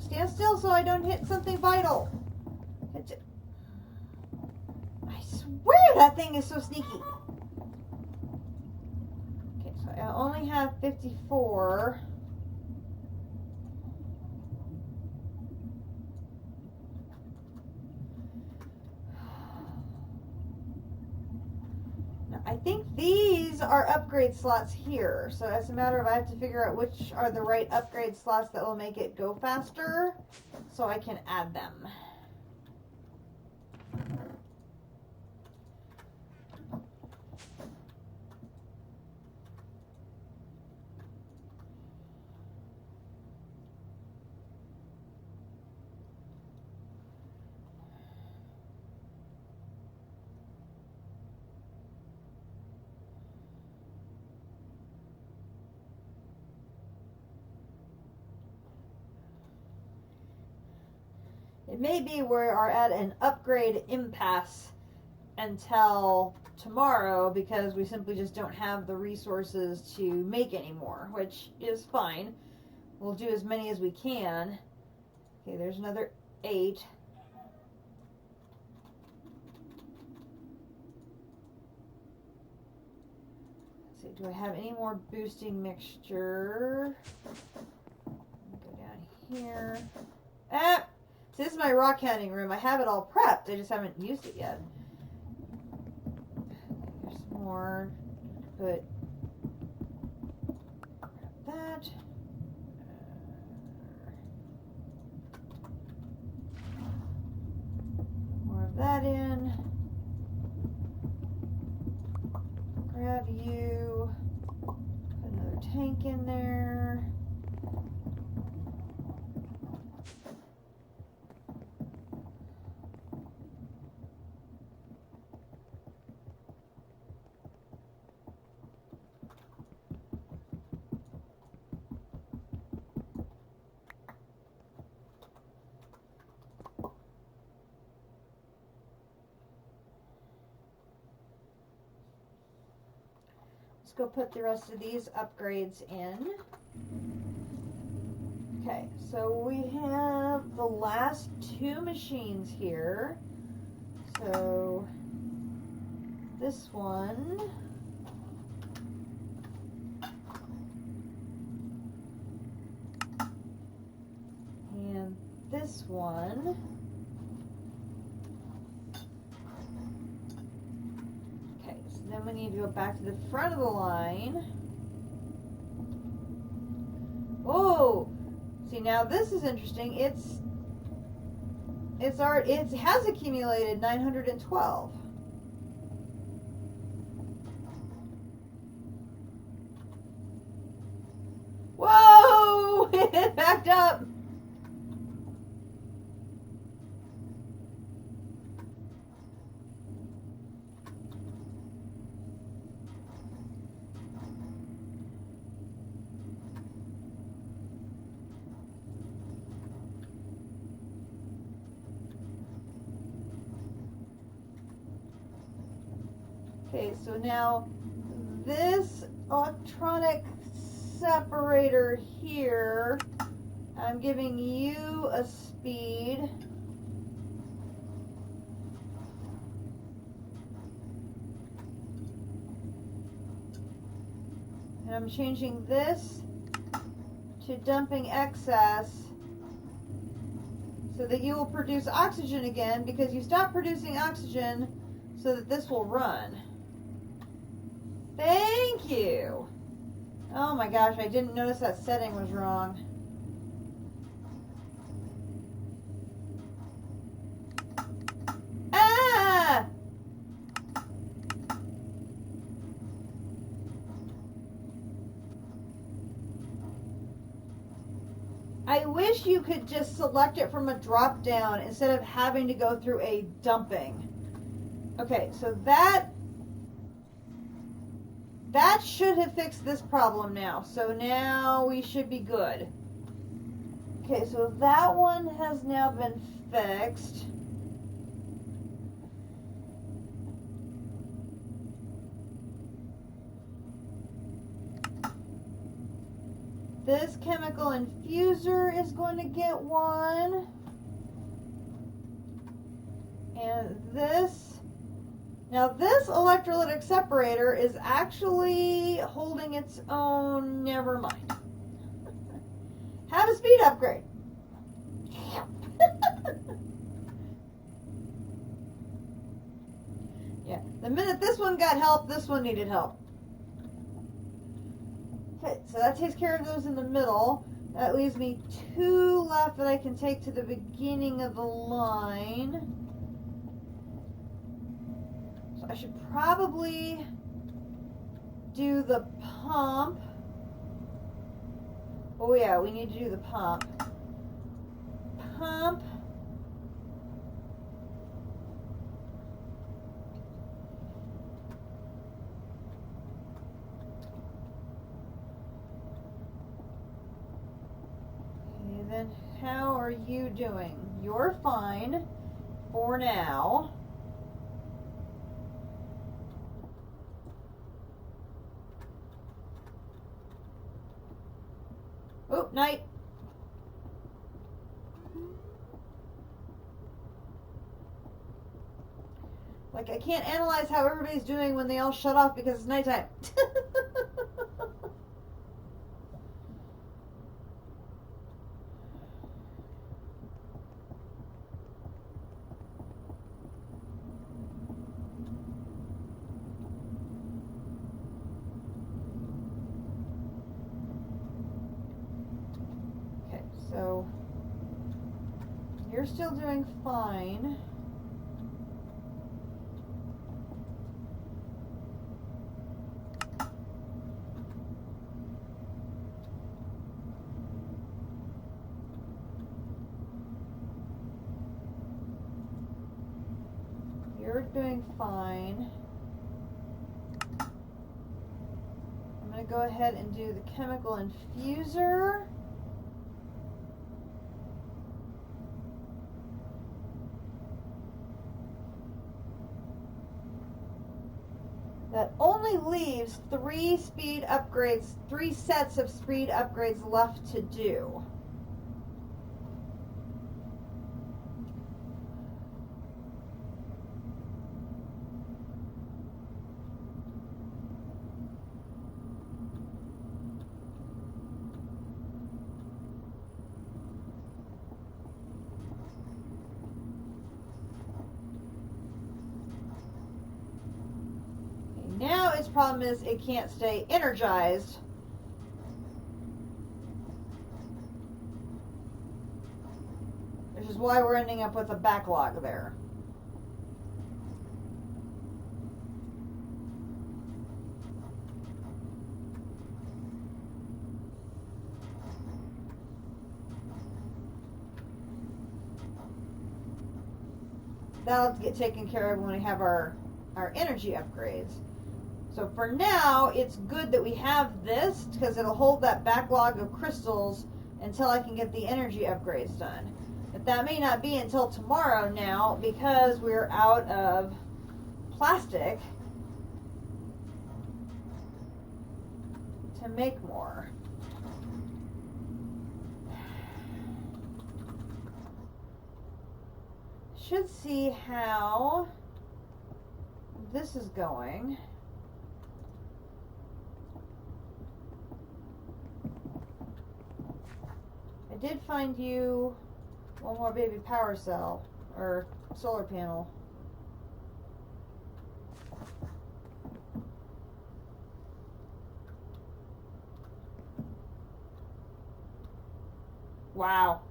Stand still so I don't hit something vital. I swear that thing is so sneaky. Okay, so I only have 54. Now, I think these are upgrade slots here. So it's a matter of I have to figure out which are the right upgrade slots that will make it go faster so I can add them. It may be we are at an upgrade impasse until tomorrow because we simply just don't have the resources to make any more, which is fine. We'll do as many as we can. Okay, there's another 8. Let's see, do I have any more boosting mixture? Go down here. Ah! See, this is my rock counting room. I have it all prepped. I just haven't used it yet. There's some more. Put that. More of that in. Grab you. Put another tank in there. Let's go put the rest of these upgrades in. Okay, so we have the last 2 machines here. So this one. And this one. Then we need to go back to the front of the line. Oh, see, now this is interesting. It has accumulated 912. Whoa! It backed up. Okay, so now this electronic separator here, I'm giving you a speed. And I'm changing this to dumping excess so that you will produce oxygen again because you stopped producing oxygen so that this will run. Thank you. Oh my gosh, I didn't notice that setting was wrong. Ah! I wish you could just select it from a drop down instead of having to go through a dumping. Okay, so that should have fixed this problem now. So now we should be good. Okay, so that one has now been fixed. This chemical infuser is going to get one. And this. Now this electrolytic separator is actually holding its own. Never mind. Have a speed upgrade. Yeah, the minute this one got help, this one needed help. Okay, so that takes care of those in the middle. That leaves me 2 left that I can take to the beginning of the line. I should probably do the pump. Oh yeah, we need to do the pump. Pump. And then how are are you doing? You're fine for now. Oh, night. Like, I can't analyze how everybody's doing when they all shut off because it's nighttime. Okay, so you're still doing fine. You're doing fine. I'm going to go ahead and do the chemical infuser. That only leaves 3 speed upgrades, 3 sets of speed upgrades left to do. Now its problem is it can't stay energized. Which is why we're ending up with a backlog there. That'll get taken care of when we have our energy upgrades. So for now, it's good that we have this because it'll hold that backlog of crystals until I can get the energy upgrades done. But that may not be until tomorrow now because we're out of plastic to make more. Should see how this is going. I did find you one more baby power cell or solar panel. Wow.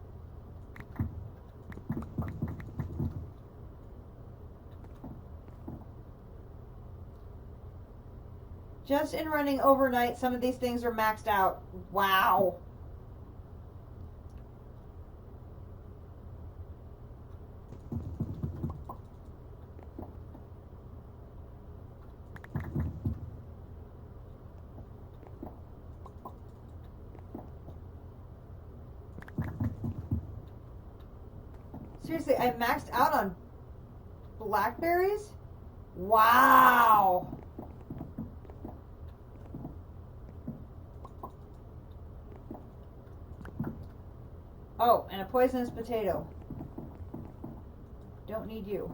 Just in running overnight, some of these things are maxed out. Wow. Seriously, I maxed out on blackberries? Wow. Oh, and a poisonous potato. Don't need you.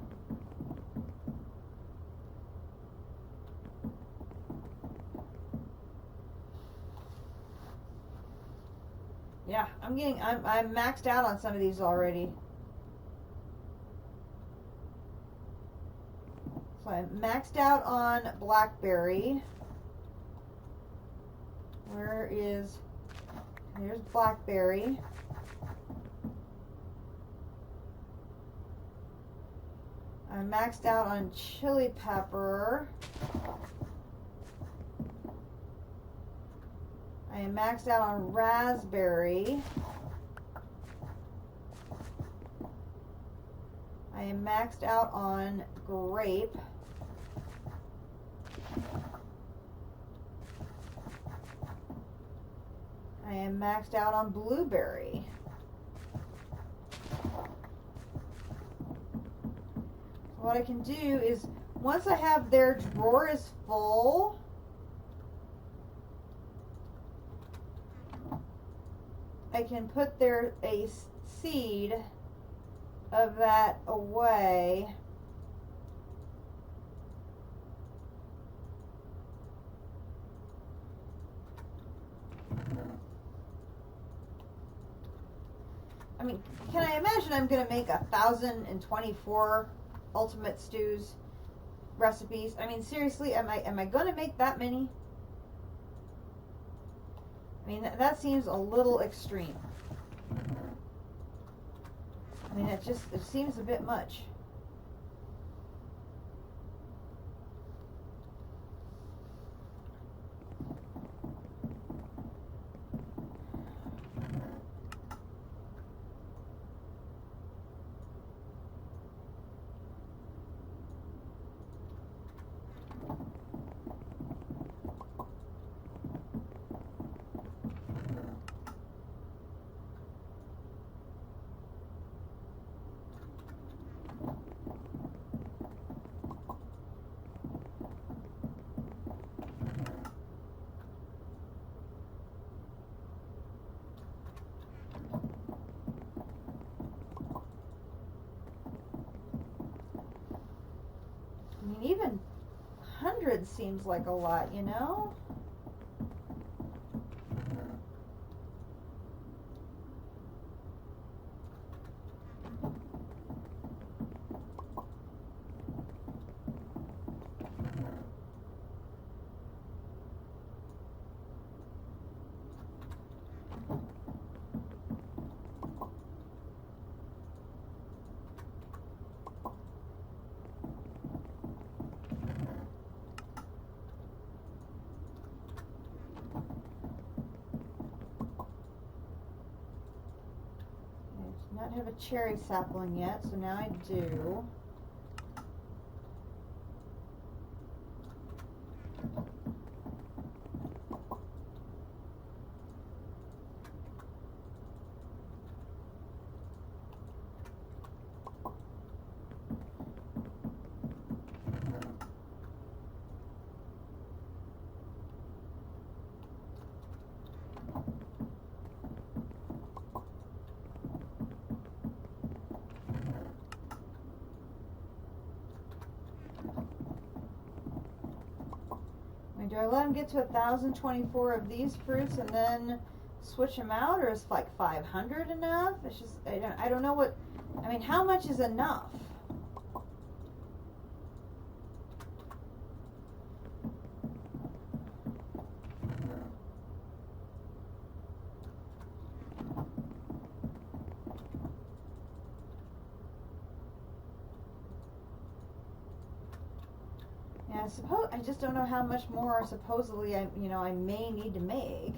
Yeah, I'm maxed out on some of these already. So I'm maxed out on blackberry. Here's blackberry. I'm maxed out on chili pepper. I am maxed out on raspberry. I am maxed out on grape. I am maxed out on blueberry. what I can do is, once I have their drawer is full, I can put a seed of that away. I mean, can I imagine I'm going to make 1,024 ultimate stews recipes? I mean, seriously, am I going to make that many? I mean, that seems a little extreme. I mean, it seems a bit much. I mean, even 100 seems like a lot, you know? Not have a cherry sapling yet, so now I do. Do I let them get to 1,024 of these fruits and then switch them out, or is like 500 enough? It's just, I don't know what, I mean, how much is enough? I suppose I just don't know how much more supposedly I may need to make.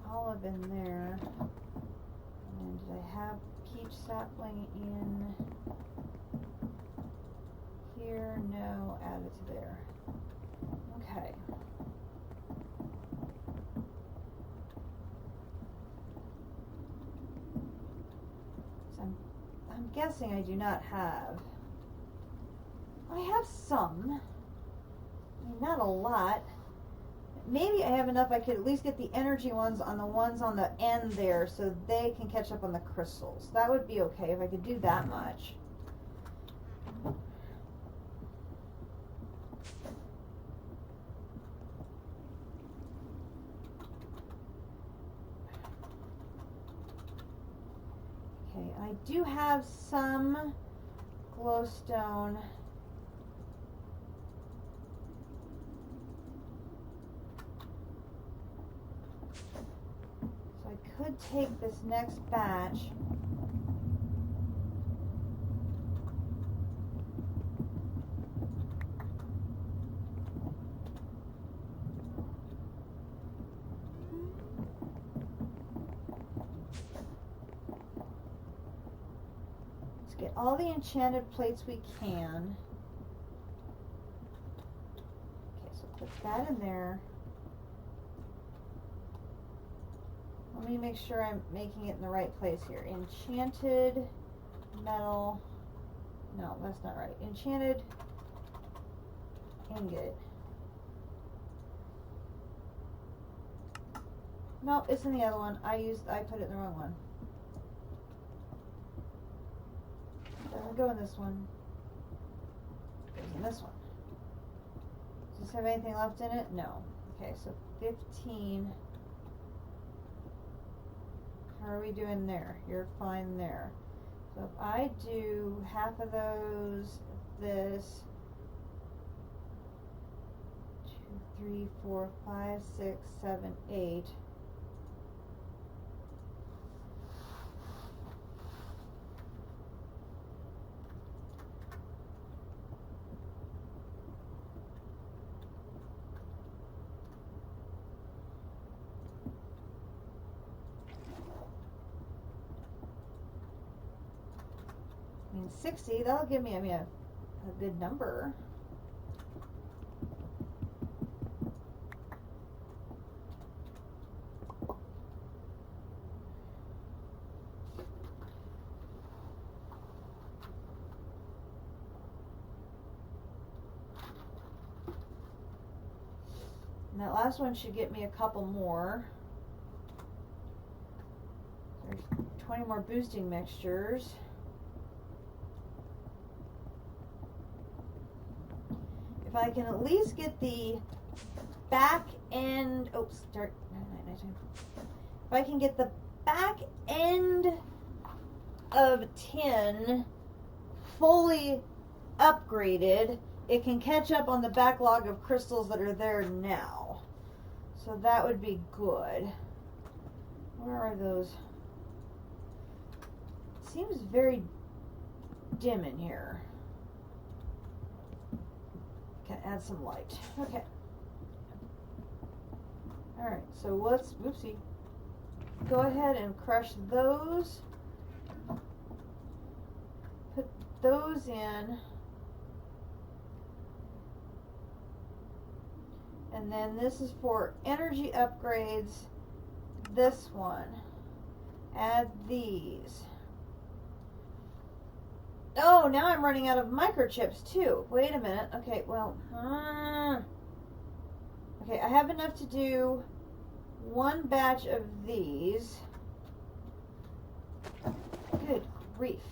Olive in there. And did I have peach sapling in here? No, add it to there. Okay. So I'm guessing I do not have. I have some. I mean, not a lot. Maybe I have enough I could at least get the energy ones on the end there so they can catch up on the crystals. That would be okay if I could do that much. Okay, I do have some glowstone. So I could take this next batch. Get all the enchanted plates we can. Okay, so put that in there. Let me make sure I'm making it in the right place here. Enchanted metal. No, that's not right. Enchanted ingot. Nope, it's in the other one. I put it in the wrong one. Doesn't go in this one. Goes in this one. Does this have anything left in it? No. Okay, so 15. How are we doing there? You're fine there. So if I do half of those, this 2, 3, 4, 5, 6, 7, 8. I mean, 60, that'll give me, a good number. And that last one should get me a couple more. There's 20 more boosting mixtures. If I can at least get the back end, if I can get the back end of 10 fully upgraded, it can catch up on the backlog of crystals that are there now. So that would be good. Where are those? It seems very dim in here. Can add some light. Okay. Alright, so let's, whoopsie, go ahead and crush those. Put those in. And then this is for energy upgrades. This one. Add these. Oh, now I'm running out of microchips too. Wait a minute. Okay, well, okay, I have enough to do one batch of these. Good grief.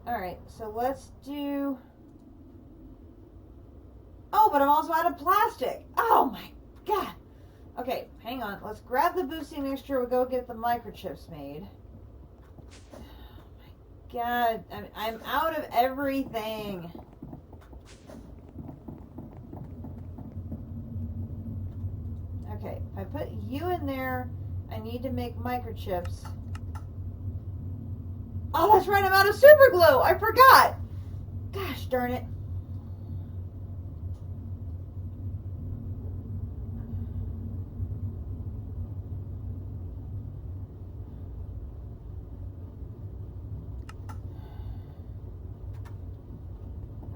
All right, so let's do. Oh, but I'm also out of plastic. Oh my God. Okay, hang on. Let's grab the boosting mixture. We'll go get the microchips made. God, I'm out of everything. Okay, if I put you in there, I need to make microchips. Oh, that's right, I'm out of super glue. I forgot. Gosh darn it.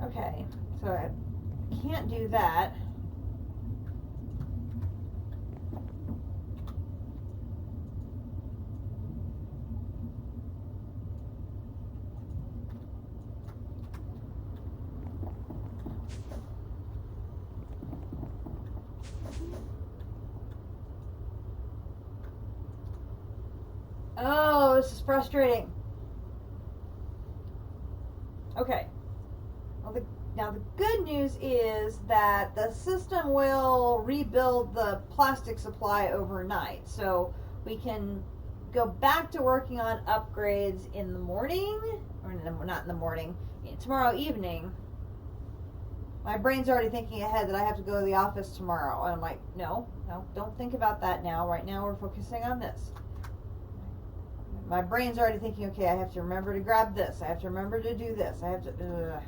Okay, so I can't do that. Oh, this is frustrating. Okay. Now the good news is that the system will rebuild the plastic supply overnight, so we can go back to working on upgrades in the morning, or not in the morning, tomorrow evening, my brain's already thinking ahead that I have to go to the office tomorrow. And I'm like, no, don't think about that now. Right now we're focusing on this. My brain's already thinking, okay, I have to remember to grab this. I have to remember to do this. I have to...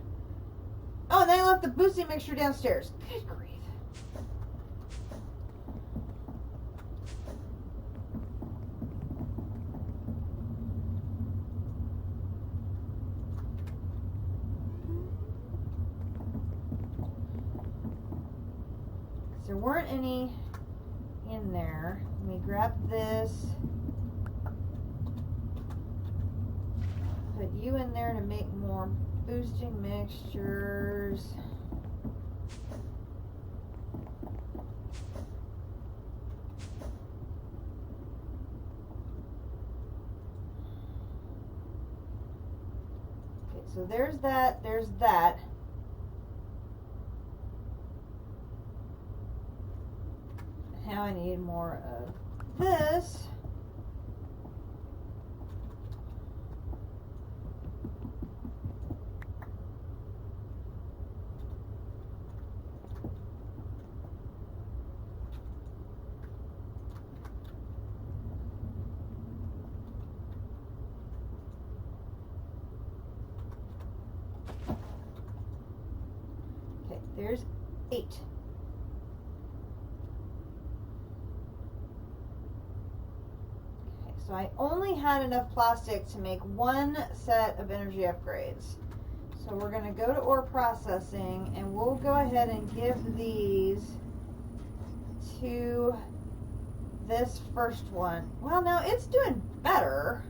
Oh, and then I left the boosting mixture downstairs. Good grief. There weren't any in there. Let me grab this. Put you in there to make more boosting mixtures. Okay, so there's that, there's that. Now I need more of this. Okay, there's 8. So I only had enough plastic to make one set of energy upgrades. So we're going to go to ore processing, and we'll go ahead and give these to this first one. Well, now it's doing better.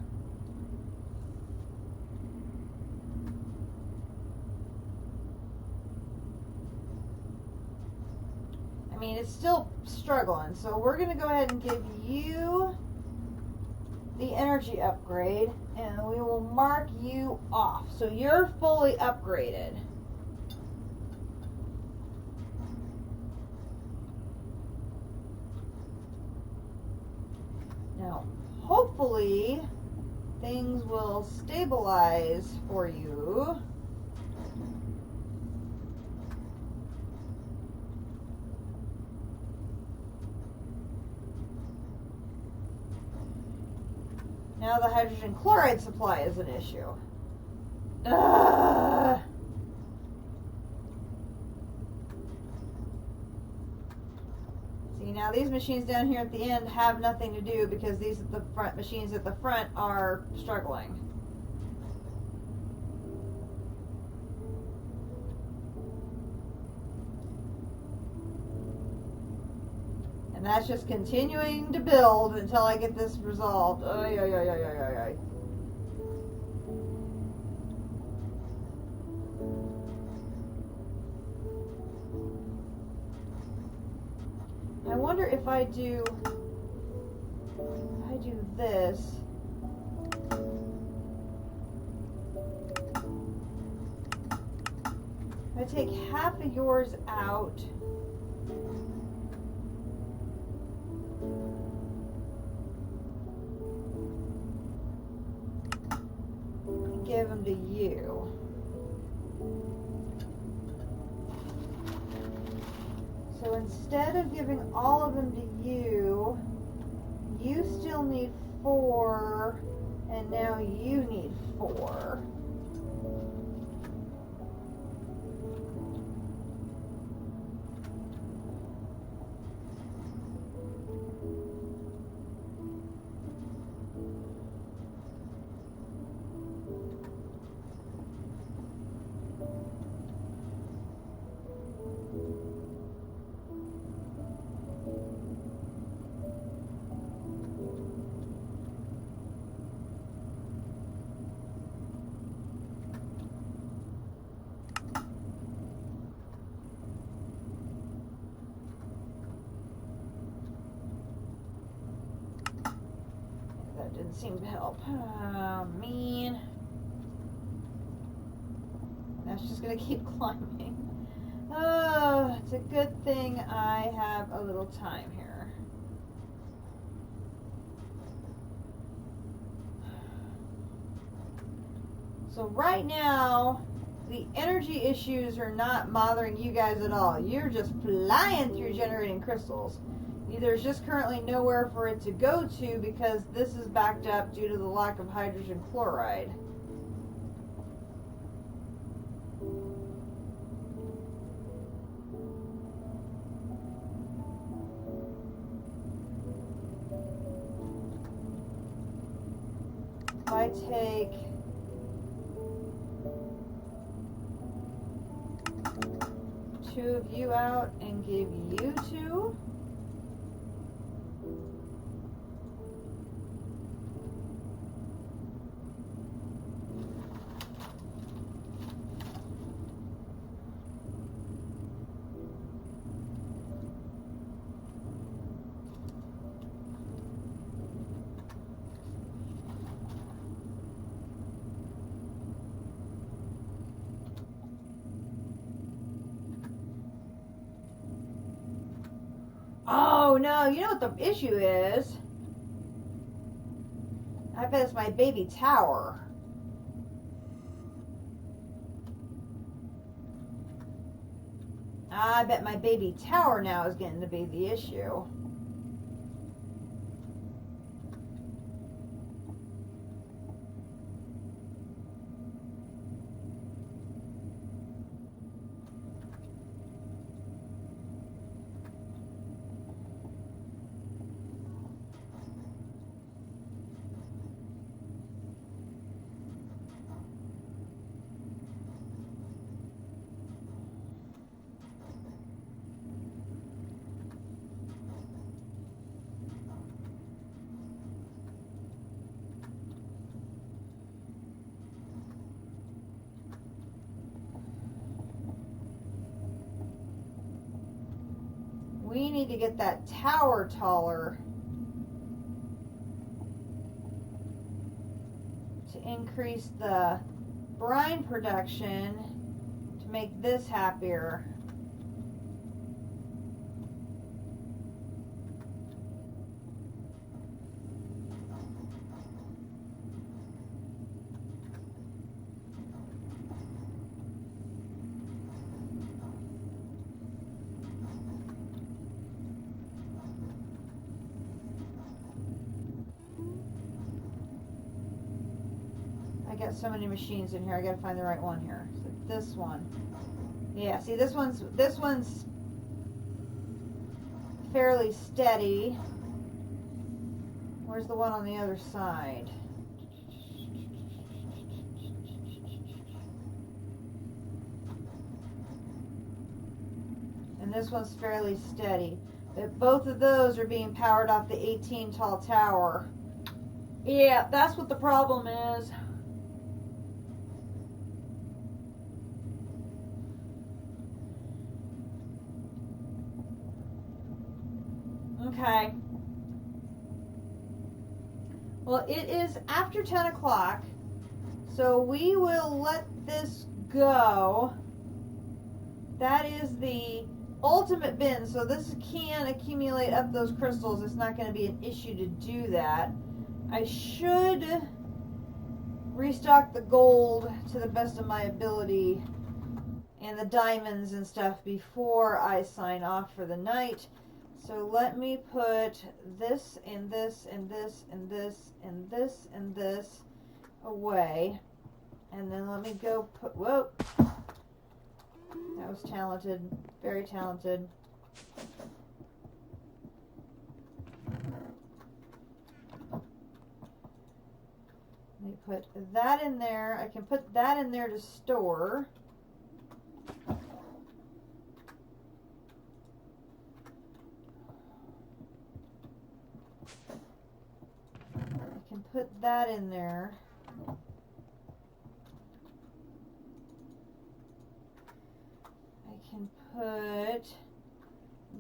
I mean, it's still struggling. So we're going to go ahead and give you the energy upgrade, and we will mark you off. So you're fully upgraded. Now, hopefully, things will stabilize for you. Now the hydrogen chloride supply is an issue. See, now these machines down here at the end have nothing to do because these at the front machines at the front are struggling. And that's just continuing to build until I get this resolved. Ay, ay, ay, ay, ay, ay, ay. I wonder if I do this. If I take half of yours out, give them to you. So instead of giving all of them to you, you still need 4, and now you need 4. Didn't seem to help. Oh, man. That's just going to keep climbing. Oh, it's a good thing I have a little time here. So right now, the energy issues are not bothering you guys at all. You're just flying through generating crystals. There's just currently nowhere for it to go to because this is backed up due to the lack of hydrogen chloride. If I take two of you out and give you two, oh no, you know what the issue is? I bet it's my baby tower. I bet my baby tower now is getting to be the issue. We need to get that tower taller to increase the brine production to make this happier. Got so many machines in here. I gotta find the right one here. So this one. Yeah, see this one's fairly steady. Where's the one on the other side? And this one's fairly steady. But both of those are being powered off the 18 tall tower. Yeah, that's what the problem is. Okay. Well, it is after 10 o'clock, so we will let this go. That is the ultimate bin, so this can accumulate up those crystals. It's not going to be an issue to do that. I should restock the gold to the best of my ability and the diamonds and stuff before I sign off for the night. So let me put this and this and this and this and this and this away. And then let me go put, whoa. That was talented, very talented. Let me put that in there. I can put that in there to store. Put that in there. I can put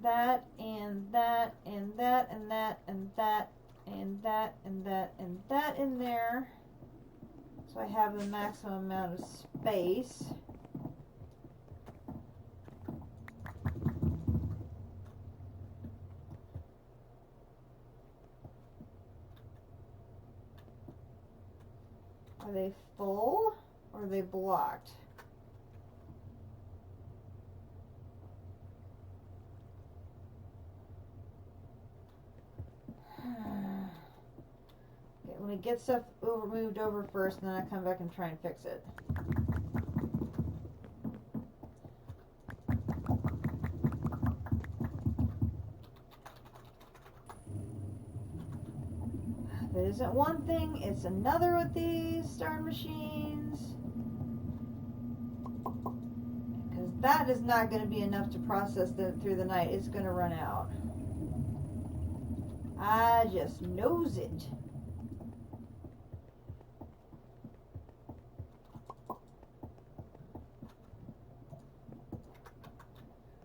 that and that and that and that and that and that and that and that in there. So I have the maximum amount of space. Are they full Or are they blocked? Okay, let me get stuff moved over first, and then I come back and try and fix it. That isn't one thing, it's another with these darn machines. Because that is not going to be enough to process through the night. It's going to run out. I just knows it.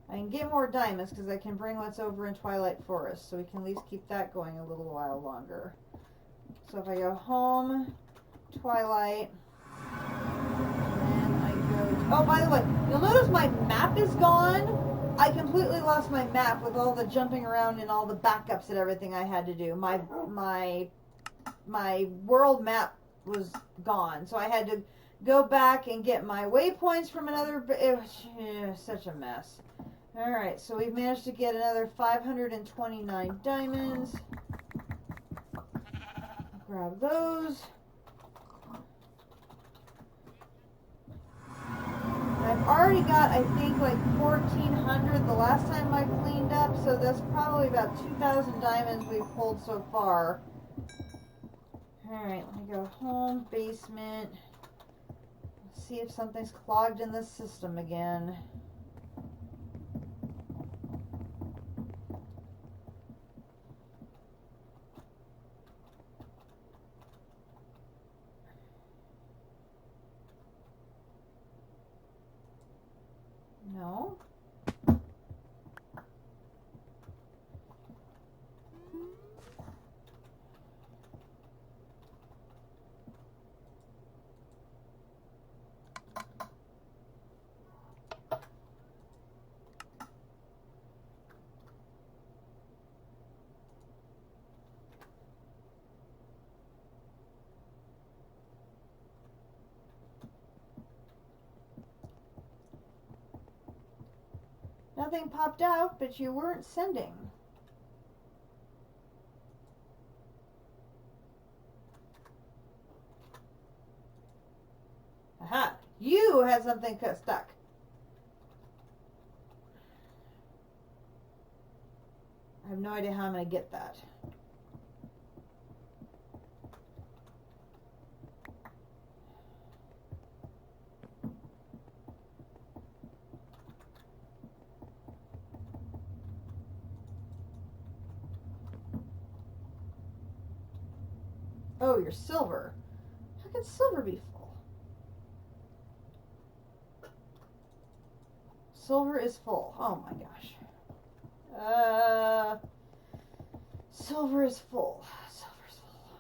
I can get more diamonds because I can bring what's over in Twilight Forest, so we can at least keep that going a little while longer. So if I go home, Twilight, and I go to, oh, by the way, you'll notice my map is gone. I completely lost my map with all the jumping around and all the backups and everything I had to do. My world map was gone, so I had to go back and get my waypoints from another. It was such a mess. All right, so we've managed to get another 529 diamonds. Grab those. I've already got, I think, like 1,400 the last time I cleaned up, so that's probably about 2,000 diamonds we've pulled so far. Alright, let me go home, basement. Let's see if something's clogged in the system again. No. Nothing popped out, but you weren't sending. Aha! You had something stuck. I have no idea how I'm going to get that. Oh, you're silver. How can silver be full? Silver is full. Oh my gosh. Silver is full. Silver's full.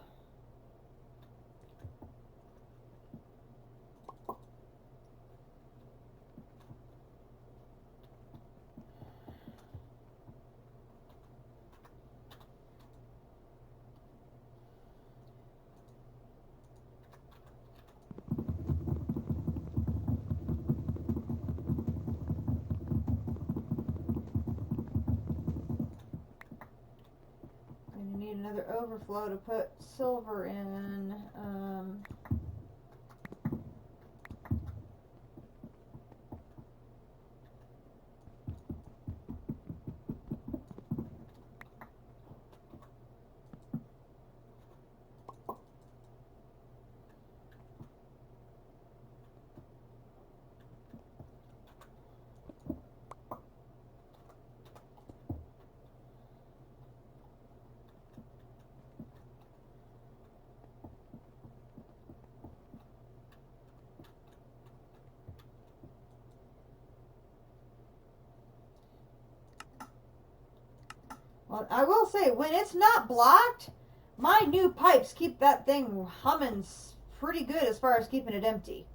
Another overflow to put silver in. Well, I will say, when it's not blocked, my new pipes keep that thing humming pretty good as far as keeping it empty.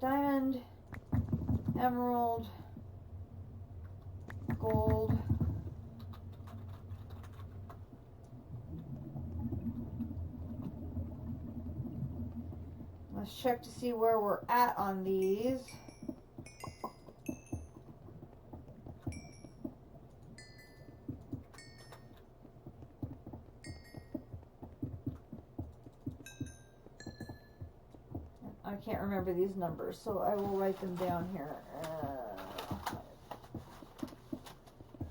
Diamond. emerald, gold, let's check to see where we're at on these. I can't remember these numbers, so I will write them down here.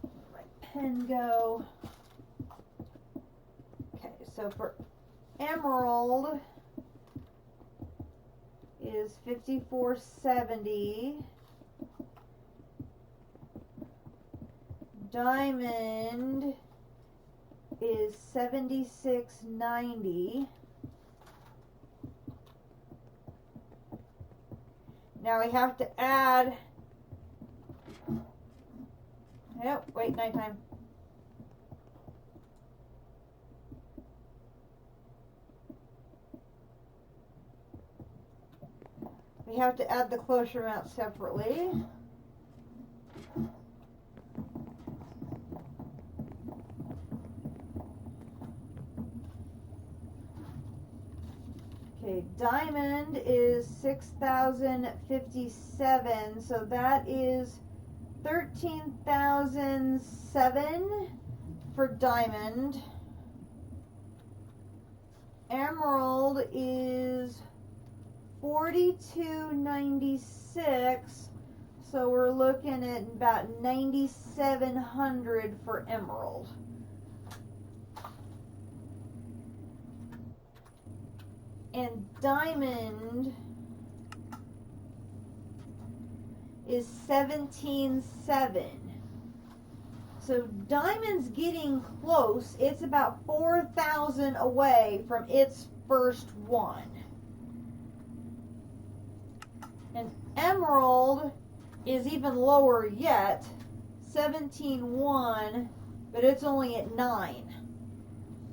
Where my pen go? Okay, so for emerald is 5470. Diamond is 7690. Now we have to add, nope, wait, nighttime. We have to add the closure amount separately. Okay, diamond is 6,057, so that is 13,007 for diamond. Emerald is 4296, so we're looking at about 9,700 for emerald. And diamond is 17,700. So diamond's getting close. It's about 4,000 away from its first one. And emerald is even lower yet, 17,100, but it's only at 9.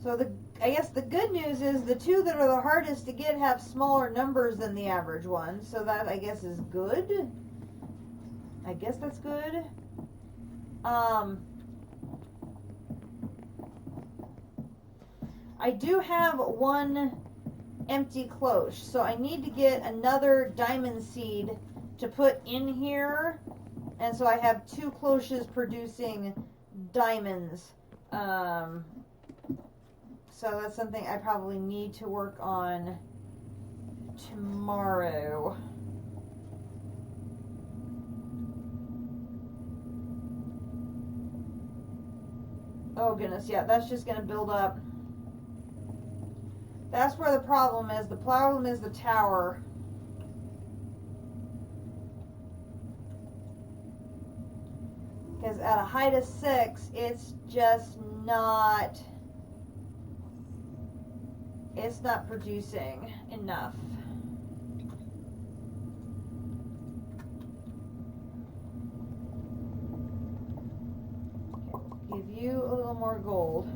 So I guess the good news is the two that are the hardest to get have smaller numbers than the average one, so that I guess is good. I guess that's good. I do have one empty cloche, so I need to get another diamond seed to put in here, and so I have 2 cloches producing diamonds. So that's something I probably need to work on tomorrow. Oh goodness, yeah, that's just going to build up. That's where the problem is. The problem is the tower. Because at a height of 6, it's just not... It's not producing enough. Okay, give you a little more gold.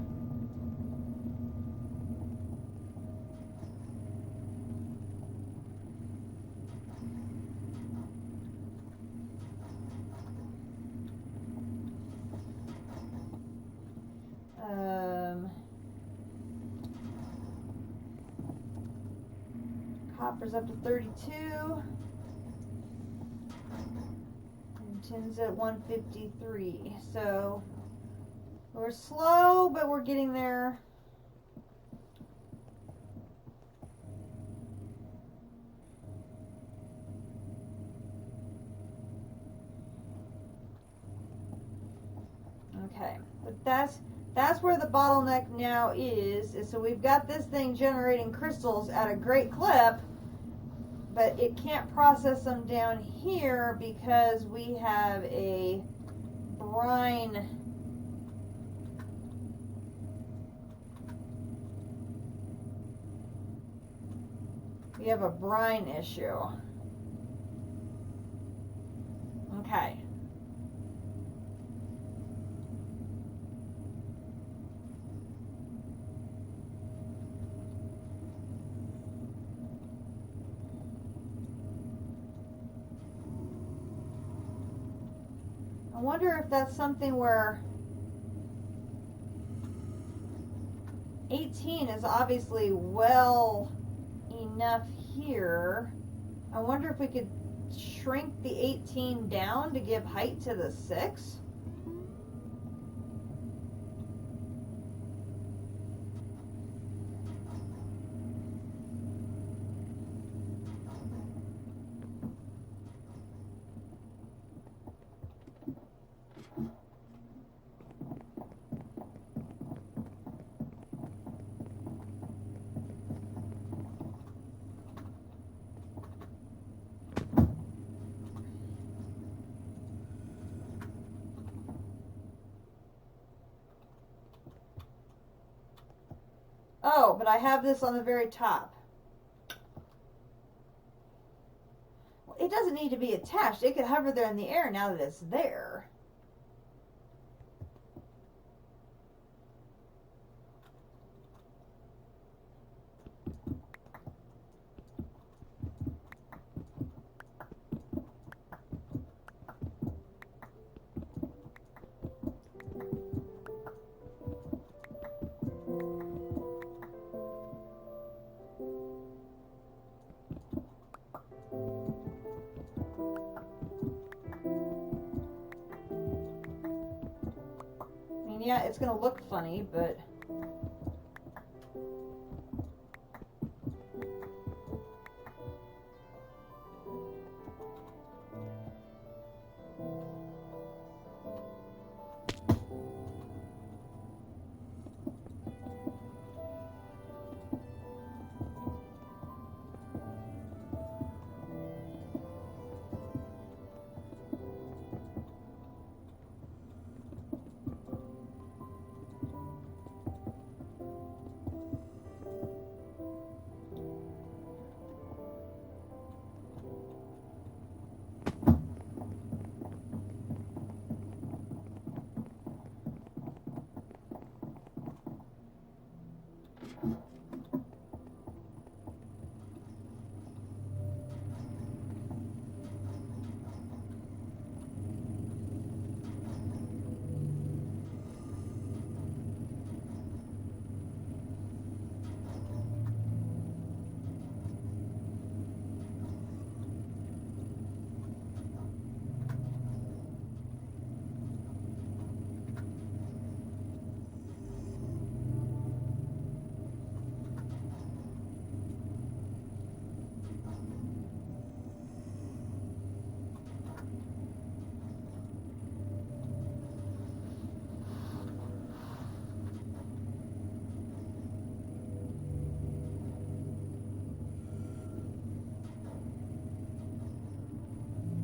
Copper's up to 32. And tin's at 153. So we're slow, but we're getting there. Okay, but that's where the bottleneck now is so we've got this thing generating crystals at a great clip, but it can't process them down here because we have a brine issue. Okay. wonder if that's something where 18 is obviously well enough here. I wonder if we could shrink the 18 down to give height to the 6. Oh, but I have this on the very top. Well, it doesn't need to be attached. It could hover there in the air now that it's there. Yeah, it's gonna look funny, but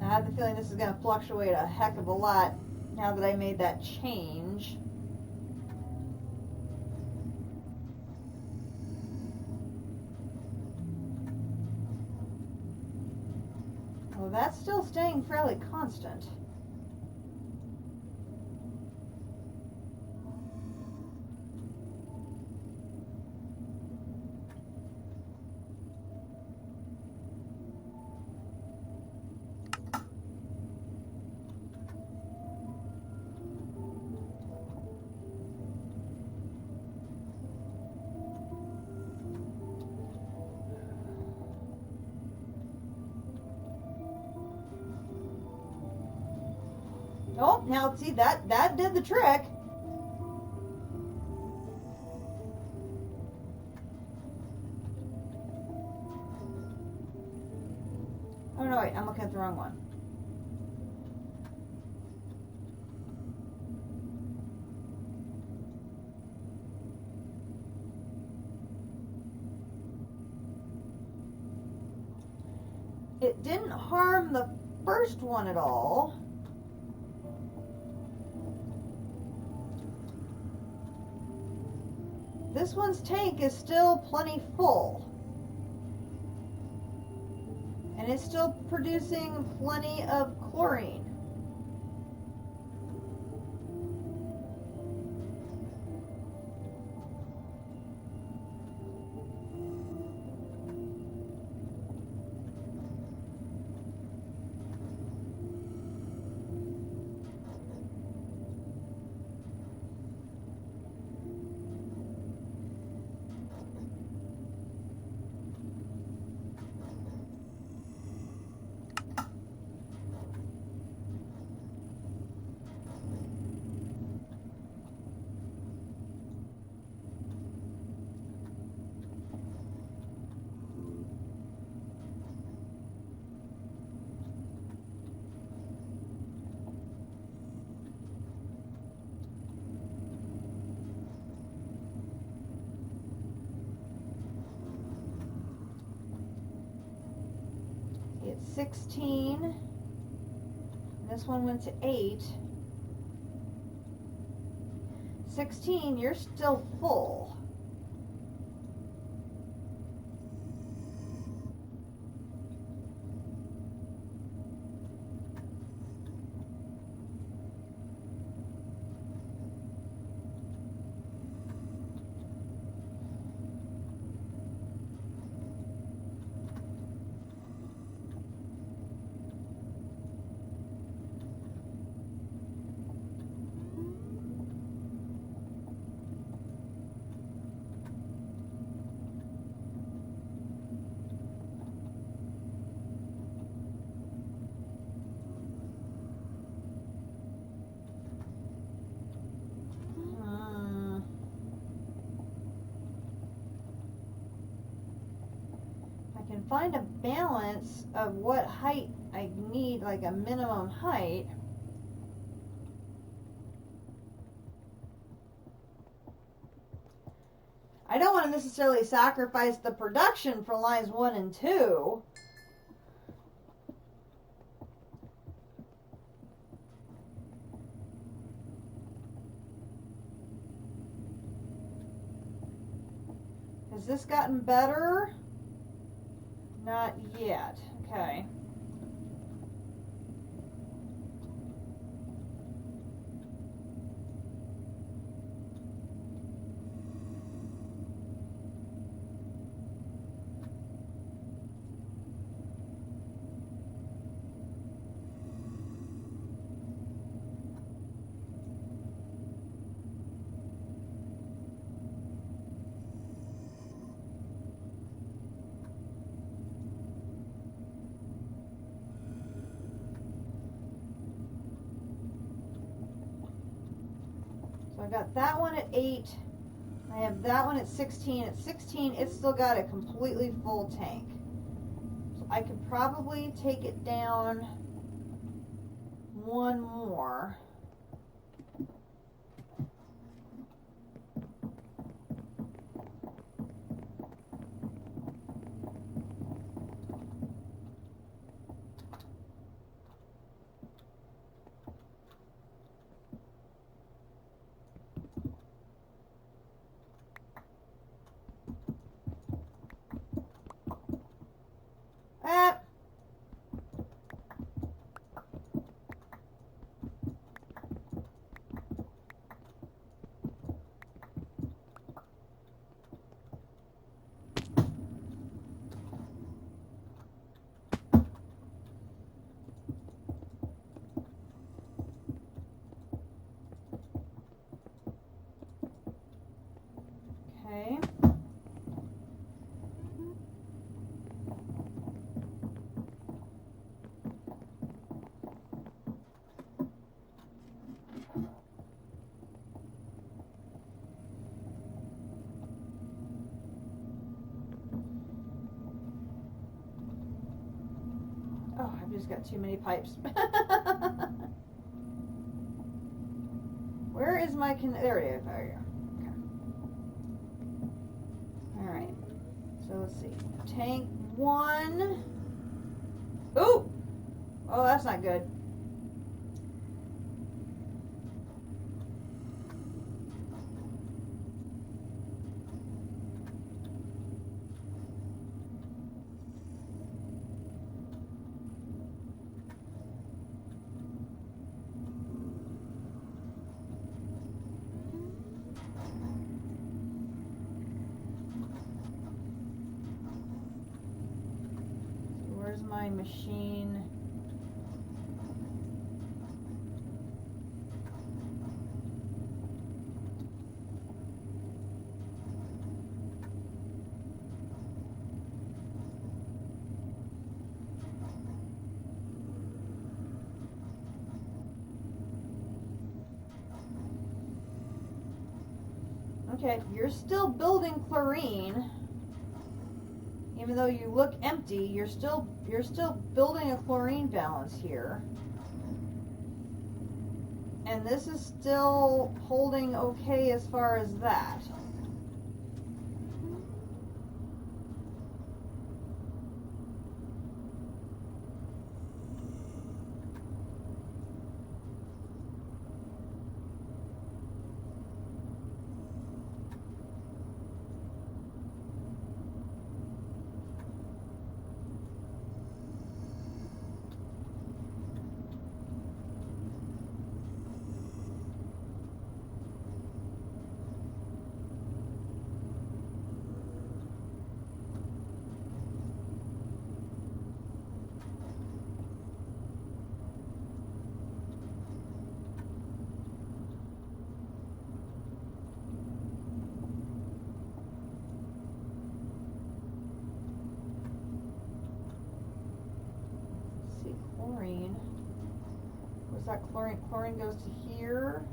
I have the feeling this is going to fluctuate a heck of a lot now that I made that change. Well, that's still staying fairly constant. Oh, now see that did the trick. Oh no, wait, I'm looking at the wrong one. It didn't harm the first one at all. This one's tank is still plenty full. And it's still producing plenty of chlorine. at 16. This one went to 8. 16, you're still full. Find a balance of what height I need, like a minimum height. I don't want to necessarily sacrifice the production for lines 1 and 2. Has this gotten better? Not yet. Okay. So I got that one at 8. I have that one at 16. At 16, it's still got a completely full tank. So I could probably take it down one more. Okay. Oh, I've just got too many pipes. Where is my there it is. There you go. Okay. All right. So let's see. Tank 1. Ooh! Oh, that's not good. Where's my machine? Okay, you're still building chlorine. Even though you look empty, you're still building a chlorine balance here. And this is still holding okay as far as that. chlorine. Where's that chlorine? Chlorine goes to here.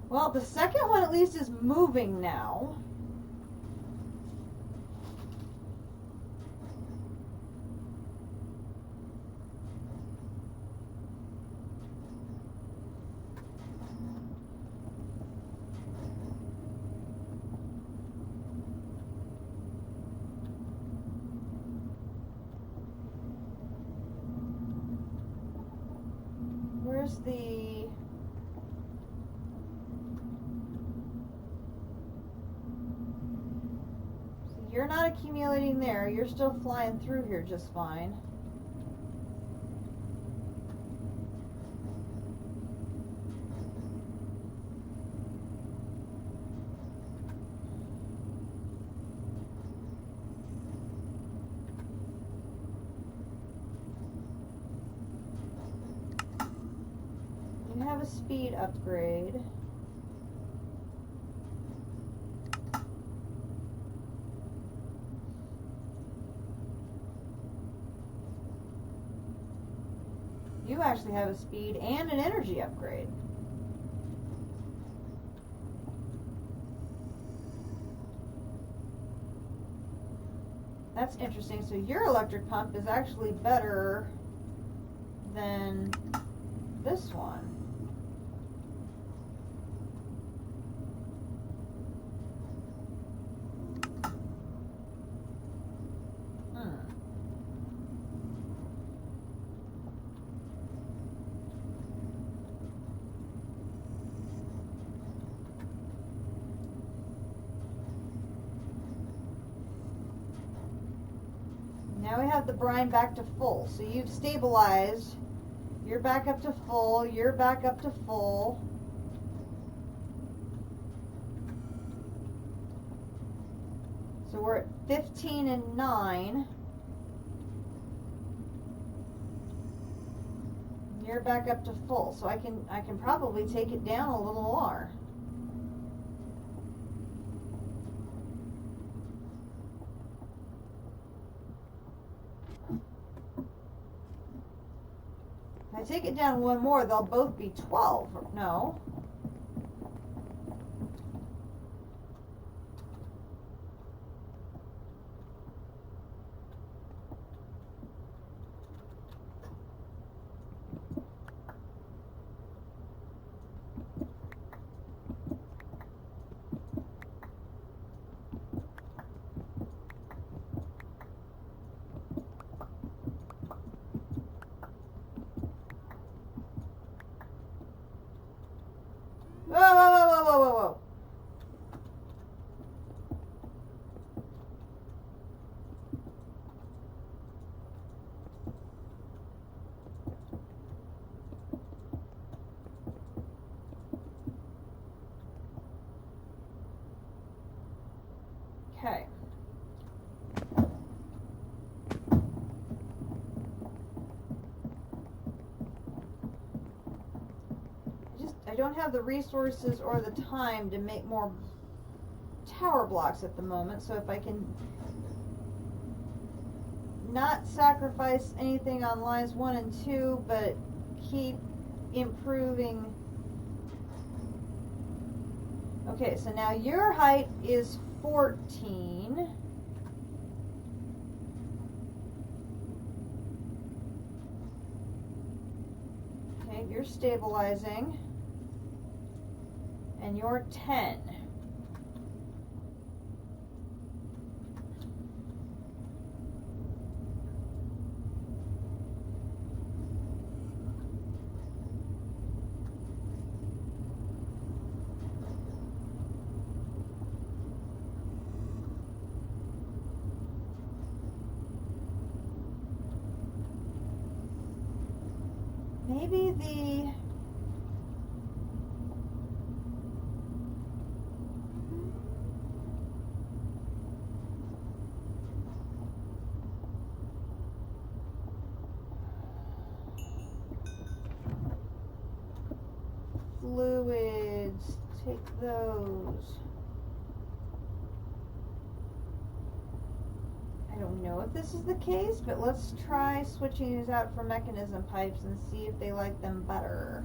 Well, the second one at least is moving now. Where's the... You're not accumulating there. You're still flying through here just fine. You have a speed upgrade. You actually have a speed and an energy upgrade. That's interesting. So your electric pump is actually better than this one. Now we have the brine back to full. So you've stabilized. You're back up to full. You're back up to full. So we're at 15 and 9. You're back up to full. So I can probably take it down a little more. If I take it down one more, they'll both be 12. No. Whoa, whoa, whoa, whoa, whoa, whoa, whoa. Okay. I don't have the resources or the time to make more tower blocks at the moment, so if I can not sacrifice anything on lines 1 and 2, but keep improving. Okay, so now your height is 14. Okay, you're stabilizing. And you're 10. Maybe the... fluids. Take those. I don't know if this is the case, but let's try switching these out for mechanism pipes and see if they like them better.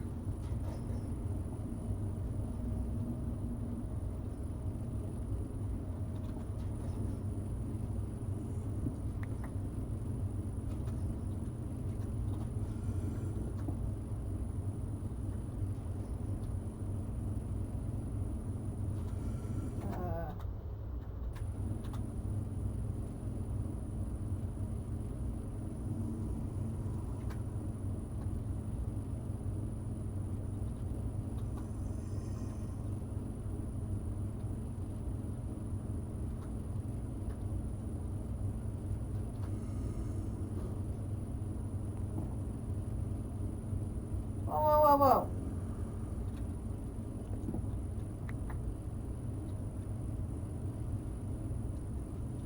Whoa.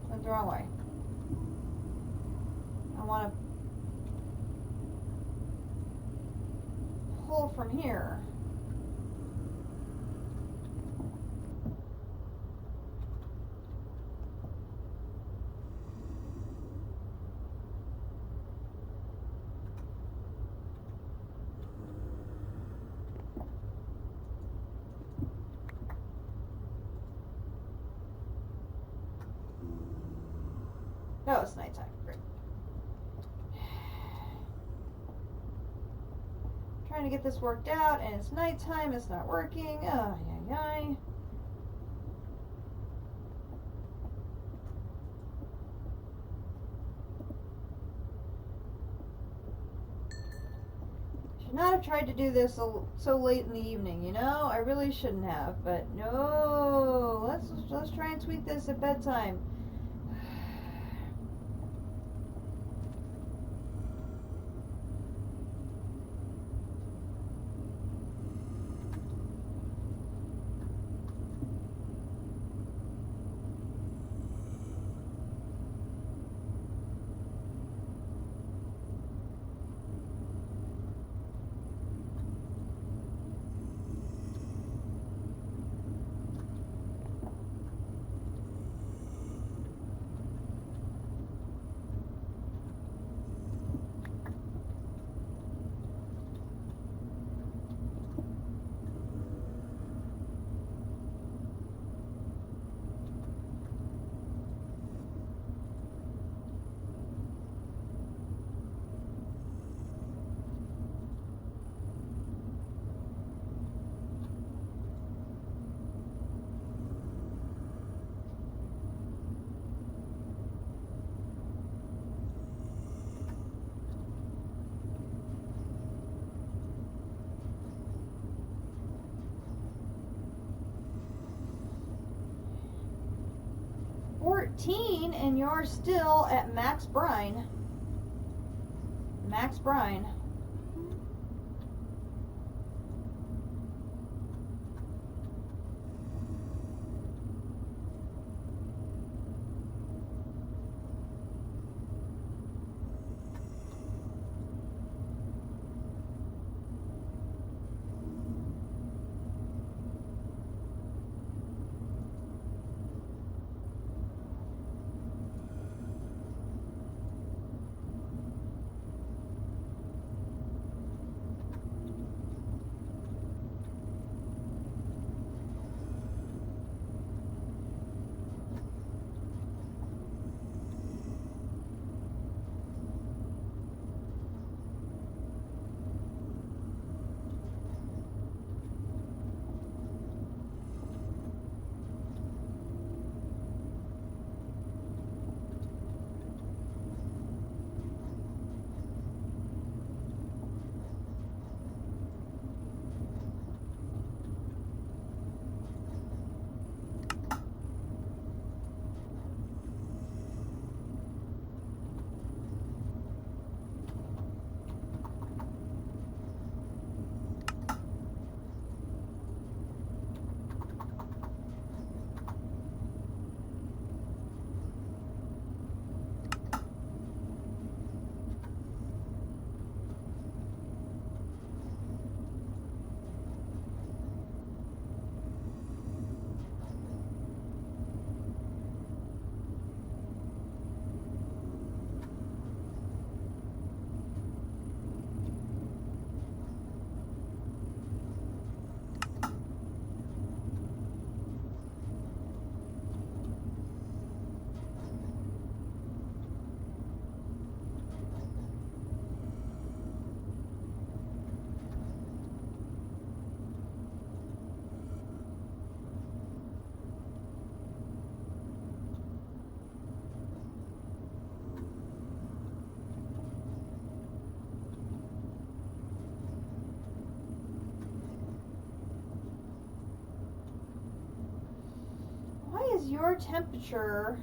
Went the wrong way. I want to pull from here. No, it's nighttime. Great. Trying to get this worked out, and it's nighttime. It's not working. Oh, yeah. Should not have tried to do this so late in the evening, you know? I really shouldn't have, but no. Let's try and tweak this at bedtime. And you're still at max brine. Max brine. your temperature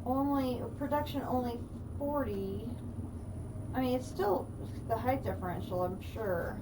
only, production only 40? I mean, it's still the height differential, I'm sure.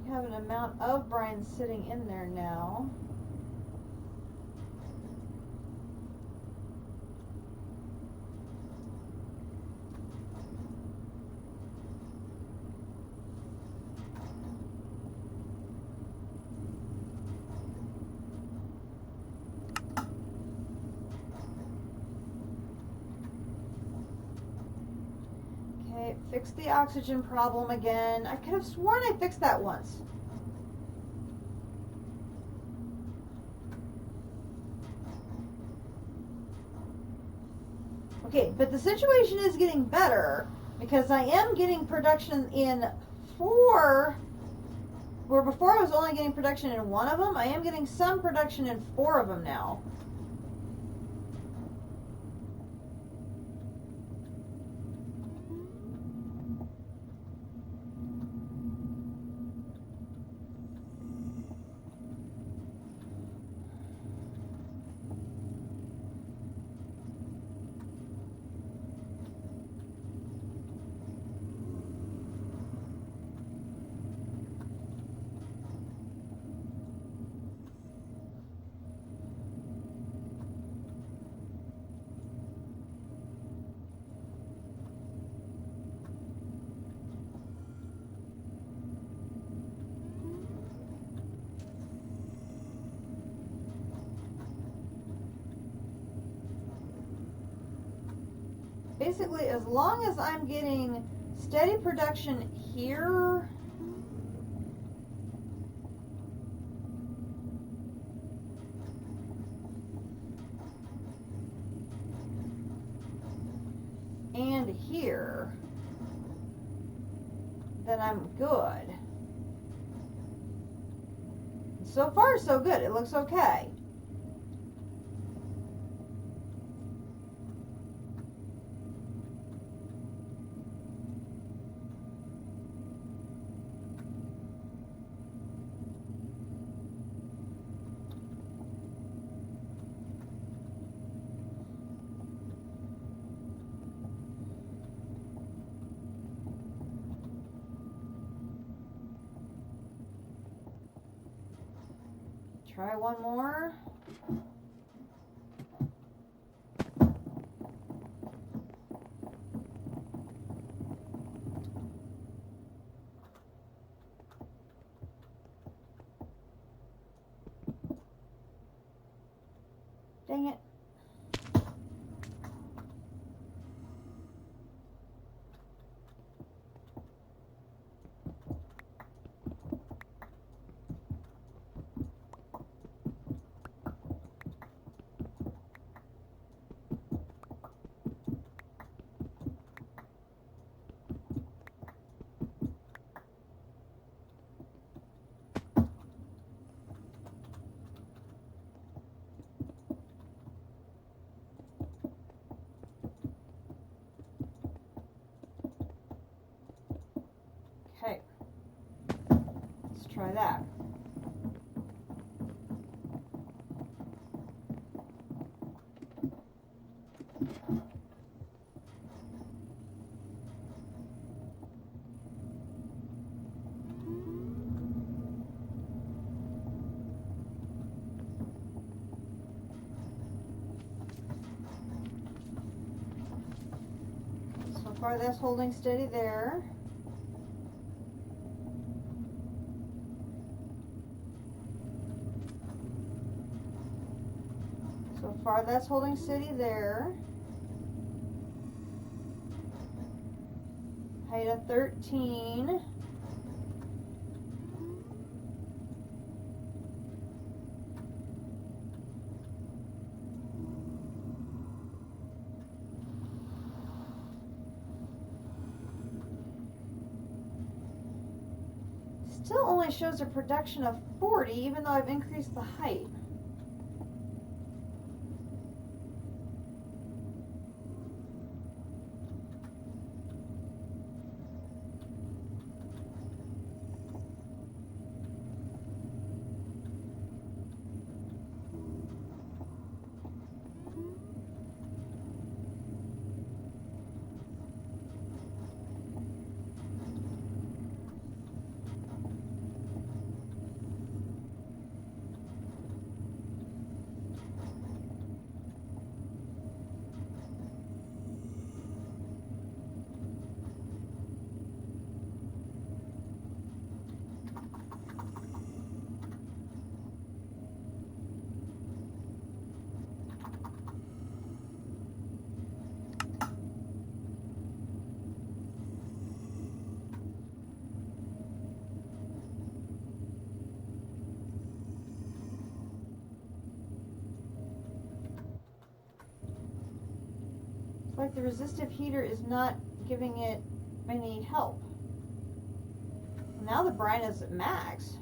Have an amount of brine sitting in there now. Okay, fix the oxygen problem again. I could have sworn I fixed that once. Okay, but the situation is getting better because I am getting production in 4, where before I was only getting production in 1 of them. I am getting some production in 4 of them now. Basically, as long as I'm getting steady production here, and here, then I'm good. So far, so good. It looks okay. Try one more. Dang it. Okay, let's try that. So far that's holding steady there. So far that's holding steady there. Height of 13. Still only shows a production of 40, even though I've increased the height. Like the resistive heater is not giving it any help. Now the brightness is at max.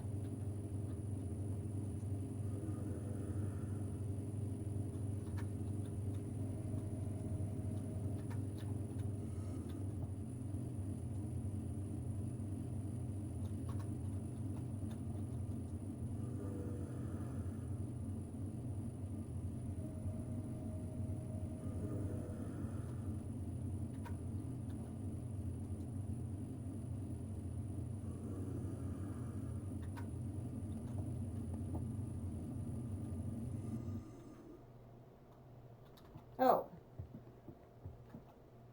Oh.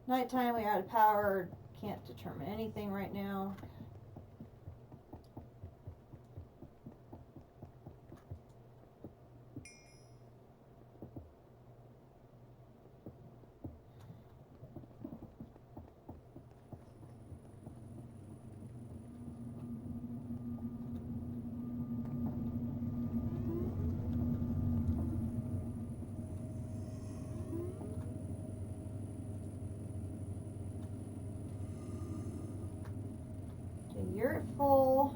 Nighttime, we're out of power. Can't determine anything right now. You're at full.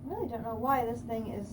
I really don't know why this thing is.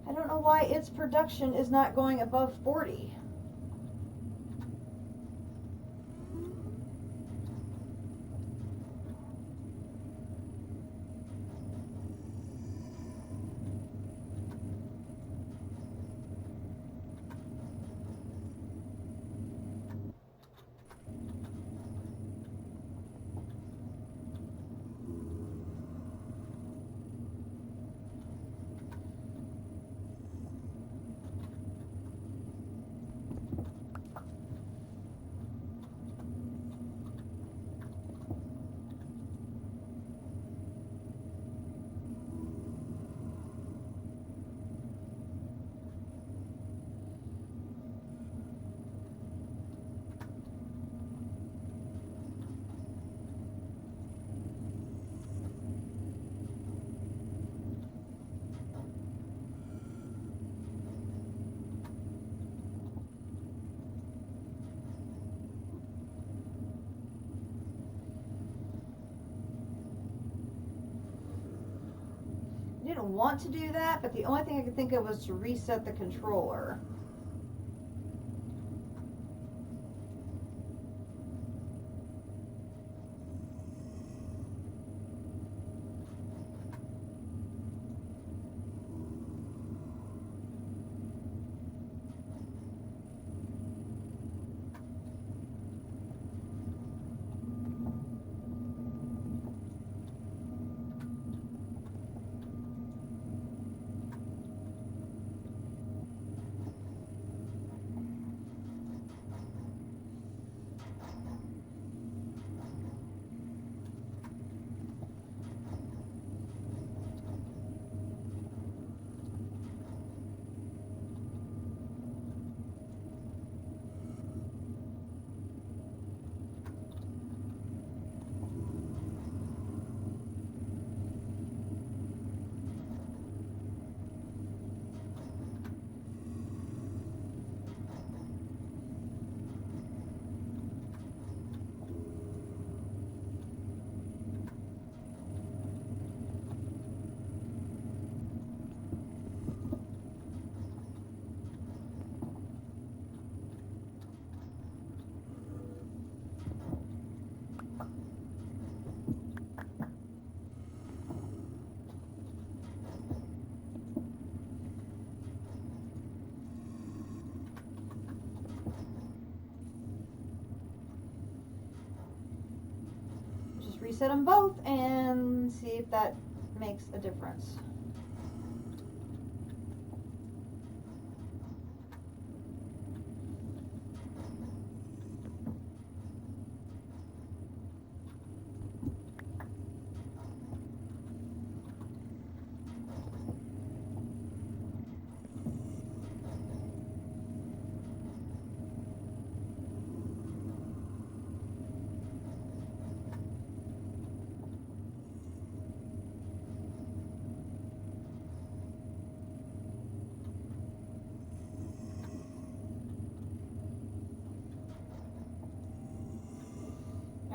I don't know why its production is not going above 40. want to do that, but the only thing I could think of was to reset the controller. Reset them both and see if that makes a difference.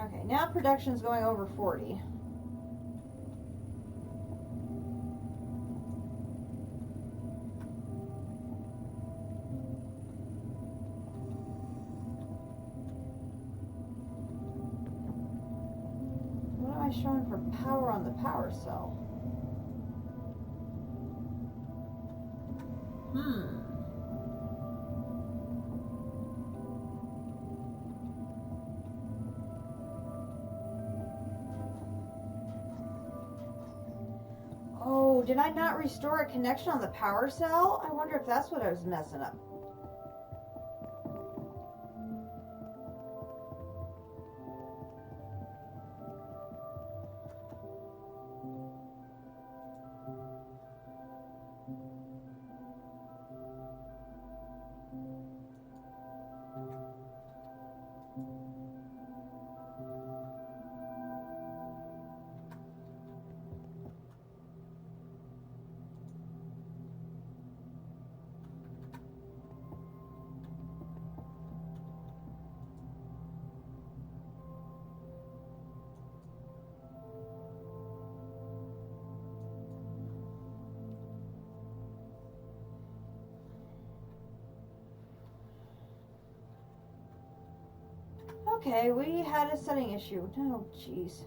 Okay, now production's going over 40. What am I showing for power on the power cell? Oh, did I not restore a connection on the power cell? I wonder if that's what I was messing up. Okay, we had a setting issue. Oh, jeez.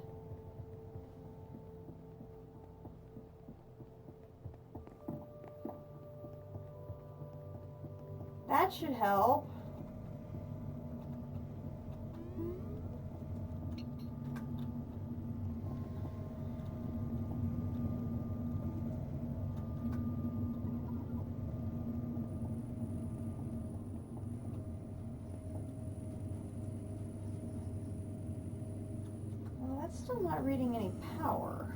That should help. Still not reading any power.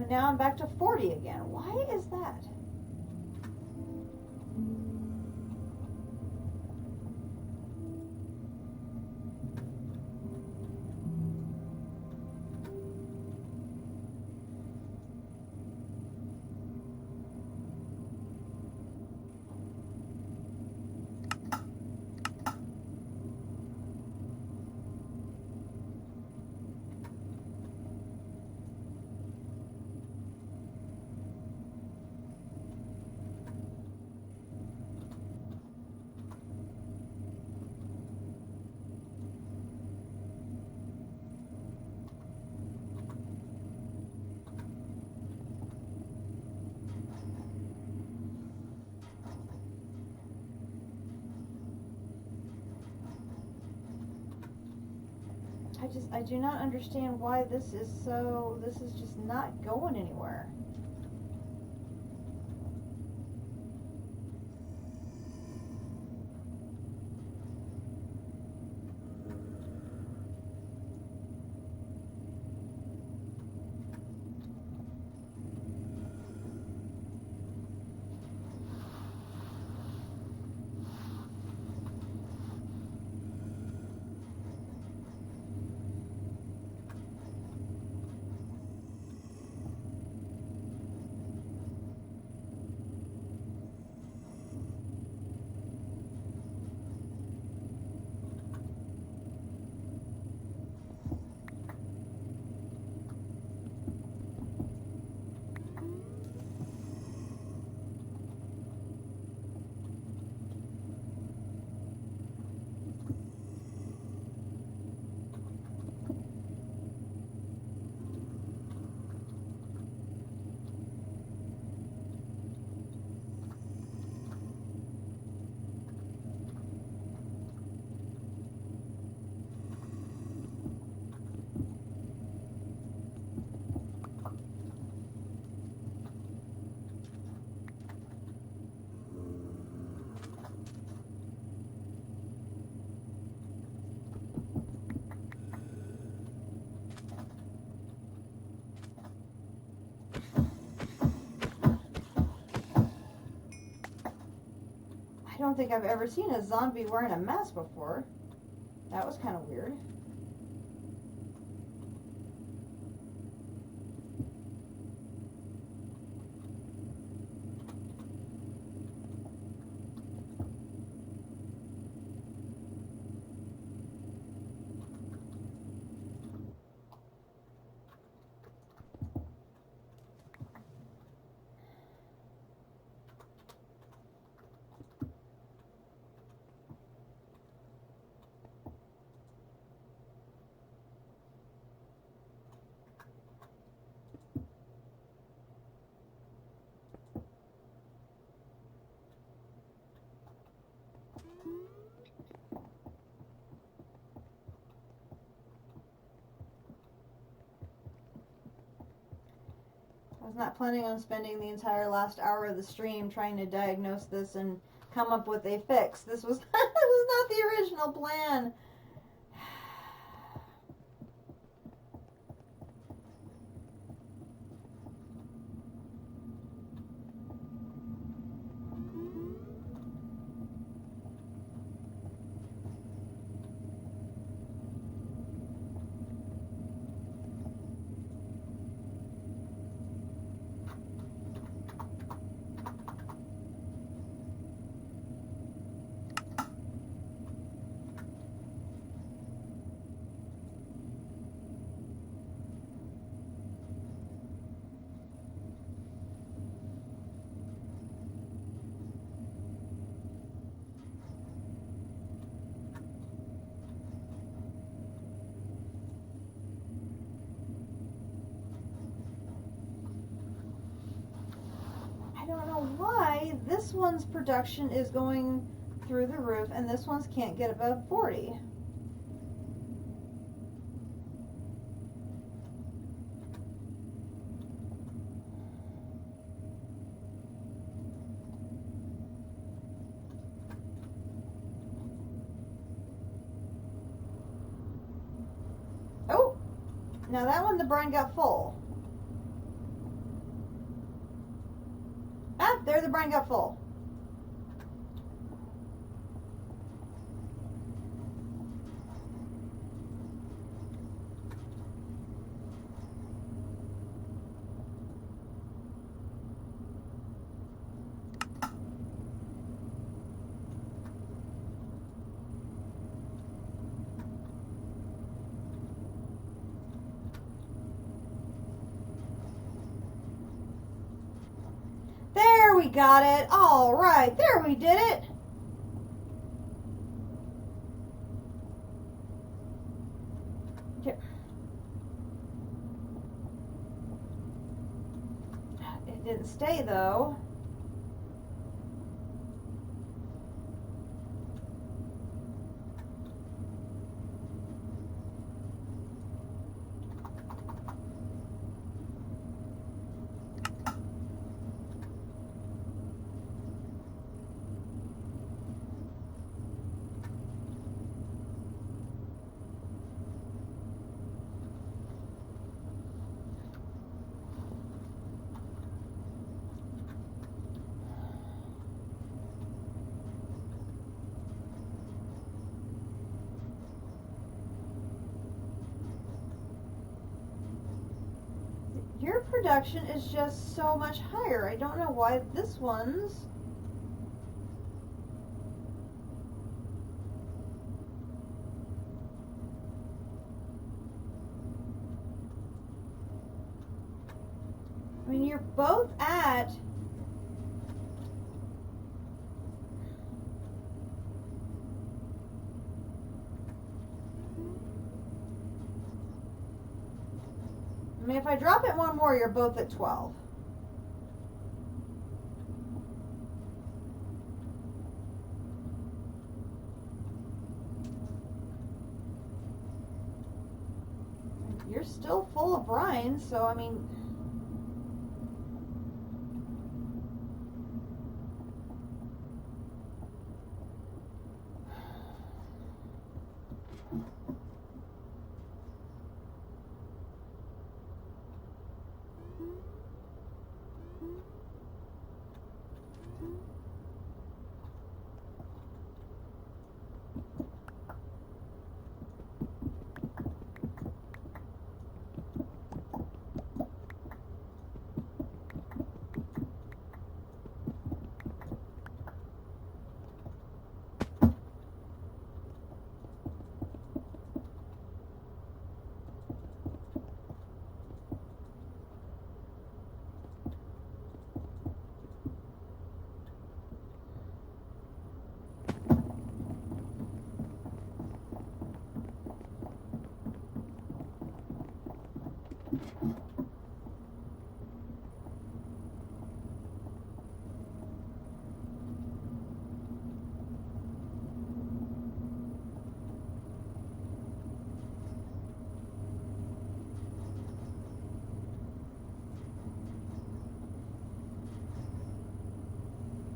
And now I'm back to 40 again. Why is that? I do not understand why this is just not going anywhere. I don't think I've ever seen a zombie wearing a mask before. That was kind of weird. I was not planning on spending the entire last hour of the stream trying to diagnose this and come up with a fix. This was this was not the original plan. I don't know why this one's production is going through the roof and this one's can't get above 40. Oh, now that one the brine got full. there the brine got full. There we got it. All right, there we did it. Here. It didn't stay though. Your production is just so much higher. I don't know why this one's... I mean, you're both at... I mean, if I drop it one more, you're both at 12. You're still full of brine, so I mean...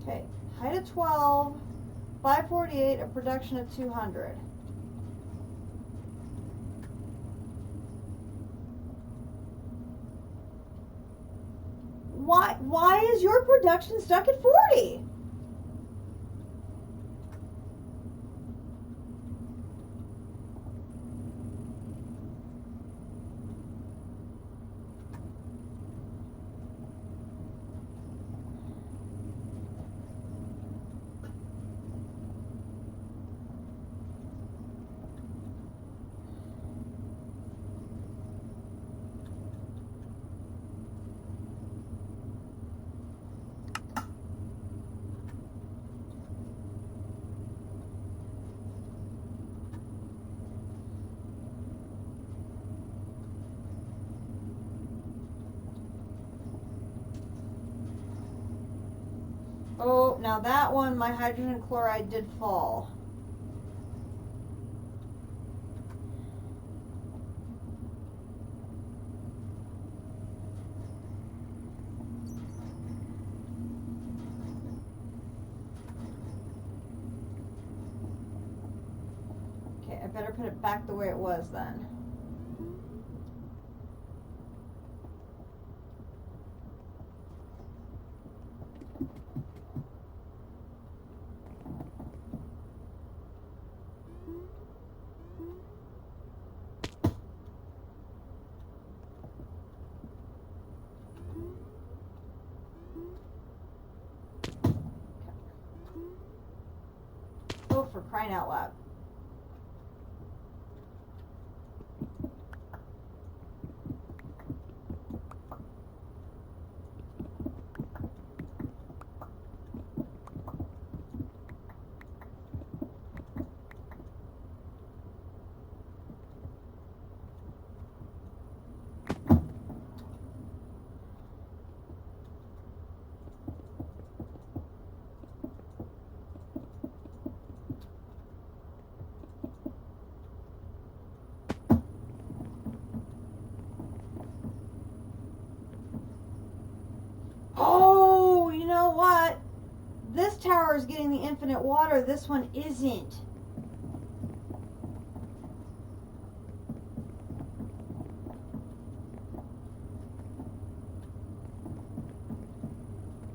Okay, height of 12, 548, a production of 200. Why is your production stuck at 40? Oh, now that one, my hydrogen chloride did fall. Okay, I better put it back the way it was then. crying out loud. Oh, you know what? This tower is getting the infinite water. This one isn't.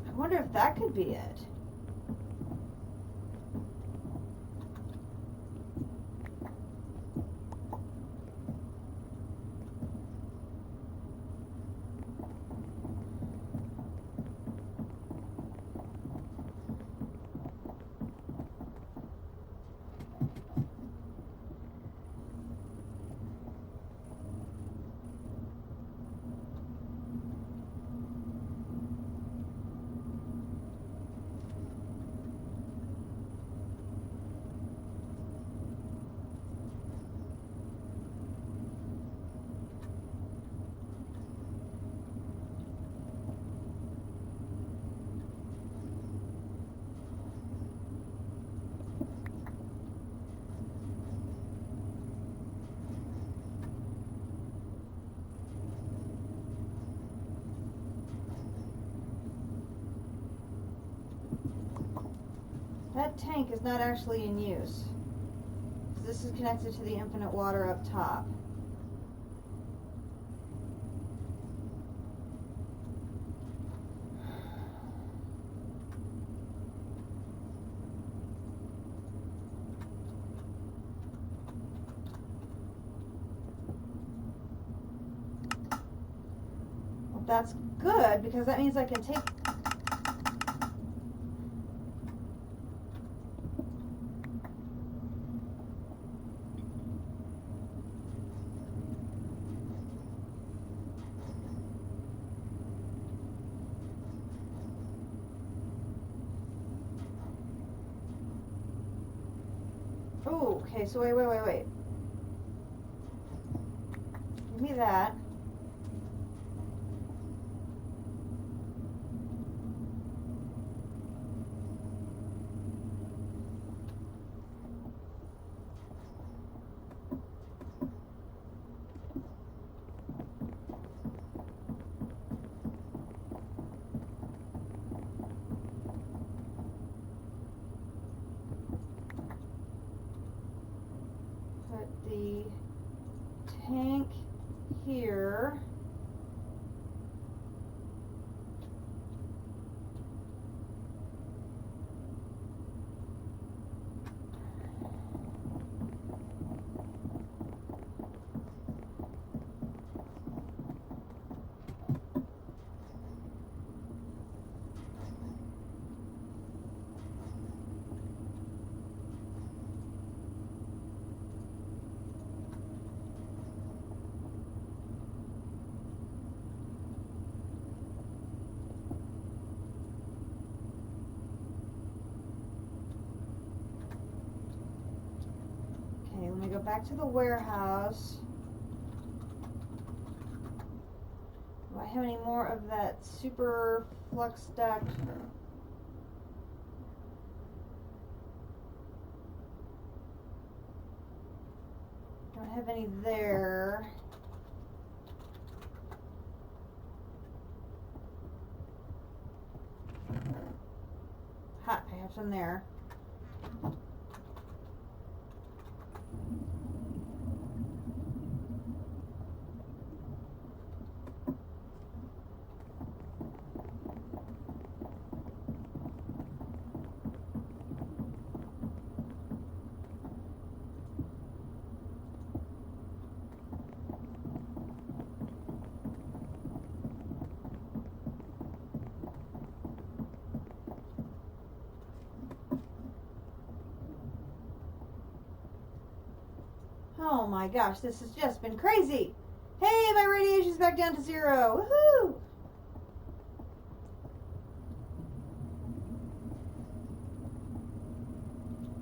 I wonder if that could be it. That tank is not actually in use. This is connected to the infinite water up top. Well, that's good because that means I can take... Oh, okay, so wait. Give me that. Put the tank here. Okay, let me go back to the warehouse. Do I have any more of that super flux duct? Don't have any there. Ha, I have some there. my gosh, this has just been crazy. Hey, my radiation's back down to 0. Woohoo!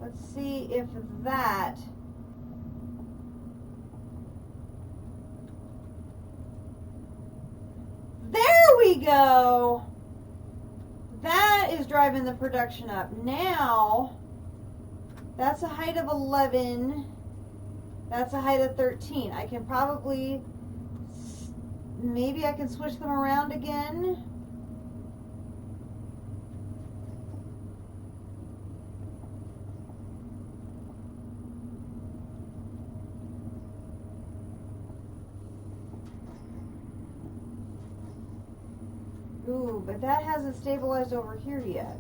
Let's see if that... There we go! That is driving the production up. Now, that's a height of 11. That's a height of 13. I can probably... Maybe I can switch them around again. Ooh, but that hasn't stabilized over here yet.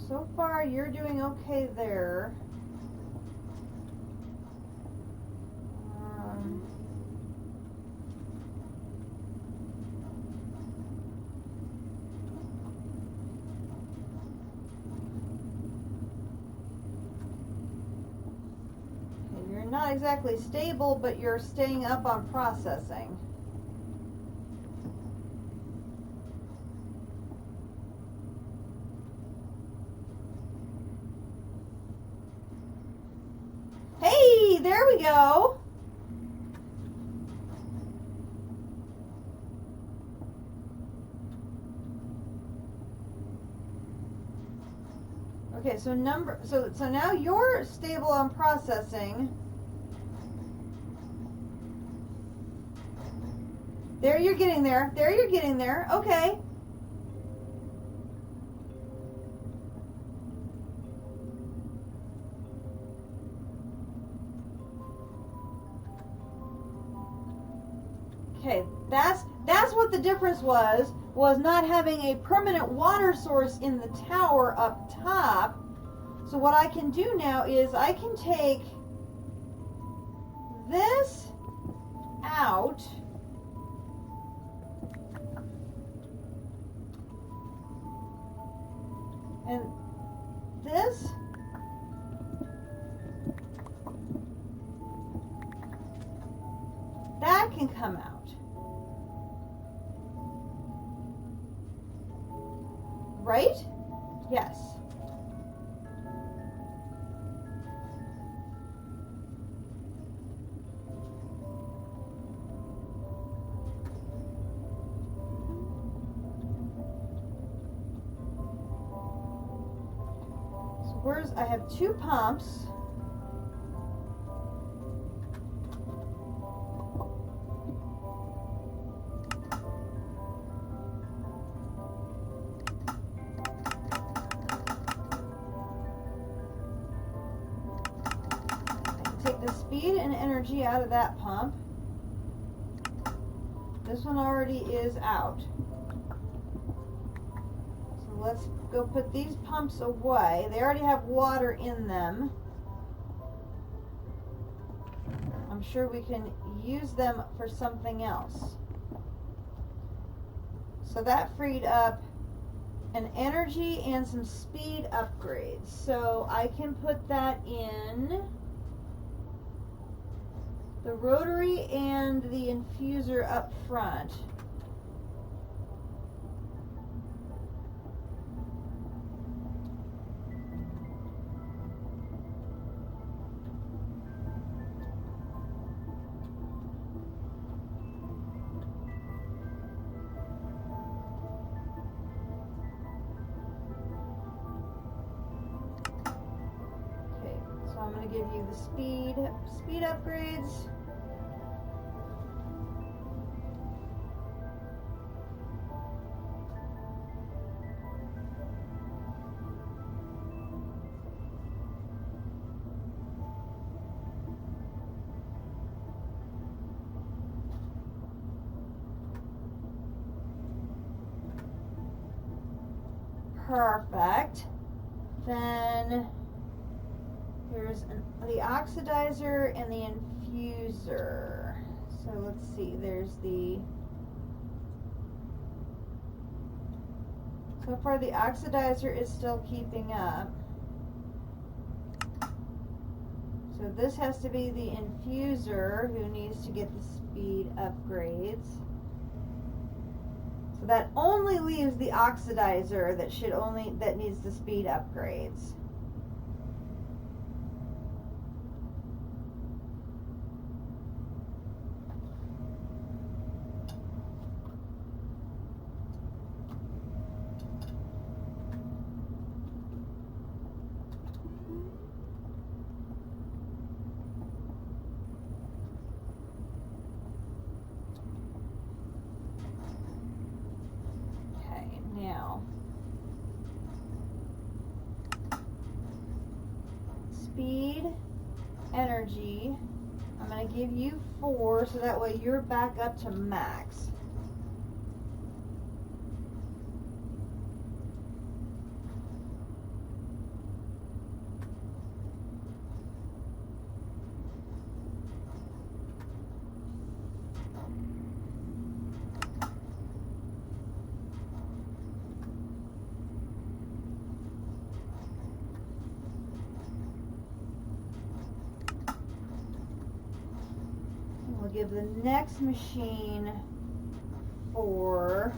So far, you're doing okay there. You're not exactly stable, but you're staying up on processing. Hey, there we go. Okay, so now you're stable on processing. There, you're getting there. There, you're getting there. Okay. Okay, that's what the difference was not having a permanent water source in the tower up top. So what I can do now is I can take this out. And this that can come out. Right? Yes. So I have 2 pumps. Speed and energy out of that pump. This one already is out. So let's go put these pumps away. They already have water in them. I'm sure we can use them for something else. So that freed up an energy and some speed upgrades. So I can put that in. the rotary and the infuser up front. I'm going to give you the speed upgrades. Perfect. Then there's the oxidizer and the infuser. So let's see, there's the, so far the oxidizer is still keeping up. So this has to be the infuser who needs to get the speed upgrades. So that only leaves the oxidizer that needs the speed upgrades. Speed, energy, I'm going to give you 4 so that way you're back up to max. We'll give the next machine 4.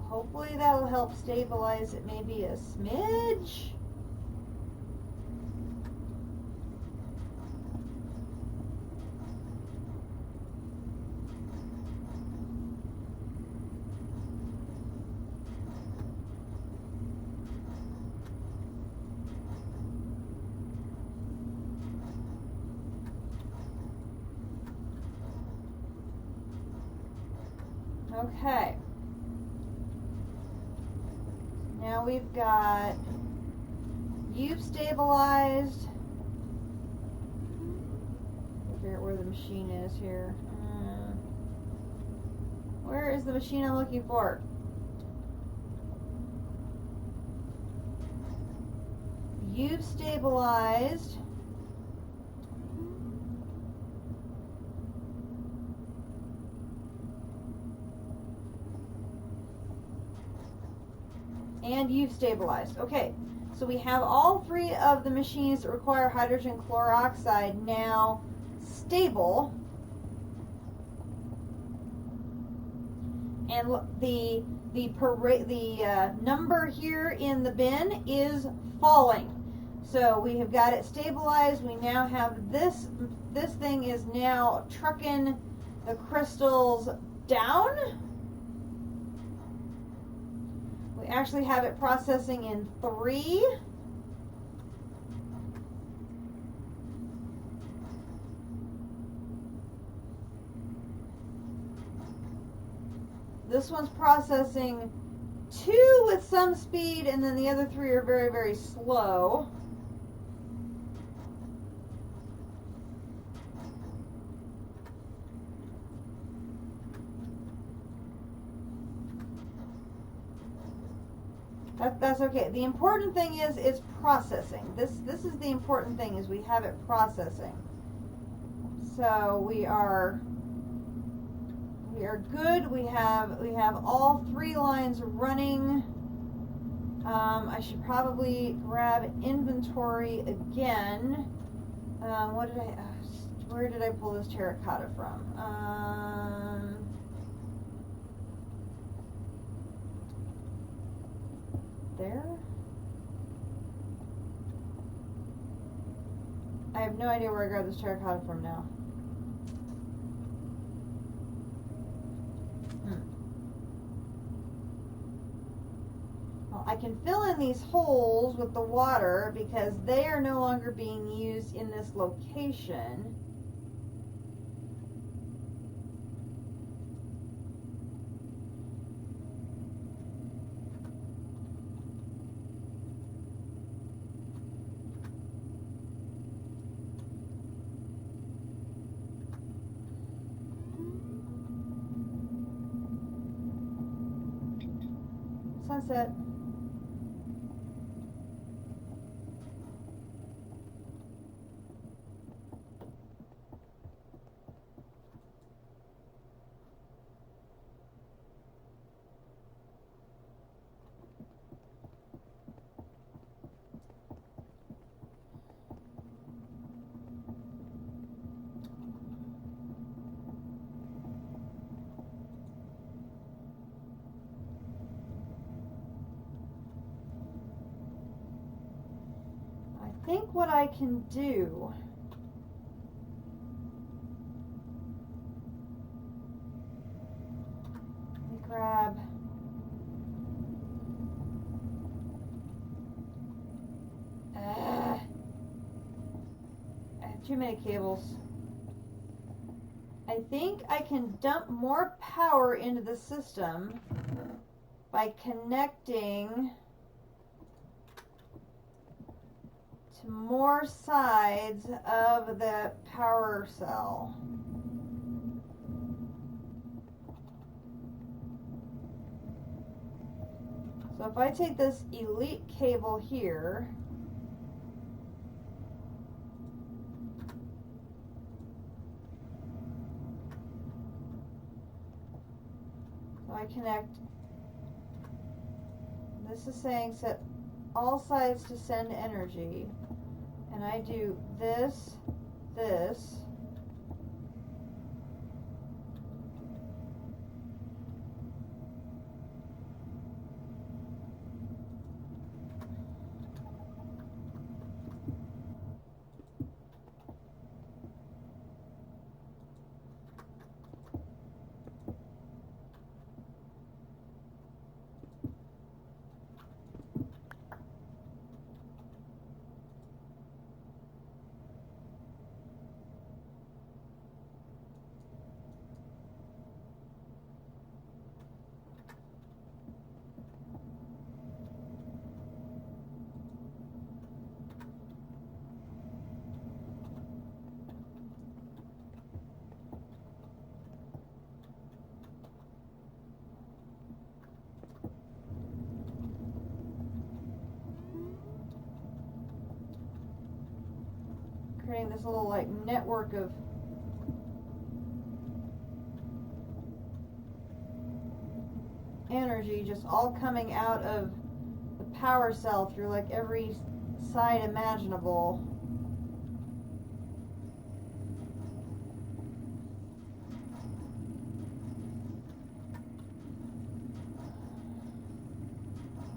Hopefully that will help stabilize it maybe a smidge. Okay. Now we've got you've stabilized. Figure out where the machine is here. Where is the machine I'm looking for? You've stabilized. And you've stabilized. Okay, so we have all 3 of the machines that require hydrogen chloroxide now stable. And the number here in the bin is falling. So we have got it stabilized. We now have this thing is now trucking the crystals down. We actually have it processing in 3. This one's processing 2 with some speed, and then the other 3 are very, very slow. That's okay. The important thing is it's processing. This is the important thing, is we have it processing. So we are good. We have all 3 lines running. I should probably grab inventory again. What did I... where did I pull this terracotta from? There? I have no idea where I grabbed this terracotta from now. Well, I can fill in these holes with the water because they are no longer being used in this location. Sunset. I think what I can do, let me grab I have too many cables. I think I can dump more power into the system by connecting to more sides of the power cell. So if I take this elite cable here, so I connect, this is saying set all sides to send energy, and I do this, this, creating this little like network of energy just all coming out of the power cell through like every side imaginable.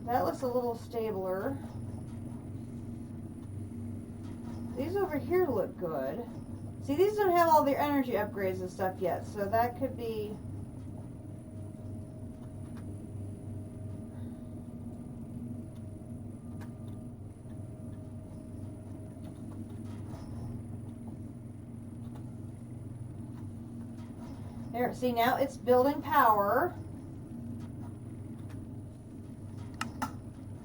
That looks a little stabler. These over here look good. See, these don't have all their energy upgrades and stuff yet, so that could be... There, see, now it's building power.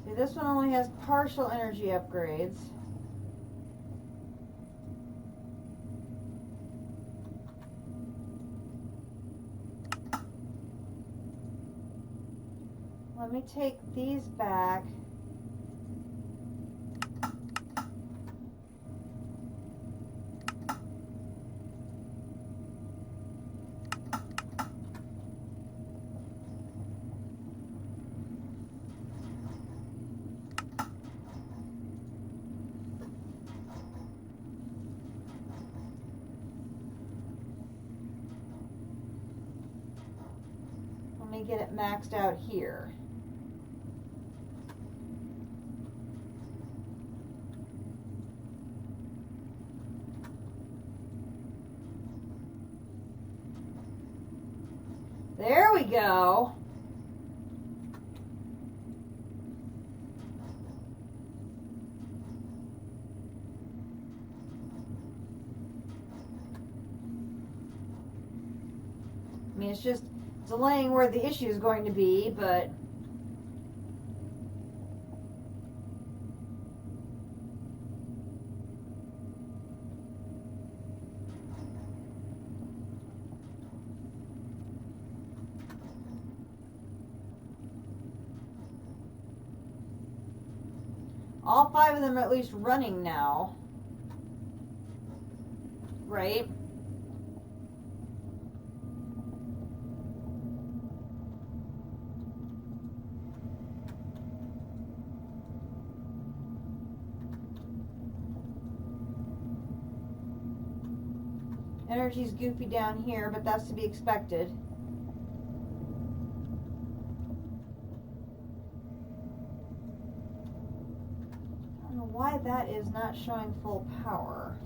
See, this one only has partial energy upgrades. Let me take these back. me get it maxed out here. There we go. I mean, it's just delaying where the issue is going to be, but all 5 of them are at least running now, right? Energy's goofy down here, but that's to be expected. I don't know why that is not showing full power.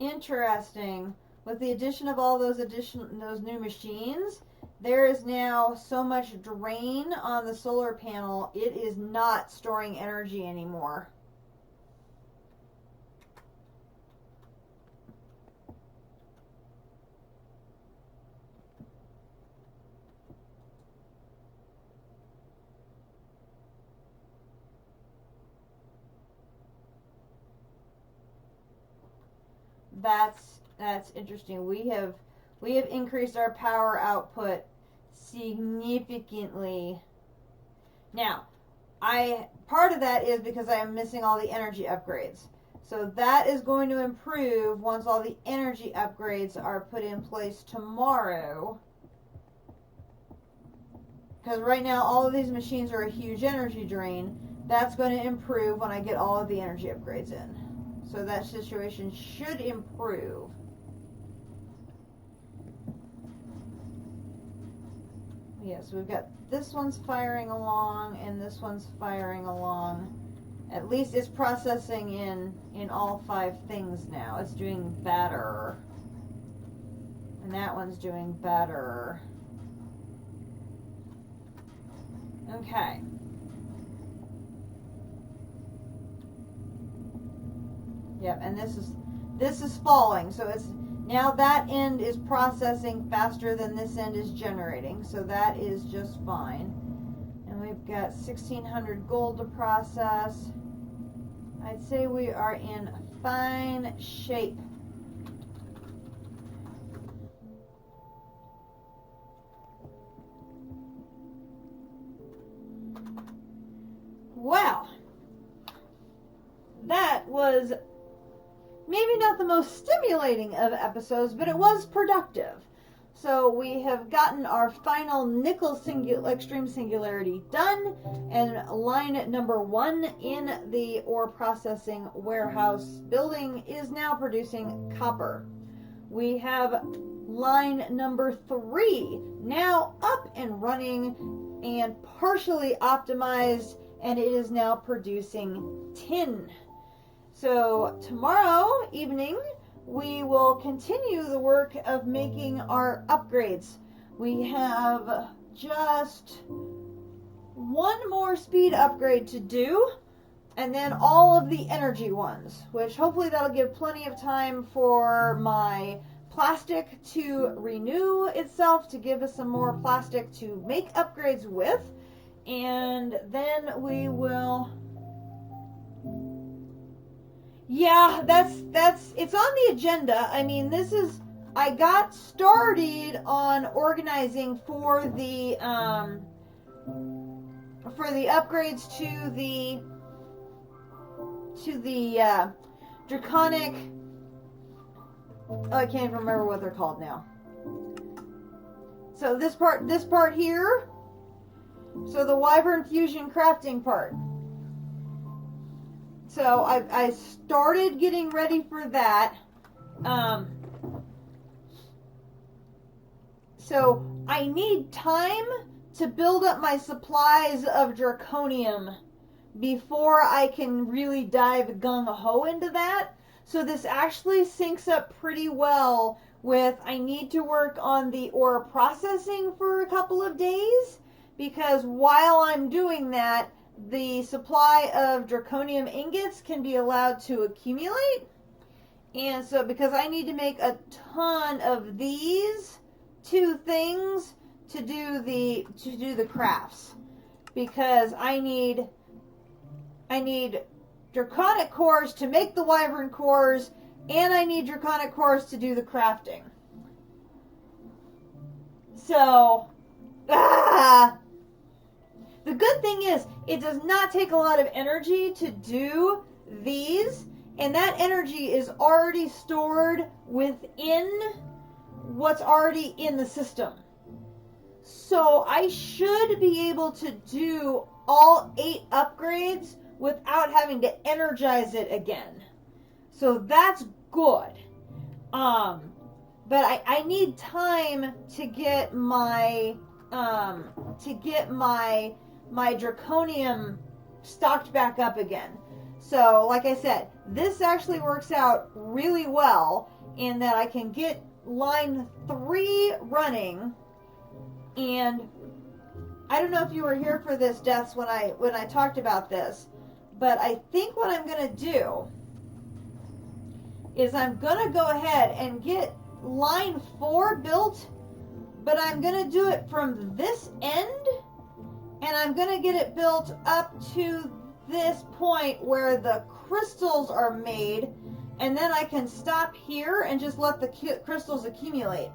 Interesting. With the addition of all those new machines, there is now so much drain on the solar panel, it is not storing energy anymore. That's interesting. We have increased our power output significantly. Now, part of that is because I am missing all the energy upgrades. So that is going to improve once all the energy upgrades are put in place tomorrow. Because right now all of these machines are a huge energy drain. That's going to improve when I get all of the energy upgrades in. So that situation should improve. Yes, we've got this one's firing along and this one's firing along. At least it's processing in all 5 things now. It's doing better. And that one's doing better. Okay. Yep, and this is falling, so it's now that end is processing faster than this end is generating, so that is just fine. And we've got 1,600 gold to process. I'd say we are in fine shape. Well, that was maybe not the most stimulating of episodes, but it was productive. So we have gotten our final nickel extreme singularity done, and line number 1 in the ore processing warehouse building is now producing copper. We have line number 3 now up and running and partially optimized, and it is now producing tin. So tomorrow evening, we will continue the work of making our upgrades. We have just one more speed upgrade to do, and then all of the energy ones, which hopefully that'll give plenty of time for my plastic to renew itself, to give us some more plastic to make upgrades with, and then we will... Yeah, it's on the agenda. I mean, I got started on organizing for the upgrades to the draconic Oh, I can't even remember what they're called now. So this part here. So the Wyvern Fusion crafting part. So I started getting ready for that. So I need time to build up my supplies of Draconium before I can really dive gung-ho into that. So this actually syncs up pretty well with I need to work on the ore processing for a couple of days, because while I'm doing that, the supply of Draconium ingots can be allowed to accumulate. And so because I need to make a ton of these two things to do the crafts, because I need Draconic cores to make the Wyvern cores, and I need Draconic cores to do the crafting. So, the good thing is, it does not take a lot of energy to do these, and that energy is already stored within what's already in the system. So I should be able to do all 8 upgrades without having to energize it again. So that's good. But I need time to get my my Draconium stocked back up again. So like I said, this actually works out really well in that I can get line 3 running. And I don't know if you were here for this, Deaths, when I talked about this, but I think what I'm going to do is I'm going to go ahead and get line 4 built, but I'm going to do it from this end, and I'm going to get it built up to this point where the crystals are made, and then I can stop here and just let the crystals accumulate.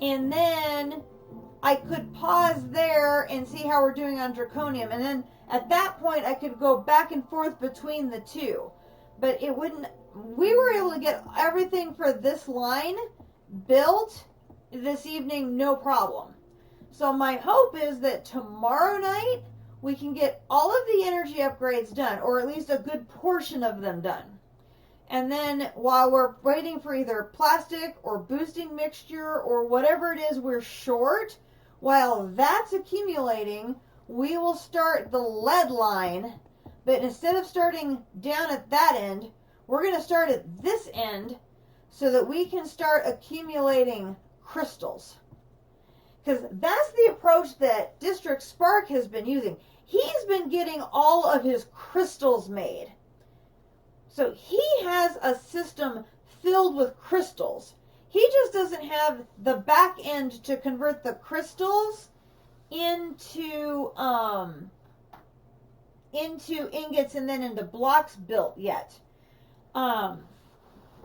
And then I could pause there and see how we're doing on Draconium. And then at that point, I could go back and forth between the two. But it wouldn't... We were able to get everything for this line built this evening, no problem. So my hope is that tomorrow night, we can get all of the energy upgrades done, or at least a good portion of them done. And then while we're waiting for either plastic or boosting mixture or whatever it is we're short, while that's accumulating, we will start the lead line. But instead of starting down at that end, we're going to start at this end so that we can start accumulating crystals. Because that's the approach that District Spark has been using. He's been getting all of his crystals made. So he has a system filled with crystals. He just doesn't have the back end to convert the crystals into ingots and then into blocks built yet.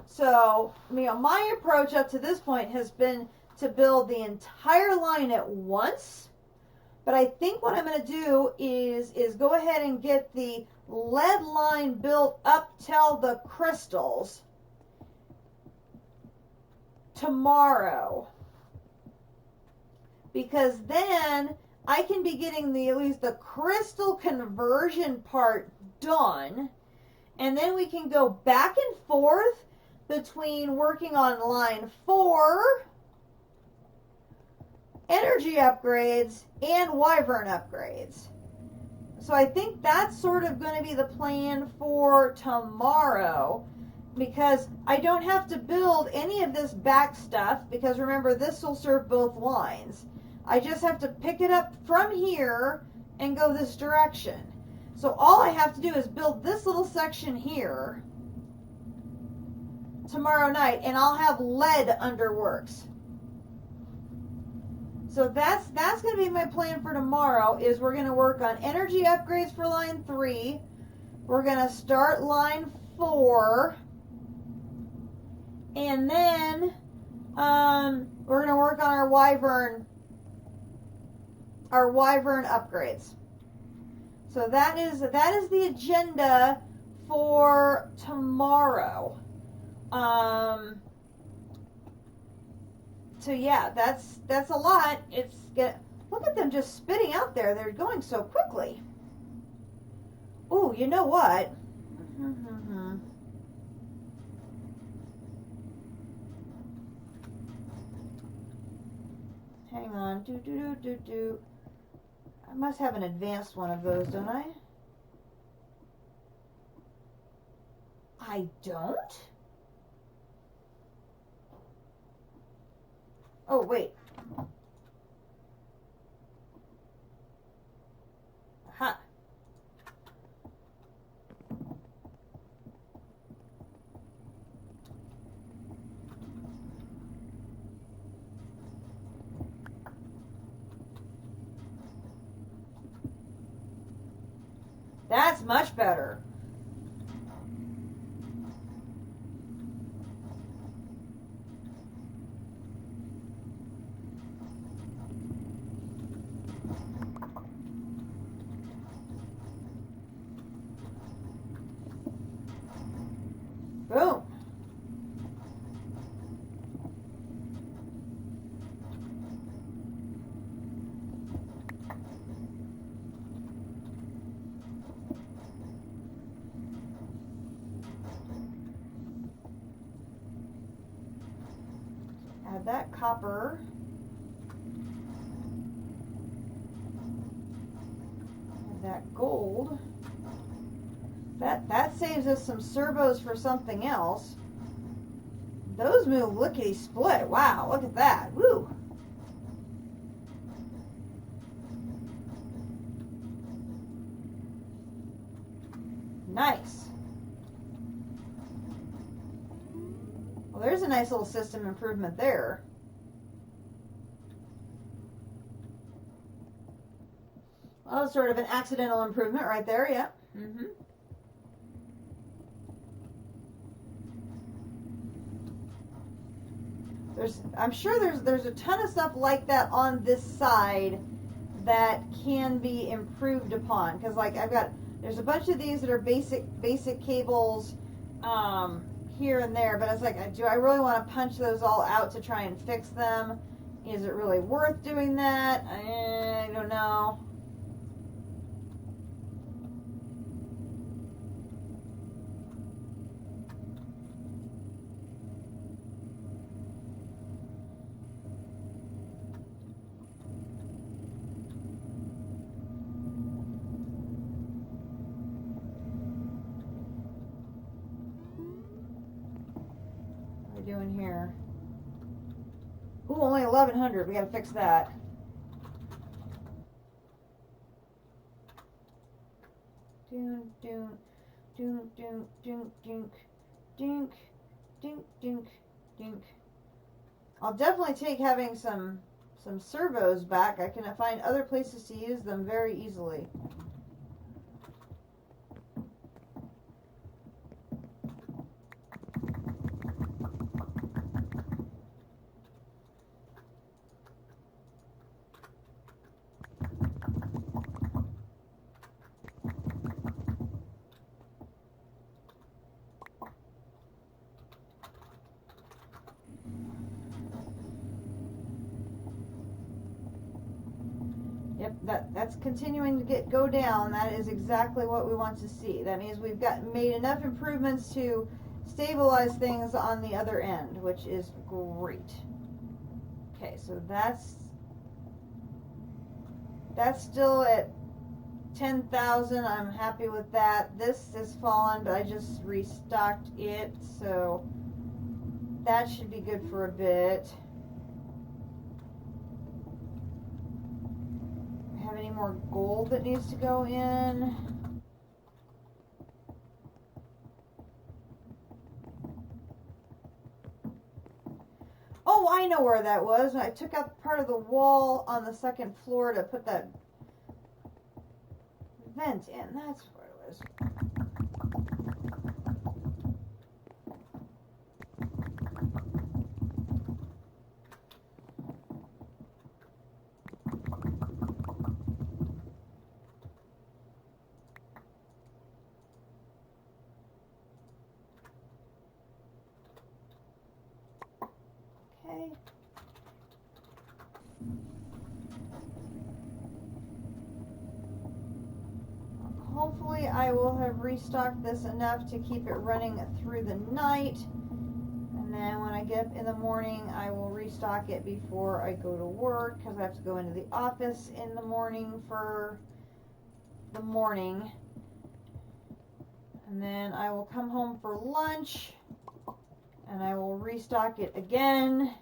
So, my approach up to this point has been to build the entire line at once. But I think what I'm going to do is go ahead and get the lead line built up till the crystals tomorrow, because then I can be getting at least the crystal conversion part done, and then we can go back and forth between working on line 4 energy upgrades and Wyvern upgrades. So I think that's sort of going to be the plan for tomorrow, because I don't have to build any of this back stuff, because remember, this will serve both lines. I just have to pick it up from here and go this direction. So all I have to do is build this little section here tomorrow night, and I'll have lead under works. So that's going to be my plan for tomorrow, is we're going to work on energy upgrades for line 3. We're going to start line 4. And then we're going to work on our Wyvern upgrades. So that is the agenda for tomorrow. So yeah, that's a lot. Look at them just spitting out there. They're going so quickly. Ooh, you know what? Hang on. Do. I must have an advanced one of those, don't I? I don't? Oh, wait. Aha. That's much better. Boom. Add that copper. Add that gold. That saves us some servos for something else. Those move lickety split. Wow, look at that. Woo. Nice. Well, there's a nice little system improvement there. Well, sort of an accidental improvement right there, yeah. I'm sure there's a ton of stuff like that on this side that can be improved upon, because like there's a bunch of these that are basic cables here and there, but it's like, do I really want to punch those all out to try and fix them? Is it really worth doing that? I don't know. Doing here? Ooh, only 1100. We gotta fix that. Dink, dink, dink, dink, dink, dink, dink, dink, dink, dink. I'll definitely take having some servos back. I can find other places to use them very easily. Yep, that's continuing to go down. That is exactly what we want to see. That means we've made enough improvements to stabilize things on the other end, which is great. Okay, so that's still at 10,000. I'm happy with that. This has fallen, but I just restocked it, so that should be good for a bit. Have any more gold that needs to go in? Oh, I know where that was. I took out part of the wall on the second floor to put that vent in. That's where it was. Okay. Hopefully I will have restocked this enough to keep it running through the night. And then when I get up in the morning, I will restock it before I go to work, because I have to go into the office in the morning for the morning. And then I will come home for lunch, and I will restock it again.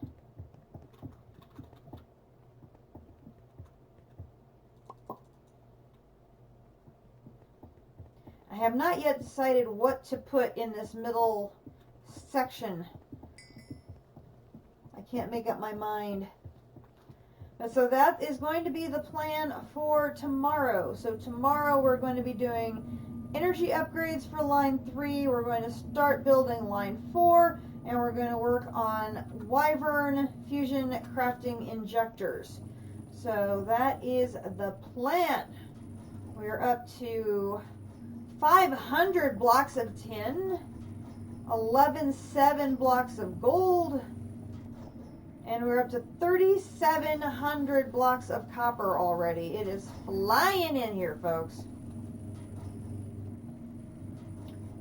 I have not yet decided what to put in this middle section. I can't make up my mind. But so that is going to be the plan for tomorrow. So tomorrow we're going to be doing energy upgrades for line 3. We're going to start building line 4, and we're going to work on Wyvern fusion crafting injectors. So that is the plan. We're up to 500 blocks of tin, 11,700 blocks of gold, and we're up to 3,700 blocks of copper already. It is flying in here, folks.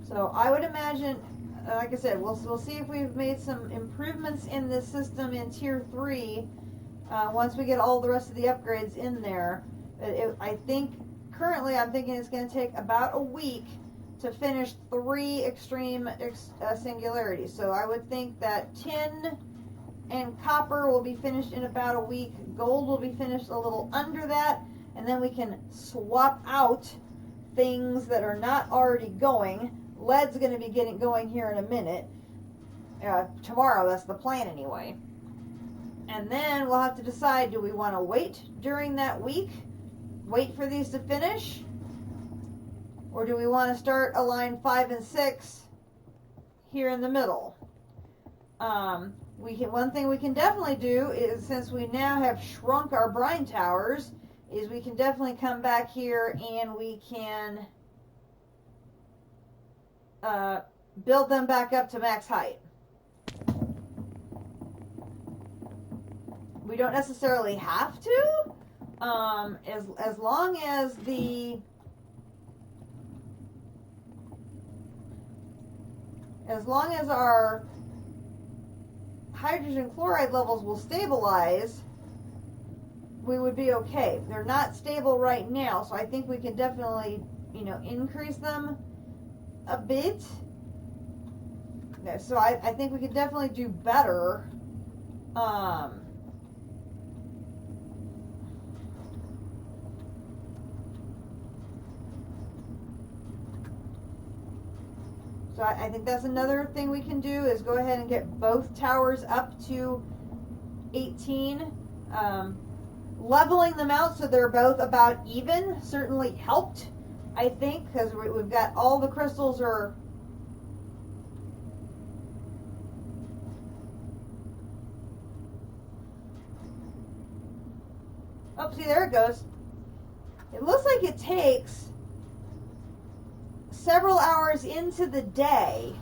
So I would imagine, like I said, we'll see if we've made some improvements in this system in Tier 3 once we get all the rest of the upgrades in there. I think currently I'm thinking it's going to take about a week to finish 3 extreme singularities. So I would think that tin and copper will be finished in about a week. Gold will be finished a little under that, and then we can swap out things that are not already going. Lead's going to be getting going here in a minute. Tomorrow, that's the plan anyway. And then we'll have to decide, do we want to wait during that week? Wait for these to finish? Or do we want to start a line 5 and 6 here in the middle? One thing we can definitely do is, since we now have shrunk our brine towers, is we can definitely come back here and we can build them back up to max height. We don't necessarily have to, as long as our hydrogen chloride levels will stabilize, we would be okay. They're not stable right now, so I think we can definitely, increase them a bit. So I think we could definitely do better. So I think that's another thing we can do, is go ahead and get both towers up to 18. Leveling them out so they're both about even certainly helped, I think, because we've got all the crystals are... Oh, see, there it goes. It looks like it takes several hours into the day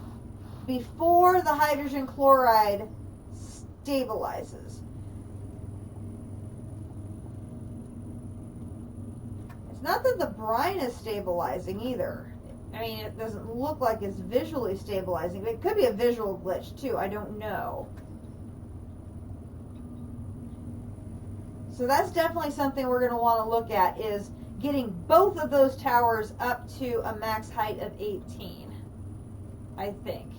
before the hydrogen chloride stabilizes. It's not that the brine is stabilizing either. I mean, it doesn't look like it's visually stabilizing. It could be a visual glitch too. I don't know. So that's definitely something we're going to want to look at, is getting both of those towers up to a max height of 18, I think.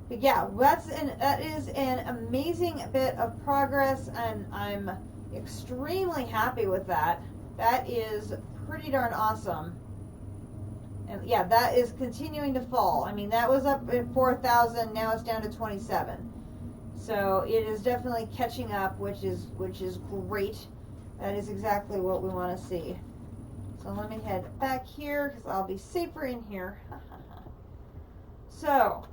But yeah, that is an amazing bit of progress, and I'm extremely happy with that. That is pretty darn awesome. And yeah, that is continuing to fall. I mean, that was up at 4,000, now it's down to 27. So it is definitely catching up, which is great. That is exactly what we want to see. So let me head back here, because I'll be safer in here. So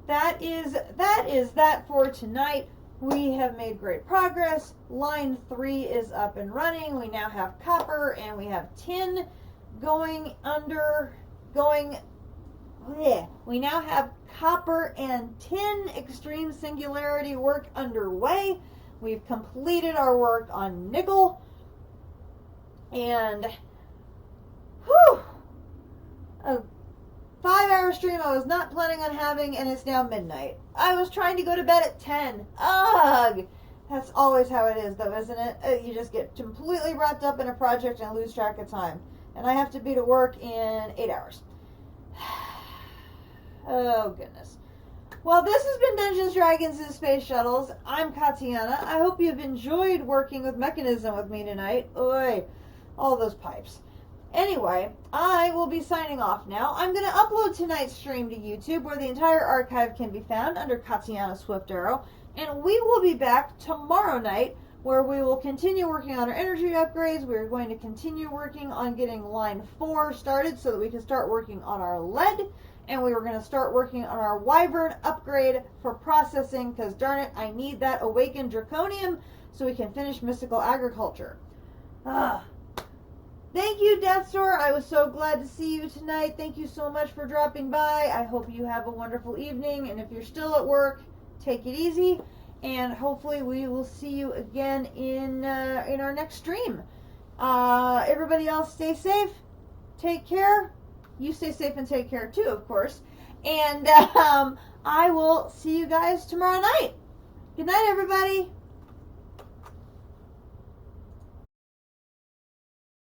that is that for tonight. We have made great progress. Line 3 is up and running. We now have copper and we have tin going We now have copper and tin extreme singularity work underway. We've completed our work on nickel. And a 5-hour stream I was not planning on having, and it's now midnight. I was trying to go to bed at 10. Ugh! That's always how it is, though, isn't it? You just get completely wrapped up in a project and lose track of time. And I have to be to work in 8 hours. Oh, goodness. Well, this has been Dungeons, Dragons, and Space Shuttles. I'm Katiana. I hope you've enjoyed working with Mechanism with me tonight. Oy, all those pipes. Anyway, I will be signing off now. I'm going to upload tonight's stream to YouTube, where the entire archive can be found under Katiana Swift Arrow. And we will be back tomorrow night, where we will continue working on our energy upgrades. We're going to continue working on getting line 4 started so that we can start working on our lead. And we were going to start working on our Wyvern upgrade for processing, because darn it, I need that awakened draconium so we can finish mystical agriculture. Thank you, Deathstore. I was so glad to see you tonight. Thank you so much for dropping by. I hope you have a wonderful evening. And if you're still at work, take it easy. And hopefully we will see you again in our next stream. Everybody else, stay safe. Take care. You stay safe and take care too, of course. And I will see you guys tomorrow night. Good night, everybody.